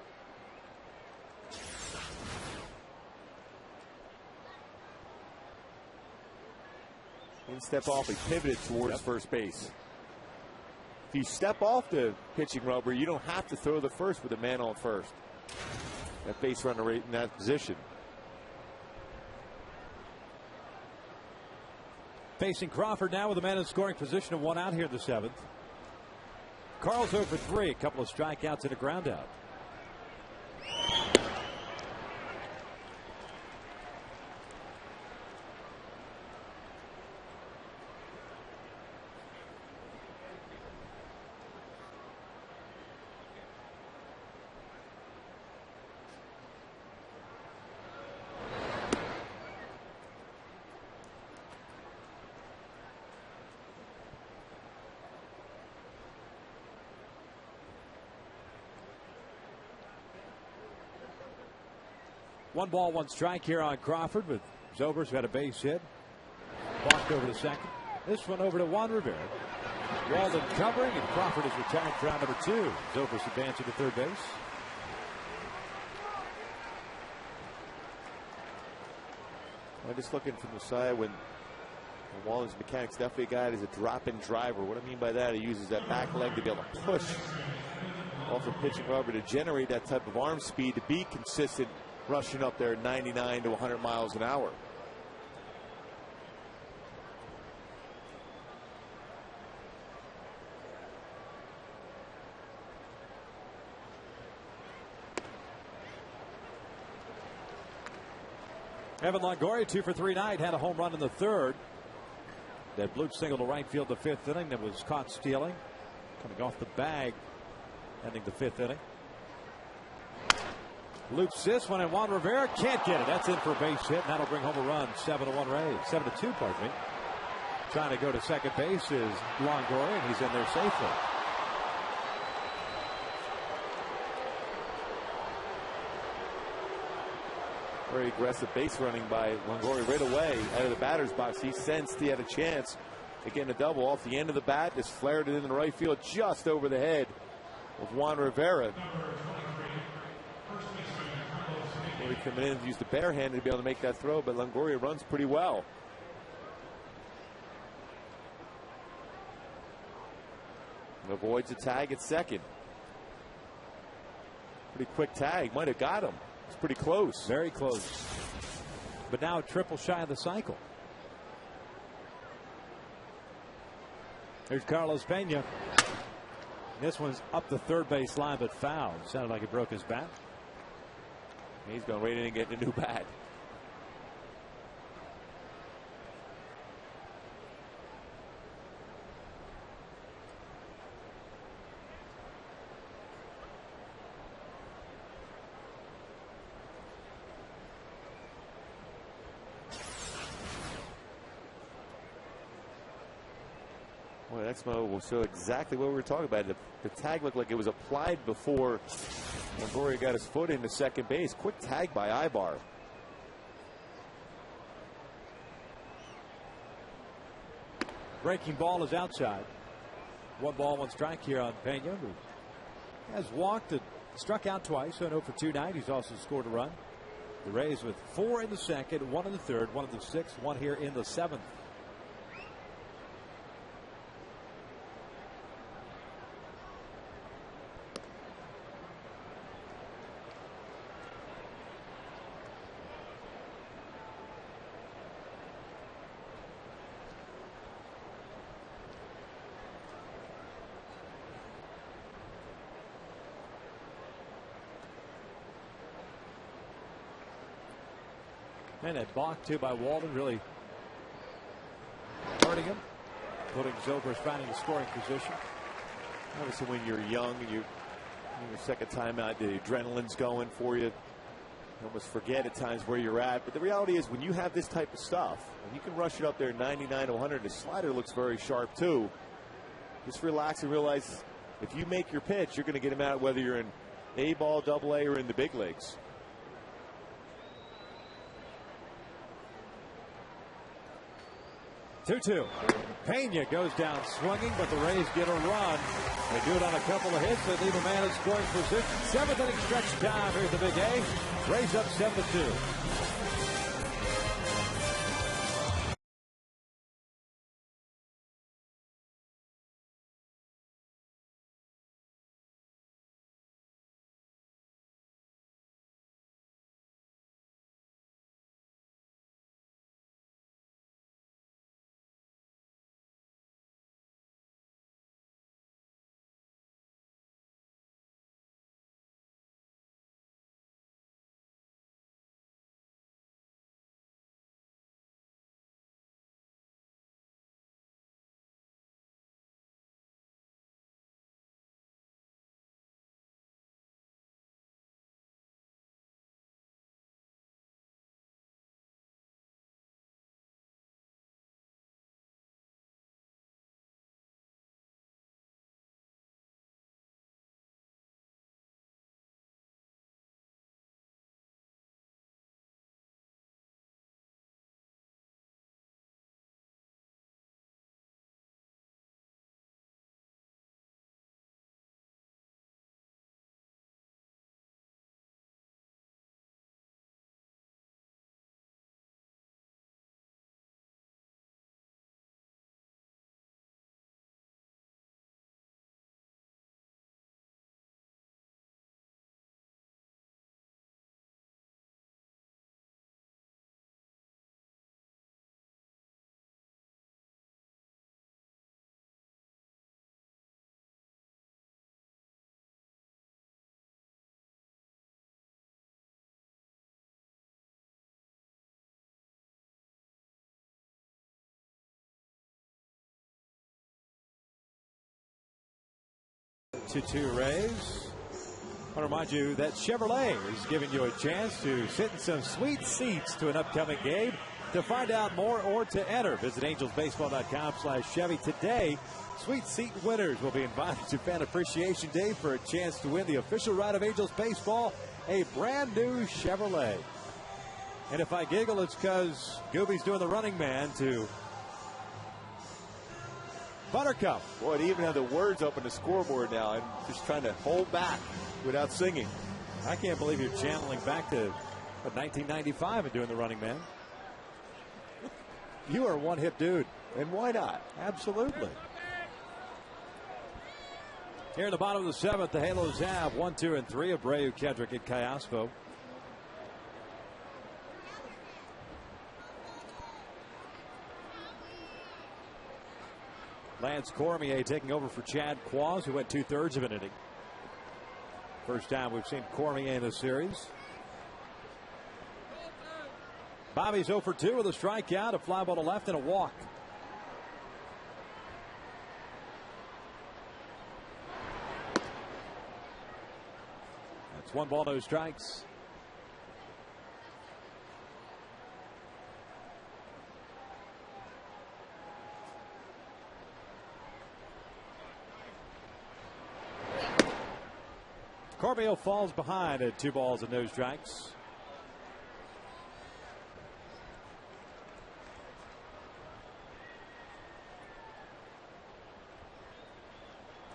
He didn't step off, he pivoted towards first base. If you step off the pitching rubber, you don't have to throw the first with a man on first. That base runner right in that position. Facing Crawford now with a man in scoring position of 1 out here in the 7th. Carl's over 3, a couple of strikeouts and a ground out. One ball, one strike here on Crawford, with Zobrist who had a base hit. Walked over to second. This one over to Juan Rivera. Walden covering, and Crawford is retired for round number 2. Zobrist advancing to third base. I'm just looking from the side when Walden's mechanics, definitely a guy that is a drop-in driver. What I mean by that, he uses that back leg to be able to push off the pitching rubber to generate that type of arm speed to be consistent, rushing up there 99 to 100 miles an hour. Evan Longoria 2 for 3 tonight, had a home run in the 3rd. That Blue single to right field the 5th inning that was caught stealing. Coming off the bag, ending the 5th inning. Loops this one, and Juan Rivera can't get it. That's in for a base hit, and that'll bring home a run. 7-1 Rays. 7-2, pardon me. Trying to go to second base is Longoria, and he's in there safely. Very aggressive base running by Longoria right away out of the batter's box. He sensed he had a chance to get a double off the end of the bat. Just flared it in the right field just over the head of Juan Rivera. Coming in, used the bare hand to be able to make that throw, but Longoria runs pretty well. And avoids a tag at second. Pretty quick tag, might have got him. It's pretty close. Very close. But now a triple shy of the cycle. Here's Carlos Pena. This one's up the third base line, but foul. Sounded like it broke his bat. He's going right in and getting a new bat. Well, that will show exactly what we were talking about. The tag looked like it was applied before Longoria got his foot into second base. Quick tag by Ibar. Breaking ball is outside. 1 ball, 1 strike here on Pena, who has walked and struck out twice, so 0 for 2 tonight. He's also scored a run. The Rays with 4 in the 2nd, 1 in the 3rd, 1 in the 6th, 1 here in the 7th. And that block, too, by Walden, really hurting him. Putting Zobrist back in the scoring position. Obviously, when you're young and your second time out, the adrenaline's going for you. You almost forget at times where you're at. But the reality is, when you have this type of stuff, and you can rush it up there 99 to 100, the slider looks very sharp too. Just relax and realize if you make your pitch, you're going to get him out whether you're in A ball, double A, or in the big leagues. 2-2. Pena goes down swinging, but the Rays get a run. They do it on a couple of hits. They leave a man in scoring position. 7th inning stretch time here at the Big A. Rays up 7-2. Two Rays. I want to remind you that Chevrolet is giving you a chance to sit in some sweet seats to an upcoming game. To find out more or to enter, visit angelsbaseball.com/Chevy today. Sweet seat winners will be invited to Fan Appreciation Day for a chance to win the official ride of Angels baseball, a brand new Chevrolet. And if I giggle, it's because Gooby's doing the running man to Buttercup. Boy, they even have the words up on the scoreboard now. I'm just trying to hold back without singing. I can't believe you're channeling back to 1995 and doing the running man. You are a one-hit dude. And why not? Absolutely. Here in the bottom of the 7th, the Halos have 1, 2, and 3. Abreu, Kedrick, and Cayaspo. Lance Cormier taking over for Chad Quaz, who went 2/3 of an inning. First time we've seen Cormier in this series. Bobby's 0 for 2 with a strikeout, a fly ball to left, and a walk. That's 1 ball, no strikes. Cormier falls behind at 2 balls and no strikes.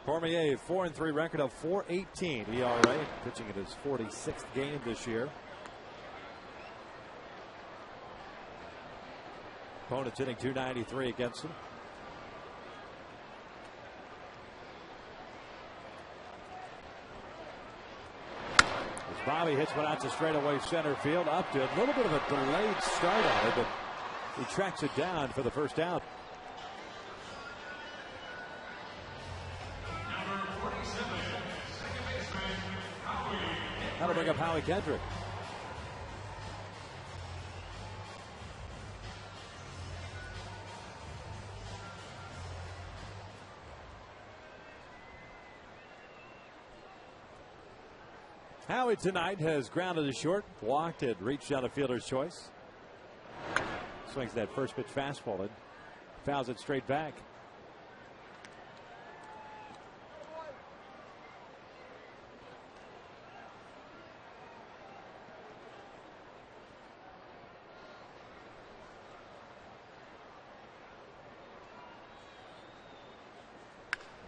Cormier, 4-3 record of 4.18 ERA, pitching in his 46th game this year. Opponents hitting .293 against him. Bobby hits one out to straightaway center field. Up to a little bit of a delayed start on it, but he tracks it down for the first out. That'll bring up Howie Kendrick. Howie tonight has grounded a short, walked, and reached out a fielder's choice. Swings that first pitch fastball and fouls it straight back.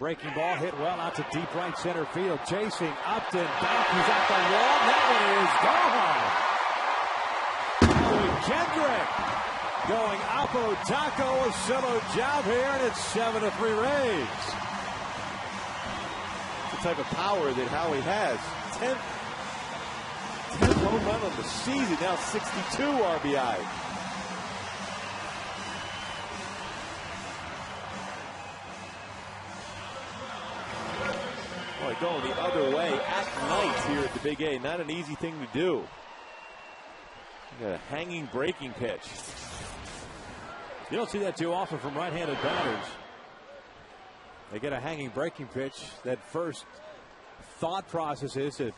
Breaking ball hit well out to deep right center field. Chasing Upton. Back. He's at the wall. That one is gone. Kendrick going Apo Taco. A solo job here, and it's 7-3 Rays. The type of power that Howie has. 10th home run on the season. Now 62 RBI. Going the other way at night here at the Big A. Not an easy thing to do. You got a hanging breaking pitch. You don't see that too often from right-handed batters. They get a hanging breaking pitch. That first thought process is to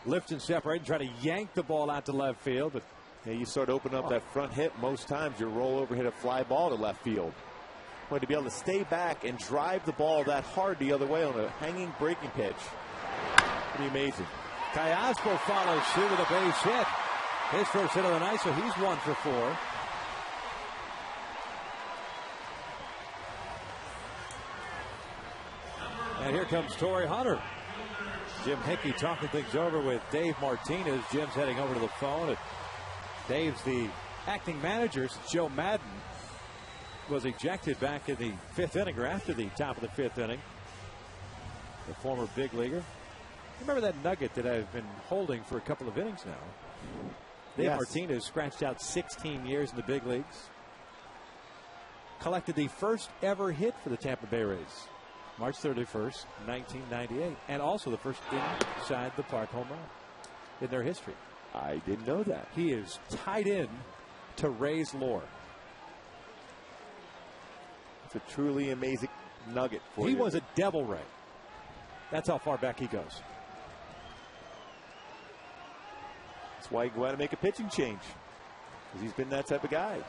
lift and separate and try to yank the ball out to left field. But yeah, you start opening up that front hip. Most times your rollover hit a fly ball to left field. To be able to stay back and drive the ball that hard the other way on a hanging breaking pitch. Pretty amazing. Callaspo follows suit with a base hit. His first hit of the night, so he's 1 for 4. And here comes Torrey Hunter. Jim Hickey talking things over with Dave Martinez. Jim's heading over to the phone. And Dave's the acting manager. Joe Madden was ejected back in the 5th inning, or after the top of the 5th inning. The former big leaguer. Remember that nugget that I've been holding for a couple of innings now? Dave Martinez scratched out 16 years in the big leagues. Collected the first ever hit for the Tampa Bay Rays. March 31st, 1998. And also the first inside the park home run in their history. I didn't know that. He is tied in to Rays lore. It's a truly amazing nugget for you. He was a Devil Ray. That's how far back he goes. That's why you go out and make a pitching change, because he's been that type of guy.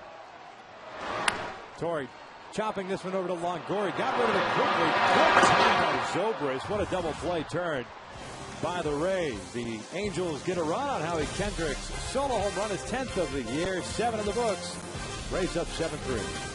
Torrey chopping this one over to Longoria. Got rid of it quickly. Good time by Zobrist. What a double play turn by the Rays. The Angels get a run on Howie Kendrick's solo home run, his 10th of the year. 7 in the books. Rays up 7-3.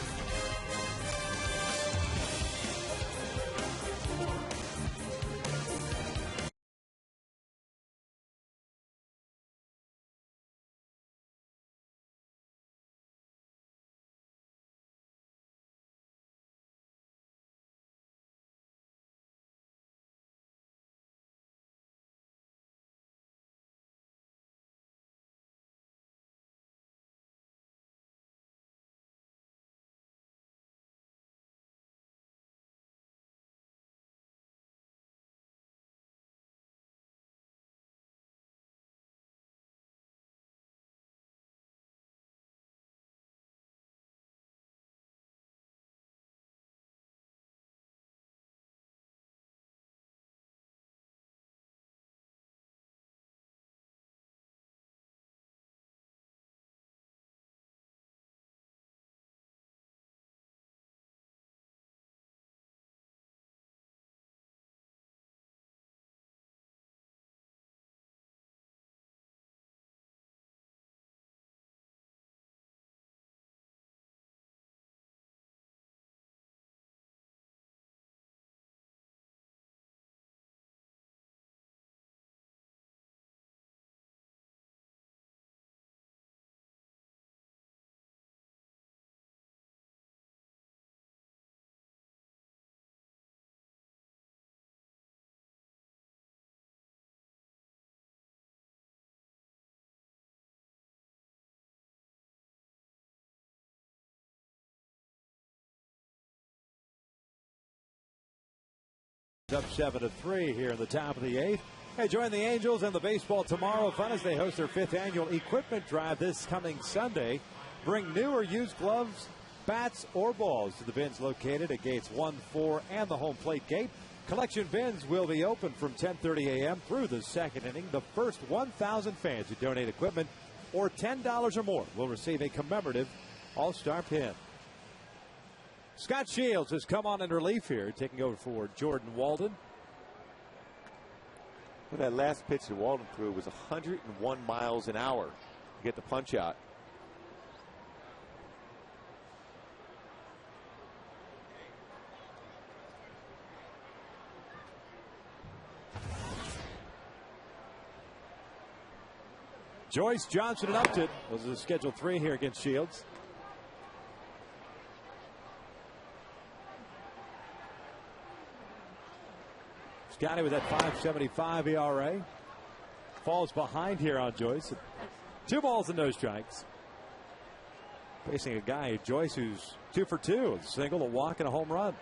Up 7-3 here in the top of the 8th. Hey, join the Angels and the baseball tomorrow fun as they host their 5th annual equipment drive this coming Sunday. Bring new or used gloves, bats, or balls to the bins located at gates 1, 4, and the home plate gate. Collection bins will be open from 10:30 a.m. through the second inning. The first 1,000 fans who donate equipment or $10 or more will receive a commemorative All-Star pin. Scott Shields has come on in relief here, taking over for Jordan Walden. Well, that last pitch that Walden threw was 101 miles an hour to get the punch out. Joyce, Johnson, and Upton. Those are the scheduled 3 here against Shields. Scotty with that 5.75 ERA. Falls behind here on Joyce. 2 balls and no strikes. Facing a guy, Joyce, who's 2 for 2. A single, a walk, and a home run.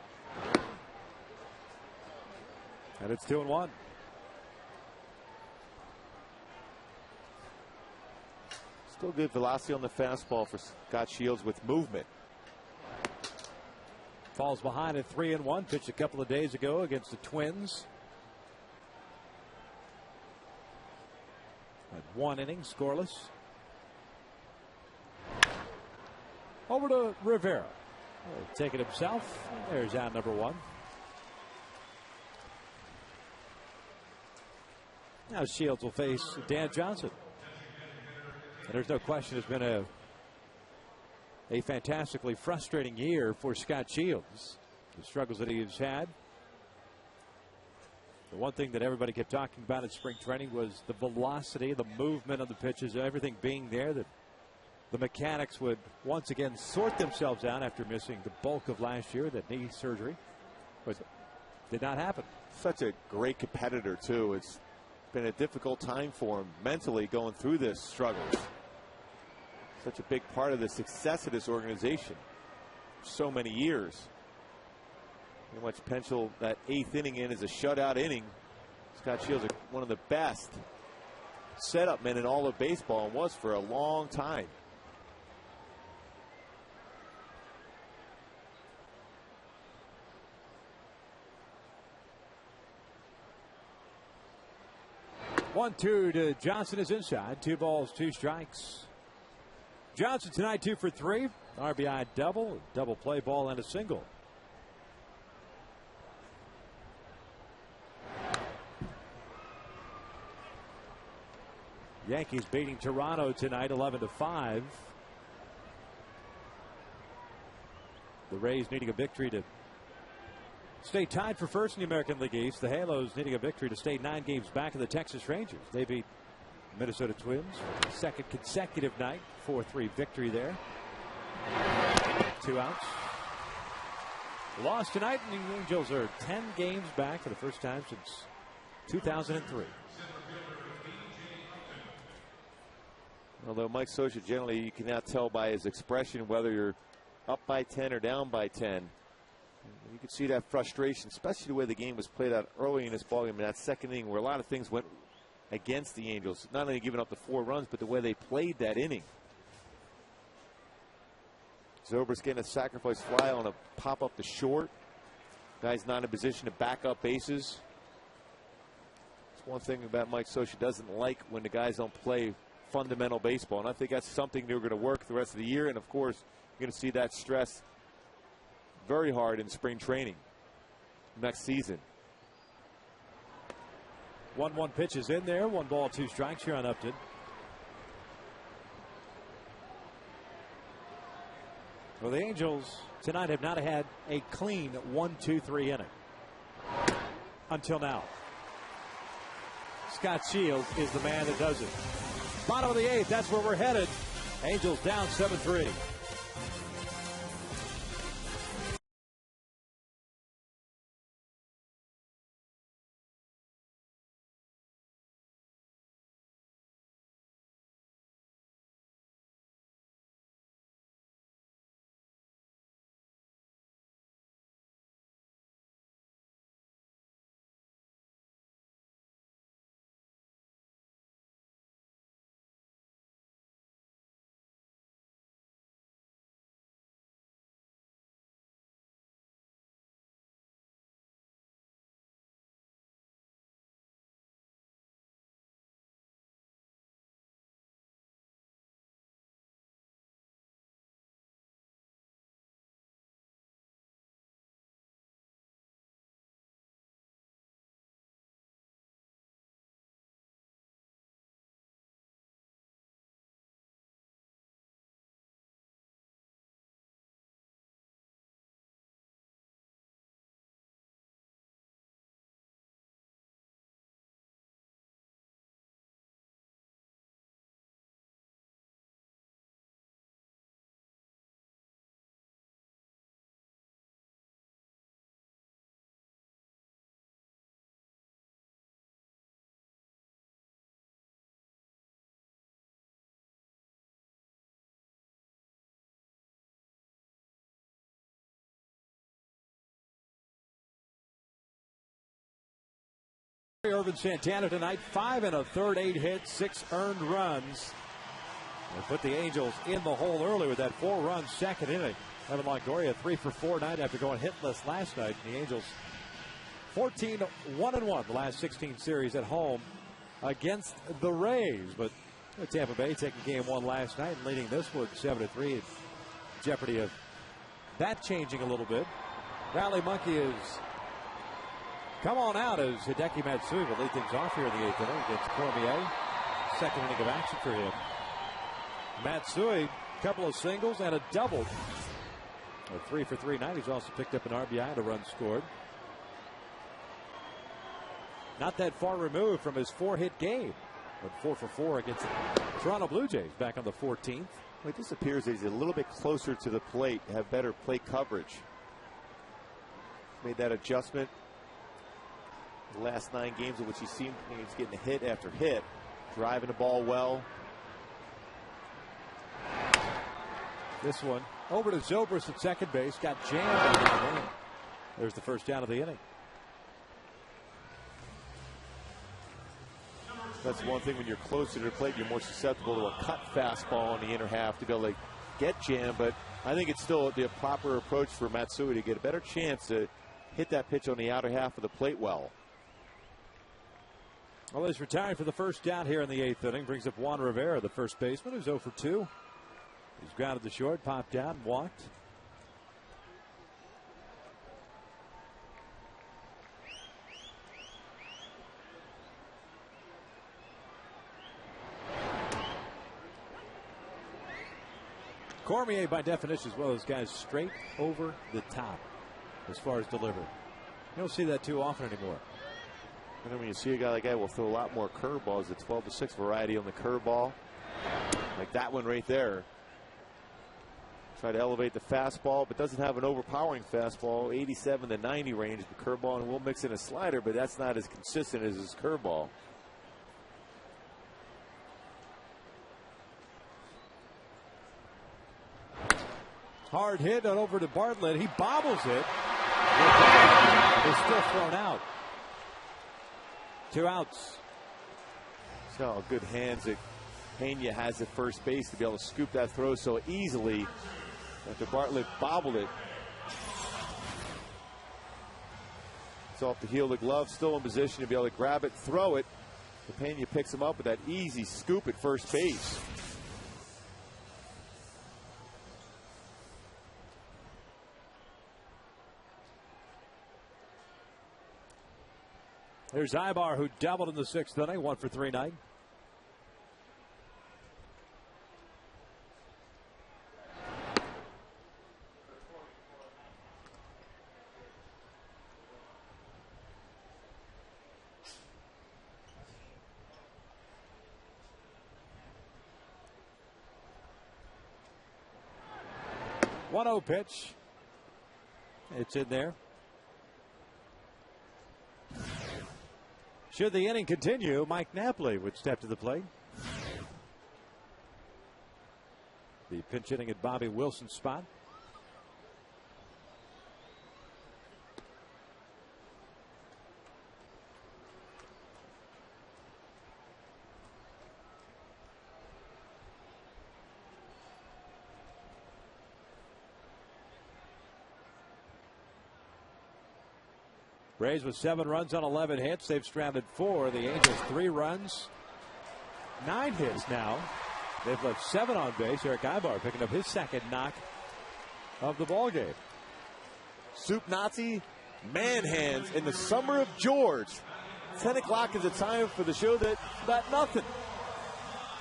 And it's 2-1. Still good velocity on the fastball for Scott Shields with movement. Falls behind at 3-1. Pitched a couple of days ago against the Twins. Had 1 inning, scoreless. Over to Rivera. Take it himself. There's out number 1. Now Shields will face Dan Johnson. And there's no question it's been a fantastically frustrating year for Scott Shields. The struggles that he's had. The one thing that everybody kept talking about in spring training was the velocity, the movement of the pitches, everything being there, that the mechanics would once again sort themselves out after missing the bulk of last year, that knee surgery. But did not happen. Such a great competitor, too. It's been a difficult time for him mentally going through this struggle. Such a big part of the success of this organization for so many years. How much potential that 8th inning in is a shutout inning. Scott Shields is one of the best setup men in all of baseball and was for a long time. One, 2 to Johnson is inside. 2 balls, 2 strikes. Johnson tonight 2 for 3. RBI double play ball, and a single. Yankees beating Toronto tonight 11-5. The Rays needing a victory to stay tied for first in the American League East. The Halos needing a victory to stay 9 games back of the Texas Rangers. They beat Minnesota Twins for the 2nd consecutive night. 4-3 victory there. 2 outs. Lost tonight, and the Angels are 10 games back for the first time since 2003. Although Mike Scioscia, generally you can now tell by his expression whether you're up by 10 or down by 10. You can see that frustration, especially the way the game was played out early in this ballgame in that 2nd inning, where a lot of things went against the Angels. Not only giving up the 4 runs, but the way they played that inning. Zobrist getting a sacrifice fly on a pop up to short. Guy's not in position to back up bases. It's one thing about Mike Scioscia doesn't like when the guys don't play fundamental baseball, and I think that's something they're going to work the rest of the year. And of course, you're going to see that stress very hard in spring training next season. 1-1 pitch is in there. 1 ball, 2 strikes here on Upton. Well, the Angels tonight have not had a clean 1-2-3 inning until now. Scott Shields is the man that does it. Bottom of the 8th, that's where we're headed. Angels down 7-3. Irvin Santana tonight, 5 1/3, 8 hits, 6 earned runs. And put the Angels in the hole early with that 4-run second inning. Evan Longoria 3 for 4 night after going hitless last night. And the Angels 14-1-1 the last 16 series at home against the Rays. But Tampa Bay taking game 1 last night and leading this one 7-3. Jeopardy of that changing a little bit. Rally Monkey is come on out as Hideki Matsui will lead things off here in the 8th inning against Cormier. Second inning of action for him. Matsui, a couple of singles and a double. A 3 for 3 night. He's also picked up an RBI and a run scored. Not that far removed from his 4-hit game. But 4 for 4 against the Toronto Blue Jays back on the 14th. Well, it just appears that he's a little bit closer to the plate, have better plate coverage. Made that adjustment. The last 9 games in which he's getting hit after hit, driving the ball well. This one over to Zobrist at second base, got jammed. There's the first down of the inning. That's one thing when you're closer to the plate, you're more susceptible to a cut fastball in the inner half to be able to get jammed. But I think it's still the proper approach for Matsui to get a better chance to hit that pitch on the outer half of the plate well. Well, he's retiring for the first down here in the 8th inning. Brings up Juan Rivera, the first baseman, who's 0 for 2. He's grounded to short, popped down, walked. Cormier, by definition, is one of those guys straight over the top as far as delivery. You don't see that too often anymore. And then when you see a guy like that, will throw a lot more curveballs. The 12-6 variety on the curveball, like that one right there. Try to elevate the fastball, but doesn't have an overpowering fastball, 87 to 90 range. The curveball, and we'll mix in a slider, but that's not as consistent as his curveball. Hard hit and over to Bartlett. He bobbles it. It's still thrown out. 2 outs. See how good hands that Pena has at first base to be able to scoop that throw so easily after Bartlett bobbled it. It's off the heel of the glove, still in position to be able to grab it, throw it. Pena picks him up with that easy scoop at first base. There's Ibar, who doubled in the 6th inning, 1 for 3 night. One 1-0 pitch. It's in there. Should the inning continue, Mike Napoli would step to the plate. The pinch hitting at Bobby Wilson's spot. Rays with 7 runs on 11 hits. They've stranded 4. The Angels 3 runs, 9 hits now. They've left 7 on base. Eric Ibar picking up his second knock of the ballgame. Soup Nazi man hands in the summer of George. 10 o'clock is the time for the show that got nothing.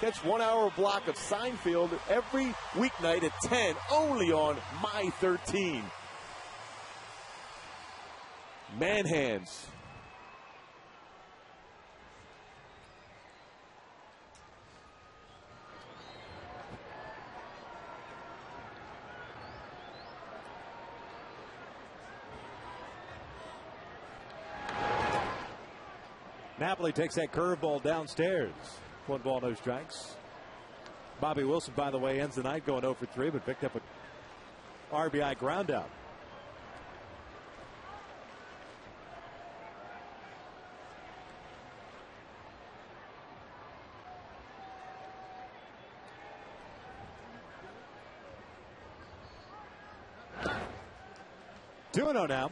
Catch 1 hour block of Seinfeld every weeknight at 10, only on My 13. Man hands. Napoli takes that curveball downstairs. 1 ball, no strikes. Bobby Wilson, by the way, ends the night going 0 for 3, but picked up a RBI ground out. 2-0 now.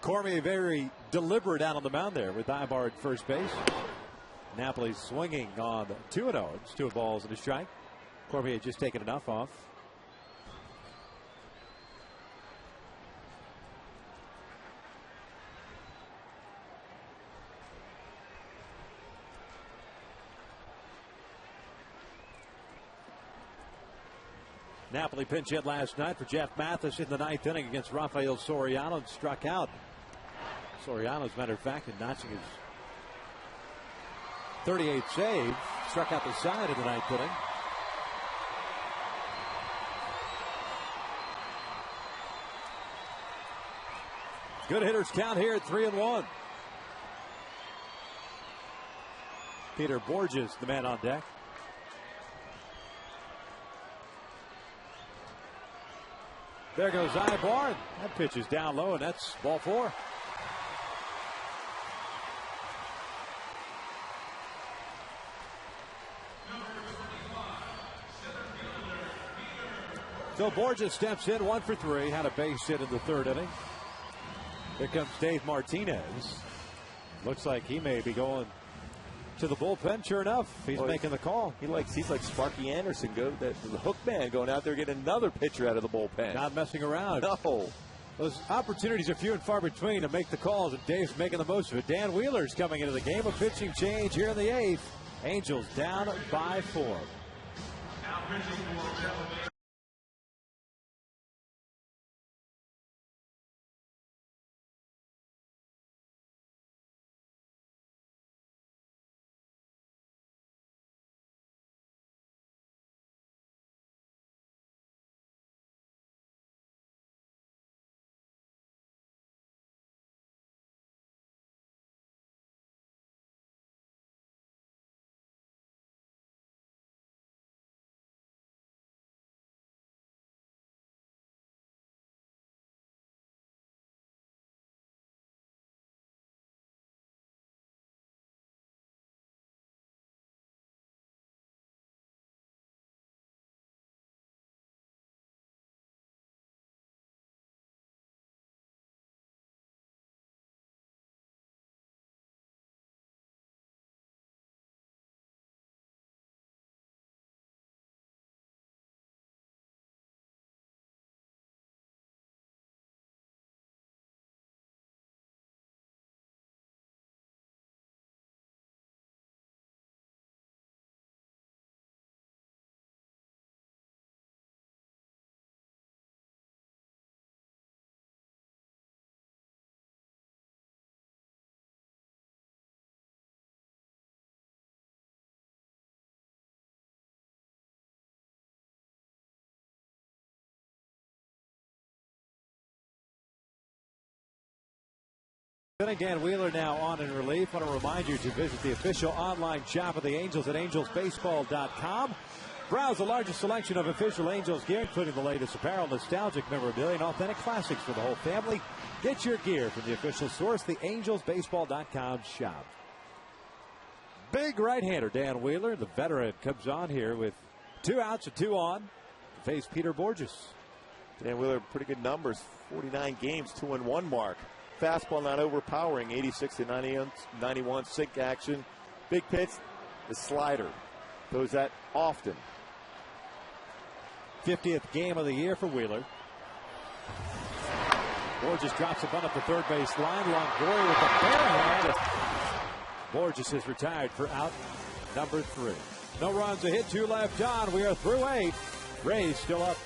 Cormier very deliberate out on the mound there with Ibar at first base. Napoli swinging on 2-0. It's 2 balls and a strike. Cormier just taken enough off. Napoli pinch hit last night for Jeff Mathis in the 9th inning against Rafael Soriano and struck out. Soriano, as a matter of fact, in notching his 38th save, struck out the side in the 9th inning. Good hitters count here at 3-1. Peter Borges, the man on deck. There goes Ibar. That pitch is down low, and that's ball 4. So Borges steps in 1 for 3. Had a base hit in the 3rd inning. Here comes Dave Martinez. Looks like he may be going to the bullpen. Sure enough, he's making the call. He's like Sparky Anderson, the hook man, going out there getting another pitcher out of the bullpen. Not messing around. No. Those opportunities are few and far between to make the calls, and Dave's making the most of it. Dan Wheeler's coming into the game. A pitching change here in the 8th. Angels down by 4. Then again, Wheeler now on in relief. I want to remind you to visit the official online shop of the Angels at angelsbaseball.com. Browse the largest selection of official Angels gear, including the latest apparel, nostalgic memorabilia, and authentic classics for the whole family. Get your gear from the official source, the angelsbaseball.com shop. Big right-hander Dan Wheeler, the veteran, comes on here with 2 outs and 2 on to face Peter Borges. Dan Wheeler, pretty good numbers, 49 games, 2-1 mark. Fastball not overpowering, 86 to 91, sink action. Big pitch, the slider. Throws that often. 50th game of the year for Wheeler. Borges drops a bunt up the third base line. Longoria with the bare hand. Borges is retired for out number 3. No runs, a hit, 2 left on. We are through 8. Rays still up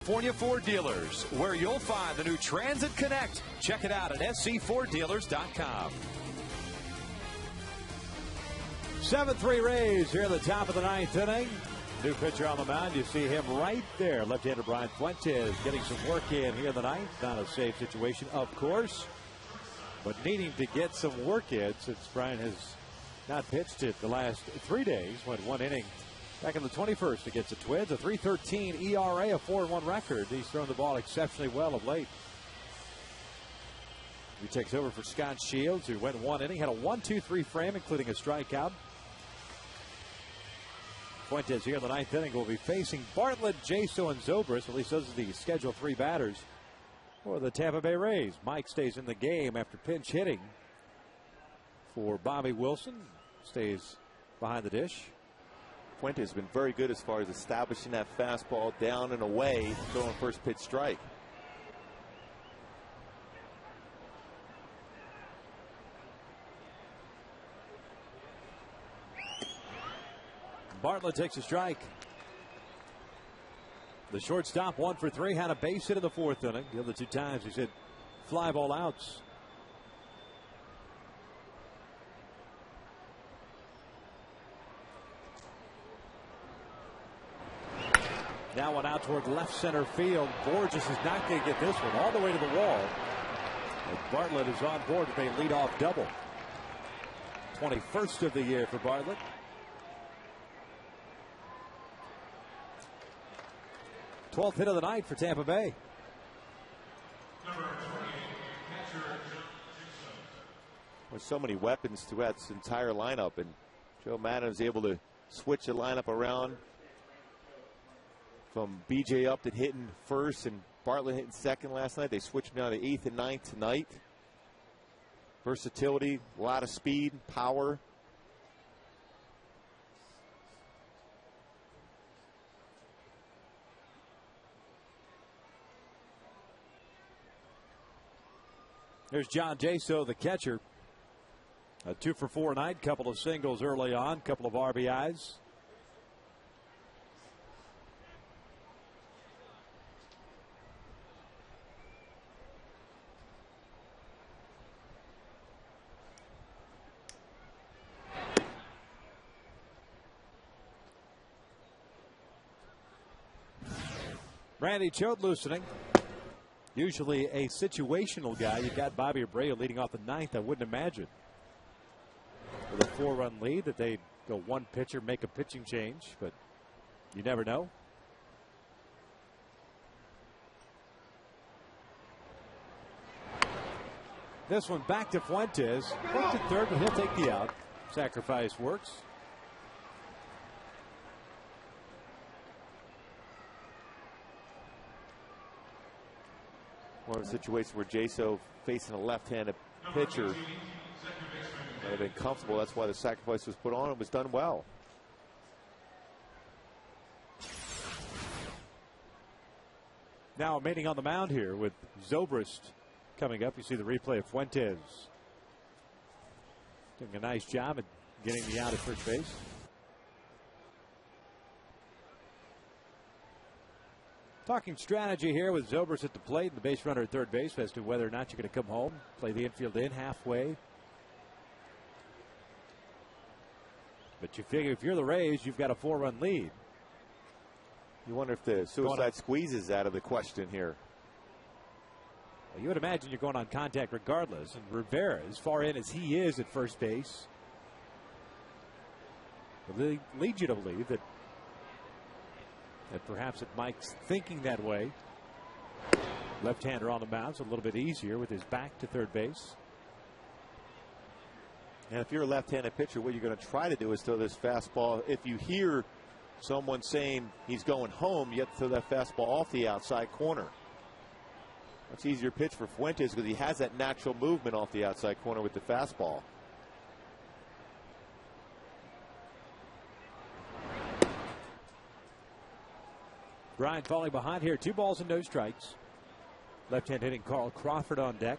California Ford dealers, where you'll find the new Transit Connect. Check it out at scforddealers.com. 7-3 Rays here at the top of the ninth inning. New pitcher on the mound. You see him right there. Left-hander Brian Fuentes getting some work in here in the ninth. Not a safe situation, of course, but needing to get some work in since Brian has not pitched it the last 3 days. Went 1 inning back in the 21st against the Twins. A 3.13 ERA, a 4-1 record. He's thrown the ball exceptionally well of late. He takes over for Scott Shields, who went 1 inning, had a 1-2-3 frame, including a strikeout. Fuentes here in the ninth inning will be facing Bartlett, Jaso, and Zobrist. At least those are the scheduled 3 batters for the Tampa Bay Rays. Mike stays in the game after pinch hitting for Bobby Wilson. Stays behind the dish. Fuentes has been very good as far as establishing that fastball down and away, throwing first pitch strike. Bartlett takes a strike. The shortstop 1 for 3, had a base hit in the 4th inning. The other 2 times he's hit fly ball outs. Now one out toward left center field. Borges is not going to get this one all the way to the wall. And Bartlett is on board with a leadoff double. 21st of the year for Bartlett. Twelfth hit of the night for Tampa Bay. With so many weapons throughout this entire lineup, and Joe Maddon is able to switch the lineup around from BJ Upton hitting first and Bartlett hitting second last night. They switched down to 8th and 9th tonight. Versatility, a lot of speed, power. There's John Jaso, the catcher. A 2 for 4 night, couple of singles early on, couple of RBIs. Randy Choate loosening. Usually a situational guy. You've got Bobby Abreu leading off the ninth. I wouldn't imagine with a 4-run lead that they'd go one pitcher, make a pitching change, but you never know. This one back to Fuentes. Hooked at third, but he'll take the out. Sacrifice works. One of the situations where Jaso facing a left-handed pitcher might have been comfortable. That's why the sacrifice was put on. It was done well. Now remaining on the mound here with Zobrist coming up. You see the replay of Fuentes doing a nice job at getting the out at first base. Talking strategy here with Zobrist at the plate and the base runner at third base as to whether or not you're going to come home, play the infield in halfway. But you figure if you're the Rays, you've got a 4-run lead. You wonder if the suicide squeeze is out of the question here. Well, you would imagine you're going on contact regardless. And Rivera, as far in as he is at first base, will lead you to believe that perhaps if Mike's thinking that way. Left-hander on the mound, so a little bit easier with his back to third base. And if you're a left-handed pitcher, what you're going to try to do is throw this fastball. If you hear someone saying he's going home, you have to throw that fastball off the outside corner. Much easier pitch for Fuentes because he has that natural movement off the outside corner with the fastball. Brian falling behind here. 2 balls and no strikes. Left-hand hitting Carl Crawford on deck.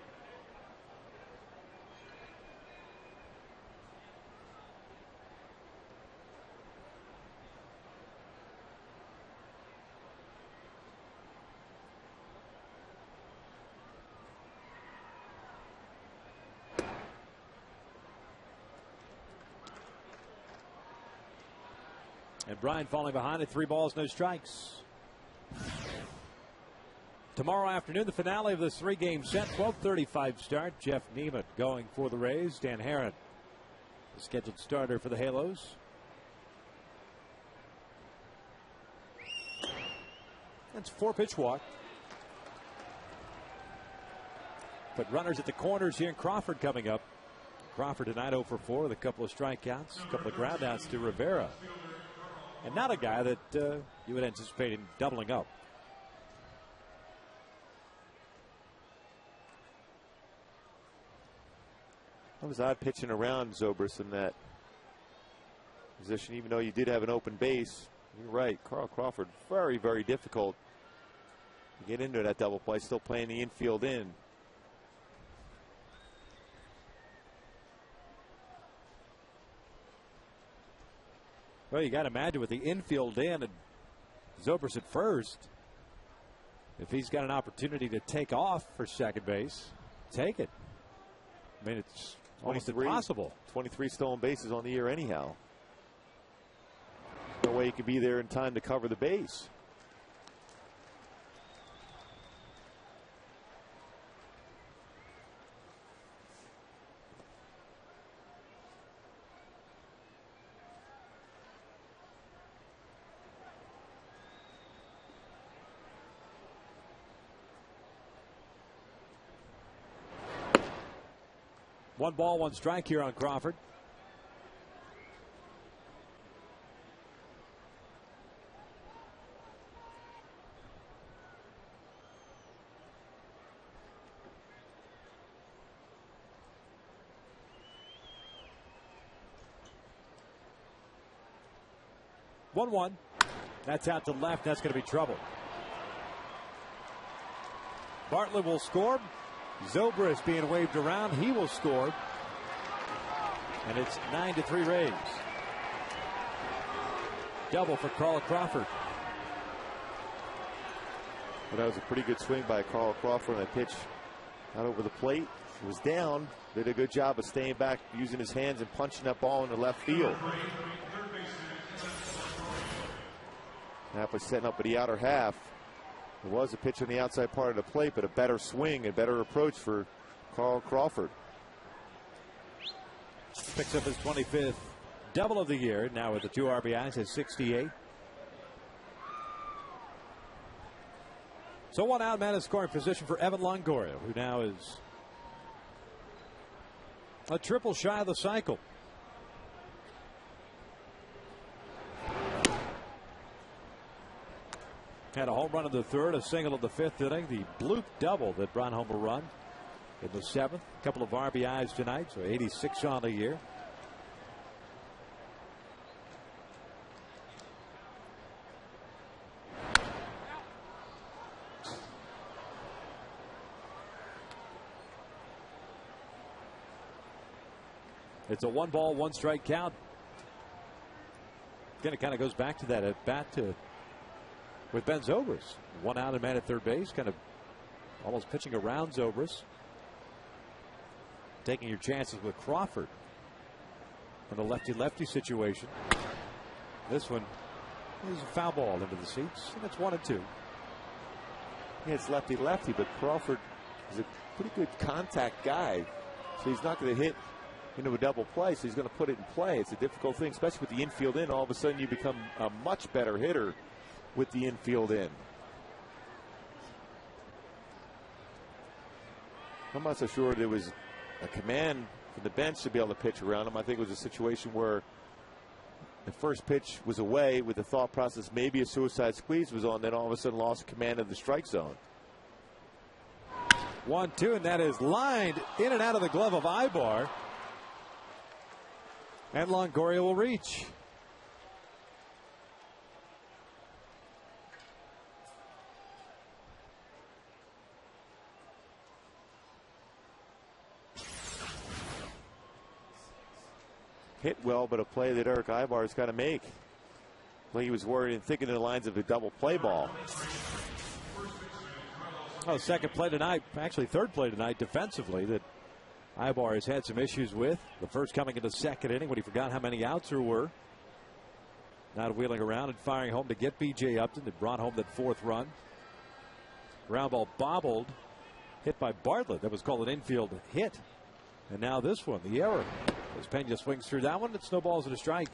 And Bryan falling behind at 3 balls, no strikes. Tomorrow afternoon, the finale of this 3-game set, 12:35 start. Jeff Neiman going for the Rays. Dan Herron, the scheduled starter for the Halos. That's 4-pitch walk. But runners at the corners here, in Crawford coming up. Crawford tonight 0 for 4 with a couple of strikeouts, a couple of groundouts to Rivera. And not a guy that you would anticipate him doubling up. That was odd pitching around Zobrist in that position, even though you did have an open base. You're right, Carl Crawford, very, very difficult to get into that double play, still playing the infield in. Well, you got to imagine with the infield in and Zobrist at first, if he's got an opportunity to take off for second base, take it. I mean, it's almost impossible. 23 stolen bases on the year anyhow. No way he could be there in time to cover the base. One ball, one strike here on Crawford. One. That's out to left. That's going to be trouble. Bartlett will score. Zobrist being waved around. He will score. And it's 9-3 Rays. Double for Carl Crawford. Well, that was a pretty good swing by Carl Crawford on that pitch out over the plate. He was down. Did a good job of staying back, using his hands and punching that ball into left field. That was setting up at the outer half. It was a pitch on the outside part of the plate, but a better swing, a better approach for Carl Crawford. Picks up his 25th double of the year. Now with the 2 RBIs at 68. So 1 out, man in scoring position for Evan Longoria, who now is a triple shy of the cycle. Had a home run in the 3rd, a single in the 5th inning. The bloop double that brought home a run in the 7th. A couple of RBIs tonight, so 86 on the year. It's a 1 ball, 1 strike count. Again, it kind of goes back to that at bat with Ben Zobrist. 1 out and man at third base, kind of almost pitching around Zobrist. Taking your chances with Crawford in the lefty-lefty situation. This one is a foul ball into the seats, and it's 1-2. Yeah, it's lefty-lefty, but Crawford is a pretty good contact guy, so he's not going to hit into a double play, so he's going to put it in play. It's a difficult thing, especially with the infield in. All of a sudden, you become a much better hitter with the infield in. I'm not so sure there was a command from the bench to be able to pitch around him. I think it was a situation where the first pitch was away with the thought process maybe a suicide squeeze was on, then all of a sudden lost command of the strike zone. 1-2, and that is lined in and out of the glove of Ibar. And Longoria will reach. Hit well, but a play that Eric Ibar's got to make. Well, he was worried and thinking in the lines of a double play ball. Oh, second play tonight, actually third play tonight defensively that Ibar has had some issues with. The first coming in the 2nd inning when he forgot how many outs there were. Not wheeling around and firing home to get B.J. Upton that brought home that 4th run. Ground ball bobbled, hit by Bartlett. That was called an infield hit. And now this one, the error. As Pena swings through that one, it snowballs at a strike.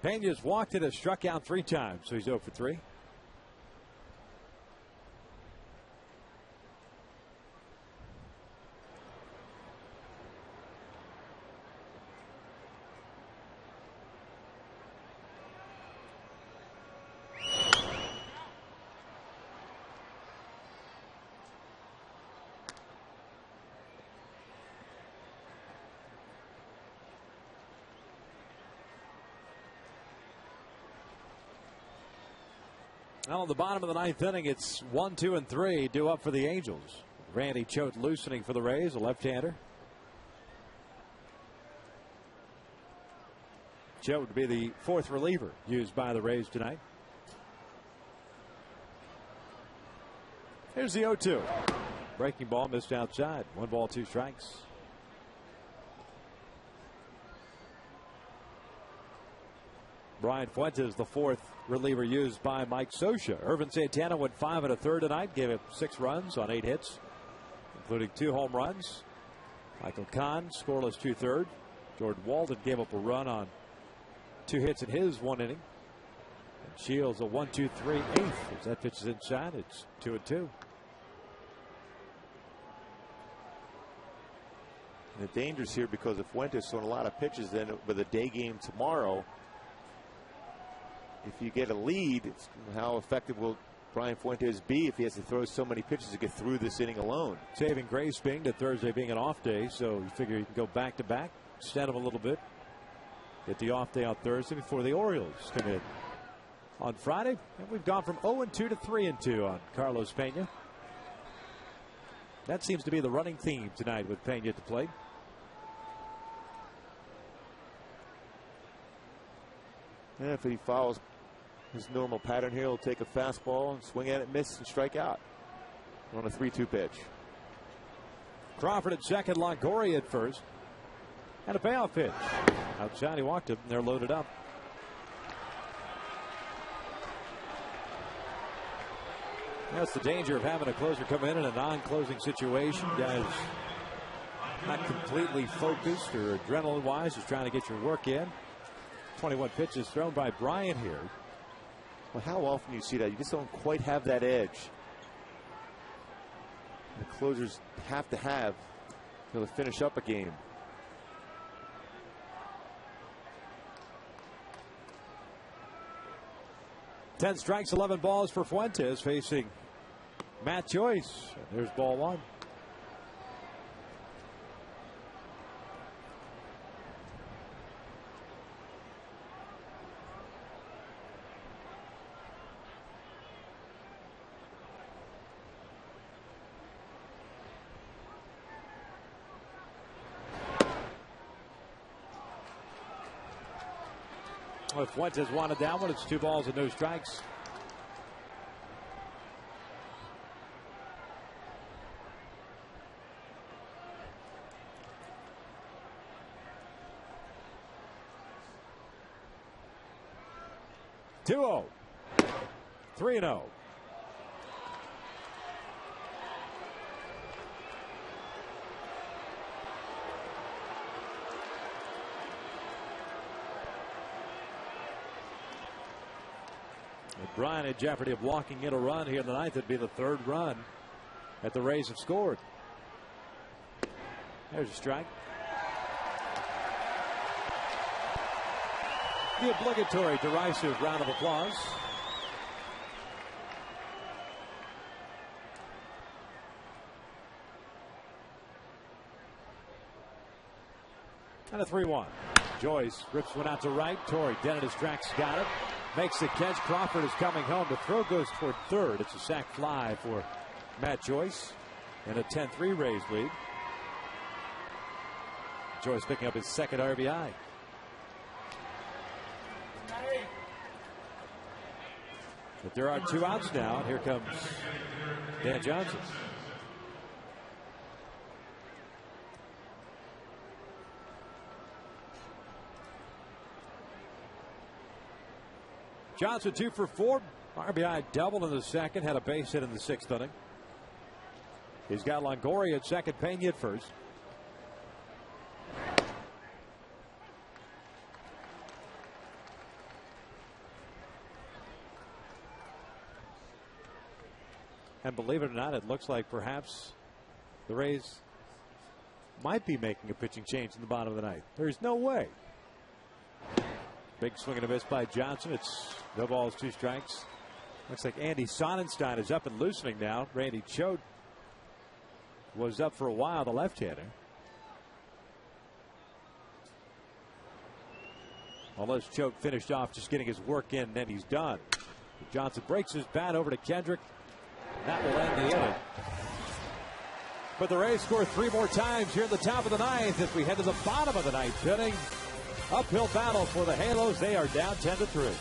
Pena's walked it, has struck out 3 times, so he's 0 for 3. Now, in the bottom of the 9th inning, it's 1, 2, and 3 due up for the Angels. Randy Choate loosening for the Rays, a left-hander. Choate would be the 4th reliever used by the Rays tonight. Here's the 0-2. Breaking ball missed outside. 1 ball, 2 strikes. Brian Fuentes, the 4th reliever used by Mike Scioscia. Irvin Santana went 5 1/3 tonight, gave up 6 runs on 8 hits, including 2 home runs. Michael Kahn, scoreless 2/3. Jordan Walden gave up a run on 2 hits in his 1 inning. And Shields a 1-2-3 8th. As that pitch is inside, it's 2-2. The danger's here because if Fuentes throwing a lot of pitches, then with a day game tomorrow, if you get a lead, how effective will Brian Fuentes be if he has to throw so many pitches to get through this inning alone? Saving grace being to Thursday being an off day, so you figure you can go back to back, extend him a little bit, get the off day on Thursday before the Orioles come in on Friday. And we've gone from 0-2 to 3-2 on Carlos Pena. That seems to be the running theme tonight with Pena at the plate. And if he follows his normal pattern here, he'll take a fastball and swing at it, miss, and strike out on a 3-2 pitch. Crawford at second, Longoria at first. And a payoff pitch. Outside, he walked it, and they're loaded up. That's the danger of having a closer come in a non-closing situation. Guys not completely focused or adrenaline-wise, just trying to get your work in. 21 pitches thrown by Bryant here. Well, how often do you see that? You just don't quite have that edge. The closers have to finish up a game. Ten strikes, 11 balls for Fuentes facing Matt Joyce. There's ball 1. If Fuentes wanted that one, it's 2 balls and no strikes. Two-0. 3-0. Bryant in jeopardy of walking in a run here in the 9th. It'd be the 3rd run that the Rays have scored. There's a strike. The obligatory derisive round of applause. And a 3-1. Joyce rips one out to right. Torrey dead at his tracks, got it. Makes the catch. Crawford is coming home. The throw goes toward third. It's a sac fly for Matt Joyce and a 10-3 Rays lead. Joyce picking up his 2nd RBI. But there are 2 outs now, and here comes Dan Johnson. Johnson 2 for 4. RBI double in the second. Had a base hit in the 6th inning. He's got Longoria at second, Pena at first. And believe it or not, it looks like perhaps the Rays might be making a pitching change in the bottom of the ninth. There's no way. Big swing and a miss by Johnson. It's no balls, 2 strikes. Looks like Andy Sonnenstein is up and loosening now. Randy Choate was up for a while, the left-hander. Unless Choate finished off just getting his work in, then he's done. Johnson breaks his bat over to Kendrick. That will end the inning. But the Rays score 3 more times here at the top of the ninth as we head to the bottom of the ninth inning. Uphill battle for the Halos. They are down 10-3.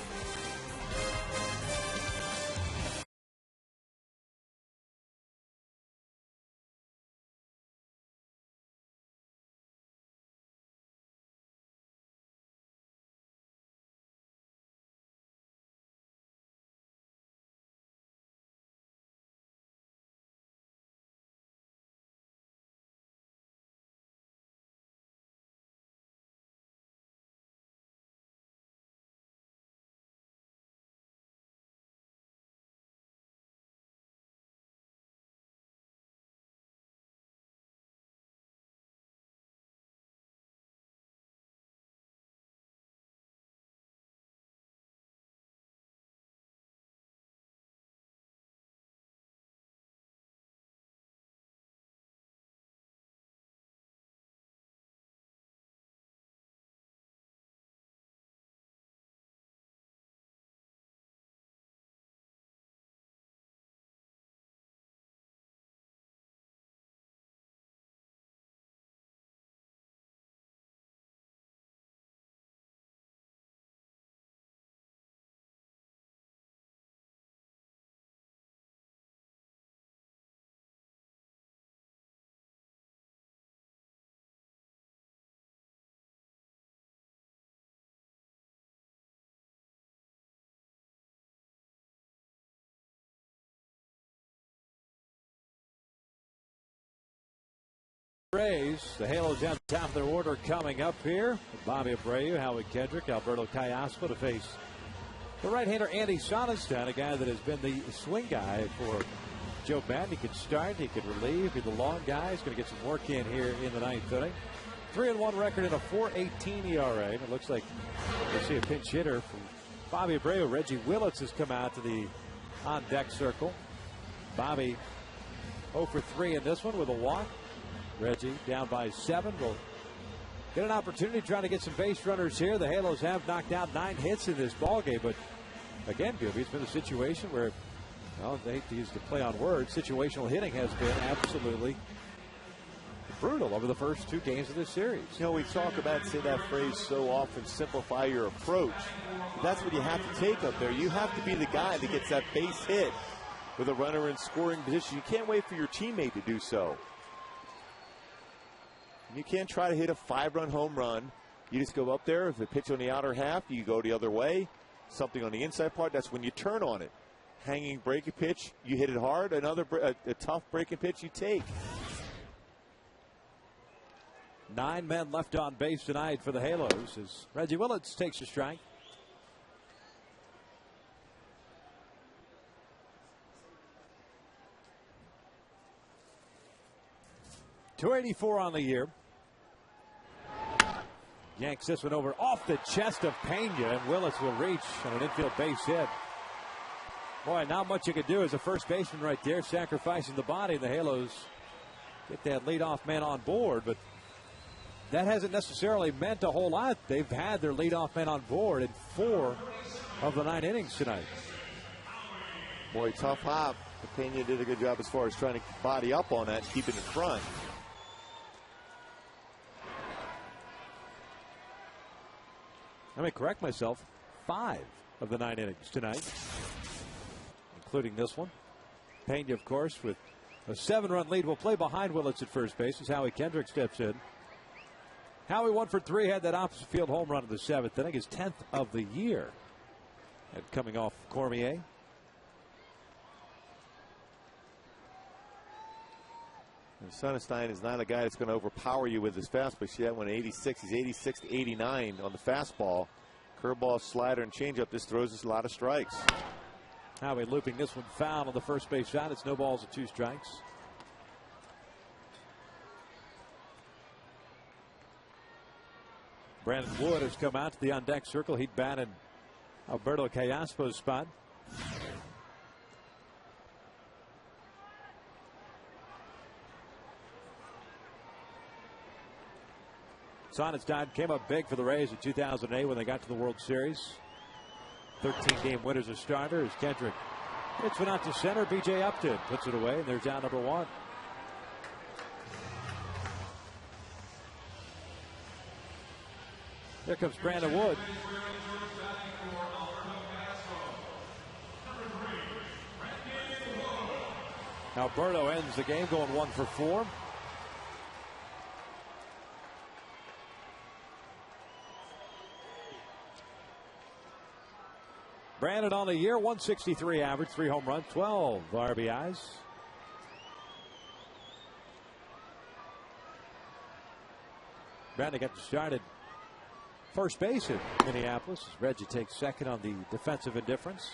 Rays, the Halos down top of their order coming up here. Bobby Abreu, Howie Kendrick, Alberto Callasco to face the right-hander Andy Sonnenstein, a guy that has been the swing guy for Joe Maddon. He could start, he could relieve, he's the long guy. He's going to get some work in here in the ninth inning. 3-1 record and a 4.18 ERA. And it looks like we'll see a pinch hitter from Bobby Abreu. Reggie Willits has come out to the on-deck circle. Bobby 0 for 3 in this one with a walk. Reggie down by 7 will get an opportunity trying to get some base runners here. The Halos have knocked out 9 hits in this ballgame, but again, Gooby, it's been a situation where, well, they hate to use the play on words, situational hitting has been absolutely brutal over the first 2 games of this series. You know, we talk about, say that phrase so often, simplify your approach. That's what you have to take up there. You have to be the guy that gets that base hit with a runner in scoring position. You can't wait for your teammate to do so. You can't try to hit a 5-run home run. You just go up there. If the pitch on the outer half, you go the other way. Something on the inside part, that's when you turn on it. Hanging breaking pitch, you hit it hard. Another a tough breaking pitch, you take. 9 men left on base tonight for the Halos as Reggie Willits takes a strike. .284 on the year. Yanks this one over off the chest of Pena, and Willits will reach on an infield base hit. Boy, not much you could do as a first baseman right there, sacrificing the body. The Halos get that leadoff man on board, but that hasn't necessarily meant a whole lot. They've had their leadoff man on board in 4 of the 9 innings tonight. Boy, tough hop. Pena did a good job as far as trying to body up on that, keep it in front. Let me correct myself. 5 of the 9 innings tonight, including this one. Pena, of course, with a 7-run lead, will play behind Willits at first base as Howie Kendrick steps in. Howie 1 for 3, had that opposite field home run in the 7th inning, his 10th of the year. And coming off Cormier. And Sonnenstein is not a guy that's going to overpower you with his fastball. You see that one at 86. He's 86 to 89 on the fastball. Curveball, slider, and changeup. This throws us a lot of strikes. Howie looping this one foul on the first base shot. It's no balls and 2 strikes. Brandon Wood has come out to the on deck circle. He'd batted Alberto Callaspo's spot. Sonnenstein came up big for the Rays in 2008 when they got to the World Series. 13-game win as a starter as Kendrick hits one out to center. B.J. Upton puts it away, and there's down number 1. Here comes Brandon Wood. Alberto ends the game going 1 for 4. Brandon on the year, 163 average, 3 home runs, 12 RBIs. Brandon got started first base at Minneapolis. Reggie takes second on the defensive indifference.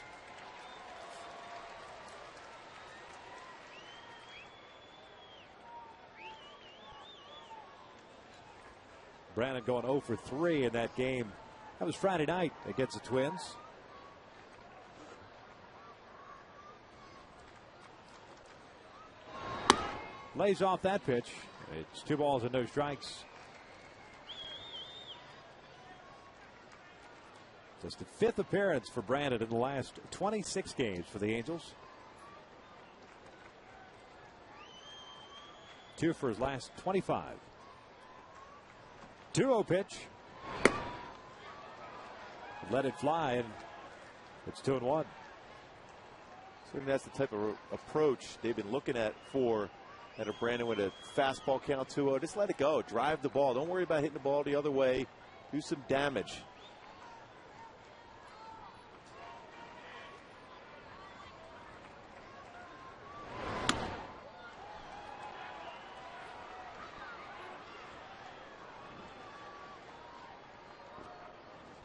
Brandon going 0 for 3 in that game. That was Friday night against the Twins. Lays off that pitch. It's 2 balls and no strikes. Just the 5th appearance for Brandon in the last 26 games for the Angels. 2 for his last 25. 2-0 pitch. Let it fly, and it's 2-1. Certainly that's the type of approach they've been looking at for Brandon with a fastball count 2-0. Just let it go. Drive the ball. Don't worry about hitting the ball the other way. Do some damage.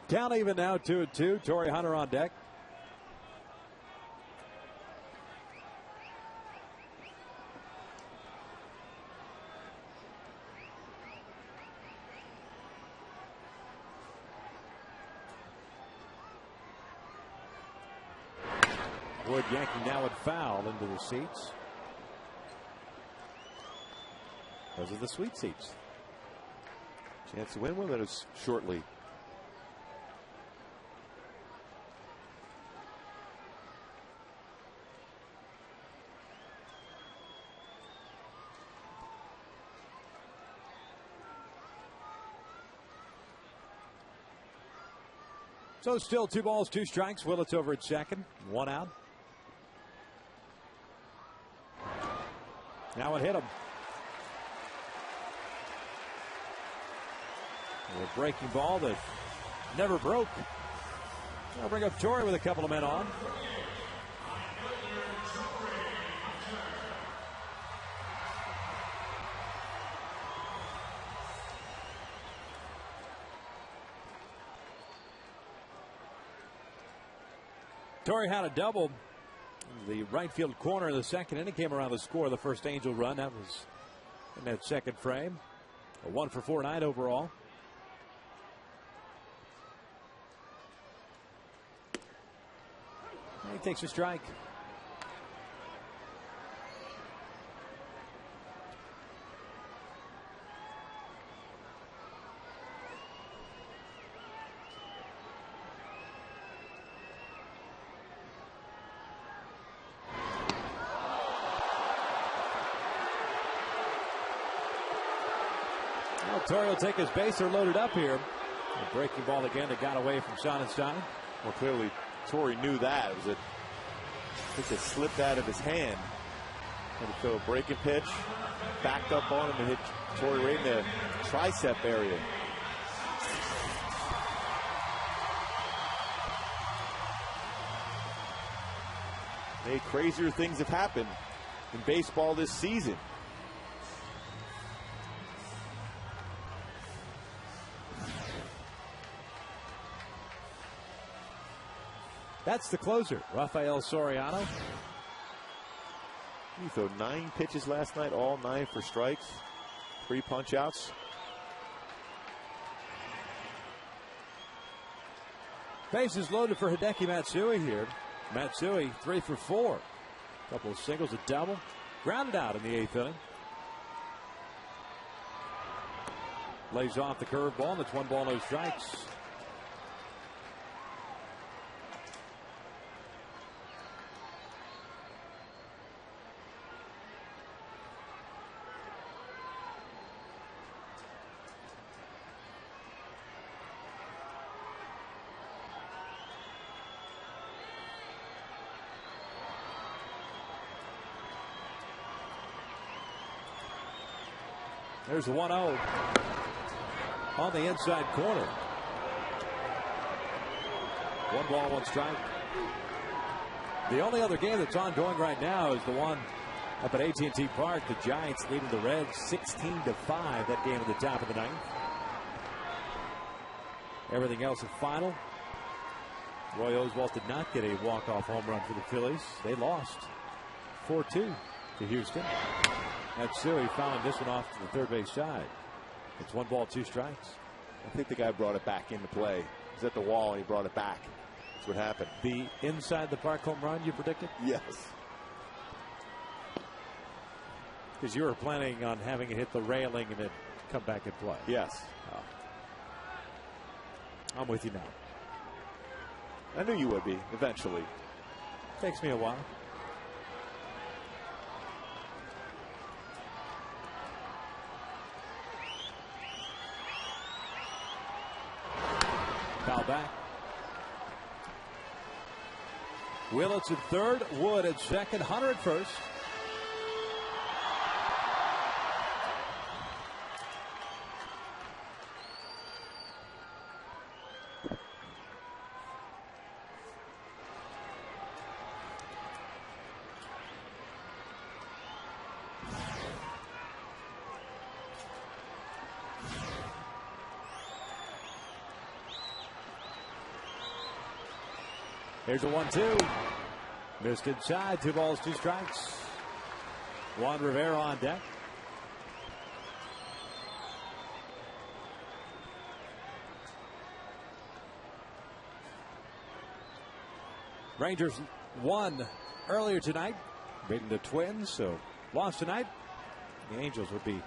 Count even now, 2-2. Torrey Hunter on deck. Wood yanking now at foul into the seats. Those are the sweet seats. Chance to win one of those shortly. So still 2 balls, 2 strikes. Willits over at second. 1 out. Now it hit him. A breaking ball that never broke. I'll bring up Torrey with a couple of men on. Torrey had a double in the right field corner in the second inning. Came around to score the first Angel run. That was in that second frame. A 1 for 4 night overall. He takes a strike. Torrey will take his base. They're loaded up here. A breaking ball again that got away from Sonnenstein. Well, clearly Torrey knew that. It was I think it slipped out of his hand. And to throw a breaking pitch, backed up on him and hit Torrey right in the tricep area. Hey, crazier things have happened in baseball this season. That's the closer, Rafael Soriano. He threw 9 pitches last night, all 9 for strikes, 3 punch-outs. Bases loaded for Hideki Matsui here. Matsui 3 for 4. Couple of singles, a double. Grounded out in the 8th inning. Lays off the curveball, and it's 1 ball, no strikes. There's the 1-0 on the inside corner. 1 ball, 1 strike. The only other game that's ongoing right now is the one up at AT&T Park. The Giants leading the Reds 16-5. That game at the top of the 9th. Everything else is final. Roy Oswalt did not get a walk-off home run for the Phillies. They lost 4-2 to Houston. Matsui fouling this one off to the third base side. It's 1 ball, 2 strikes. I think the guy brought it back into play. He's at the wall and he brought it back. That's what happened. The inside the park home run you predicted? Yes. Because you were planning on having it hit the railing and then come back and play. Yes. I'm with you now. I knew you would be eventually. Takes me a while. Foul back. Willits at third, Wood at second, Hunter at first. Here's a 1-2. Missed inside. 2 balls, 2 strikes. Juan Rivera on deck. Rangers won earlier tonight, beating the Twins, so lost tonight. The Angels would be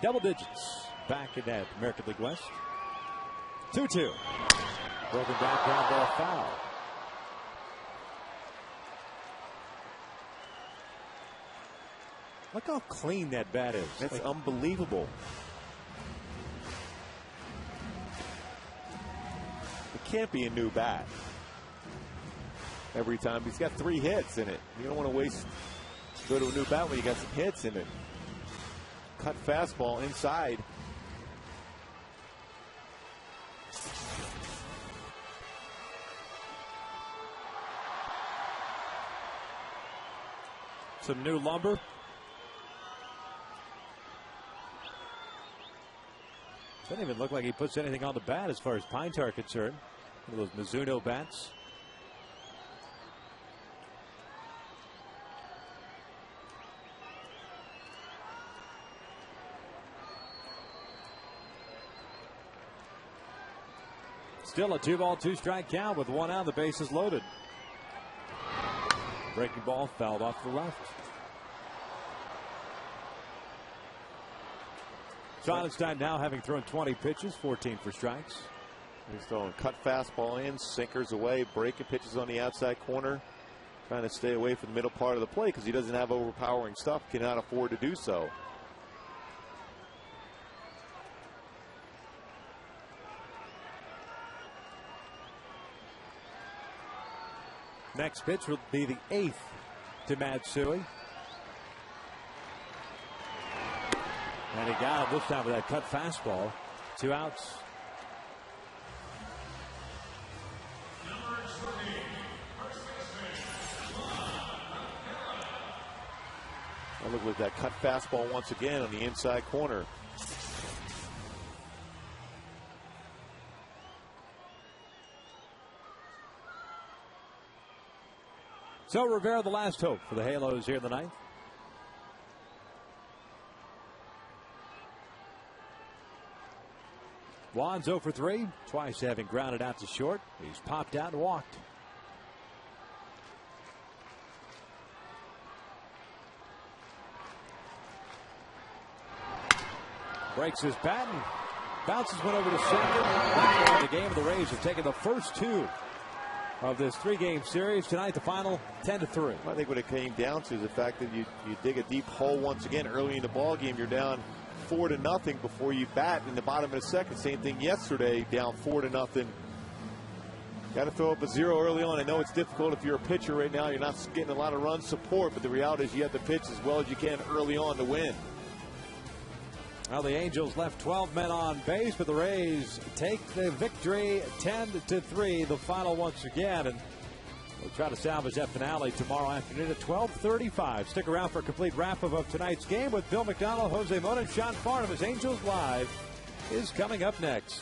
double digits back in that American League West. 2-2. Broken back, ground ball, foul. Look how clean that bat is. That's unbelievable. It can't be a new bat. Every time he's got 3 hits in it. You don't want to go to a new bat when you got some hits in it. Cut fastball inside. Some new lumber. Doesn't even look like he puts anything on the bat as far as pine tar concerned. One of those Mizuno bats. Still a 2 ball, 2 strike count with 1 out. The bases loaded. Breaking ball fouled off the left. Sonnenstein now having thrown 20 pitches, 14 for strikes. He's throwing cut fastball in, sinkers away, breaking pitches on the outside corner, trying to stay away from the middle part of the plate because he doesn't have overpowering stuff, cannot afford to do so. Next pitch will be the 8th to Matsui. And he got him this time with that cut fastball. 2 outs. That looked like that cut fastball once again on the inside corner. So Rivera, the last hope for the Halos here in the ninth. Juan's 0 for 3, twice having grounded out to short. He's popped out and walked. Breaks his bat and bounces one over to second. The game of the Rays have taken the first two of this three-game series. Tonight, the final 10-3. I think what it came down to is the fact that you dig a deep hole once again early in the ball game. You're down 4-0 before you bat in the bottom of the second. Same thing yesterday, down 4-0. Got to throw up a zero early on. I know it's difficult if you're a pitcher right now. You're not getting a lot of run support, but the reality is you have to pitch as well as you can early on to win. Well, the Angels left 12 men on base, but the Rays take the victory 10-3, the final once again. And we'll try to salvage that finale tomorrow afternoon at 12:35. Stick around for a complete wrap-up of tonight's game with Bill McDonald, Jose Mota, and Sean Farnham as Angels Live is coming up next.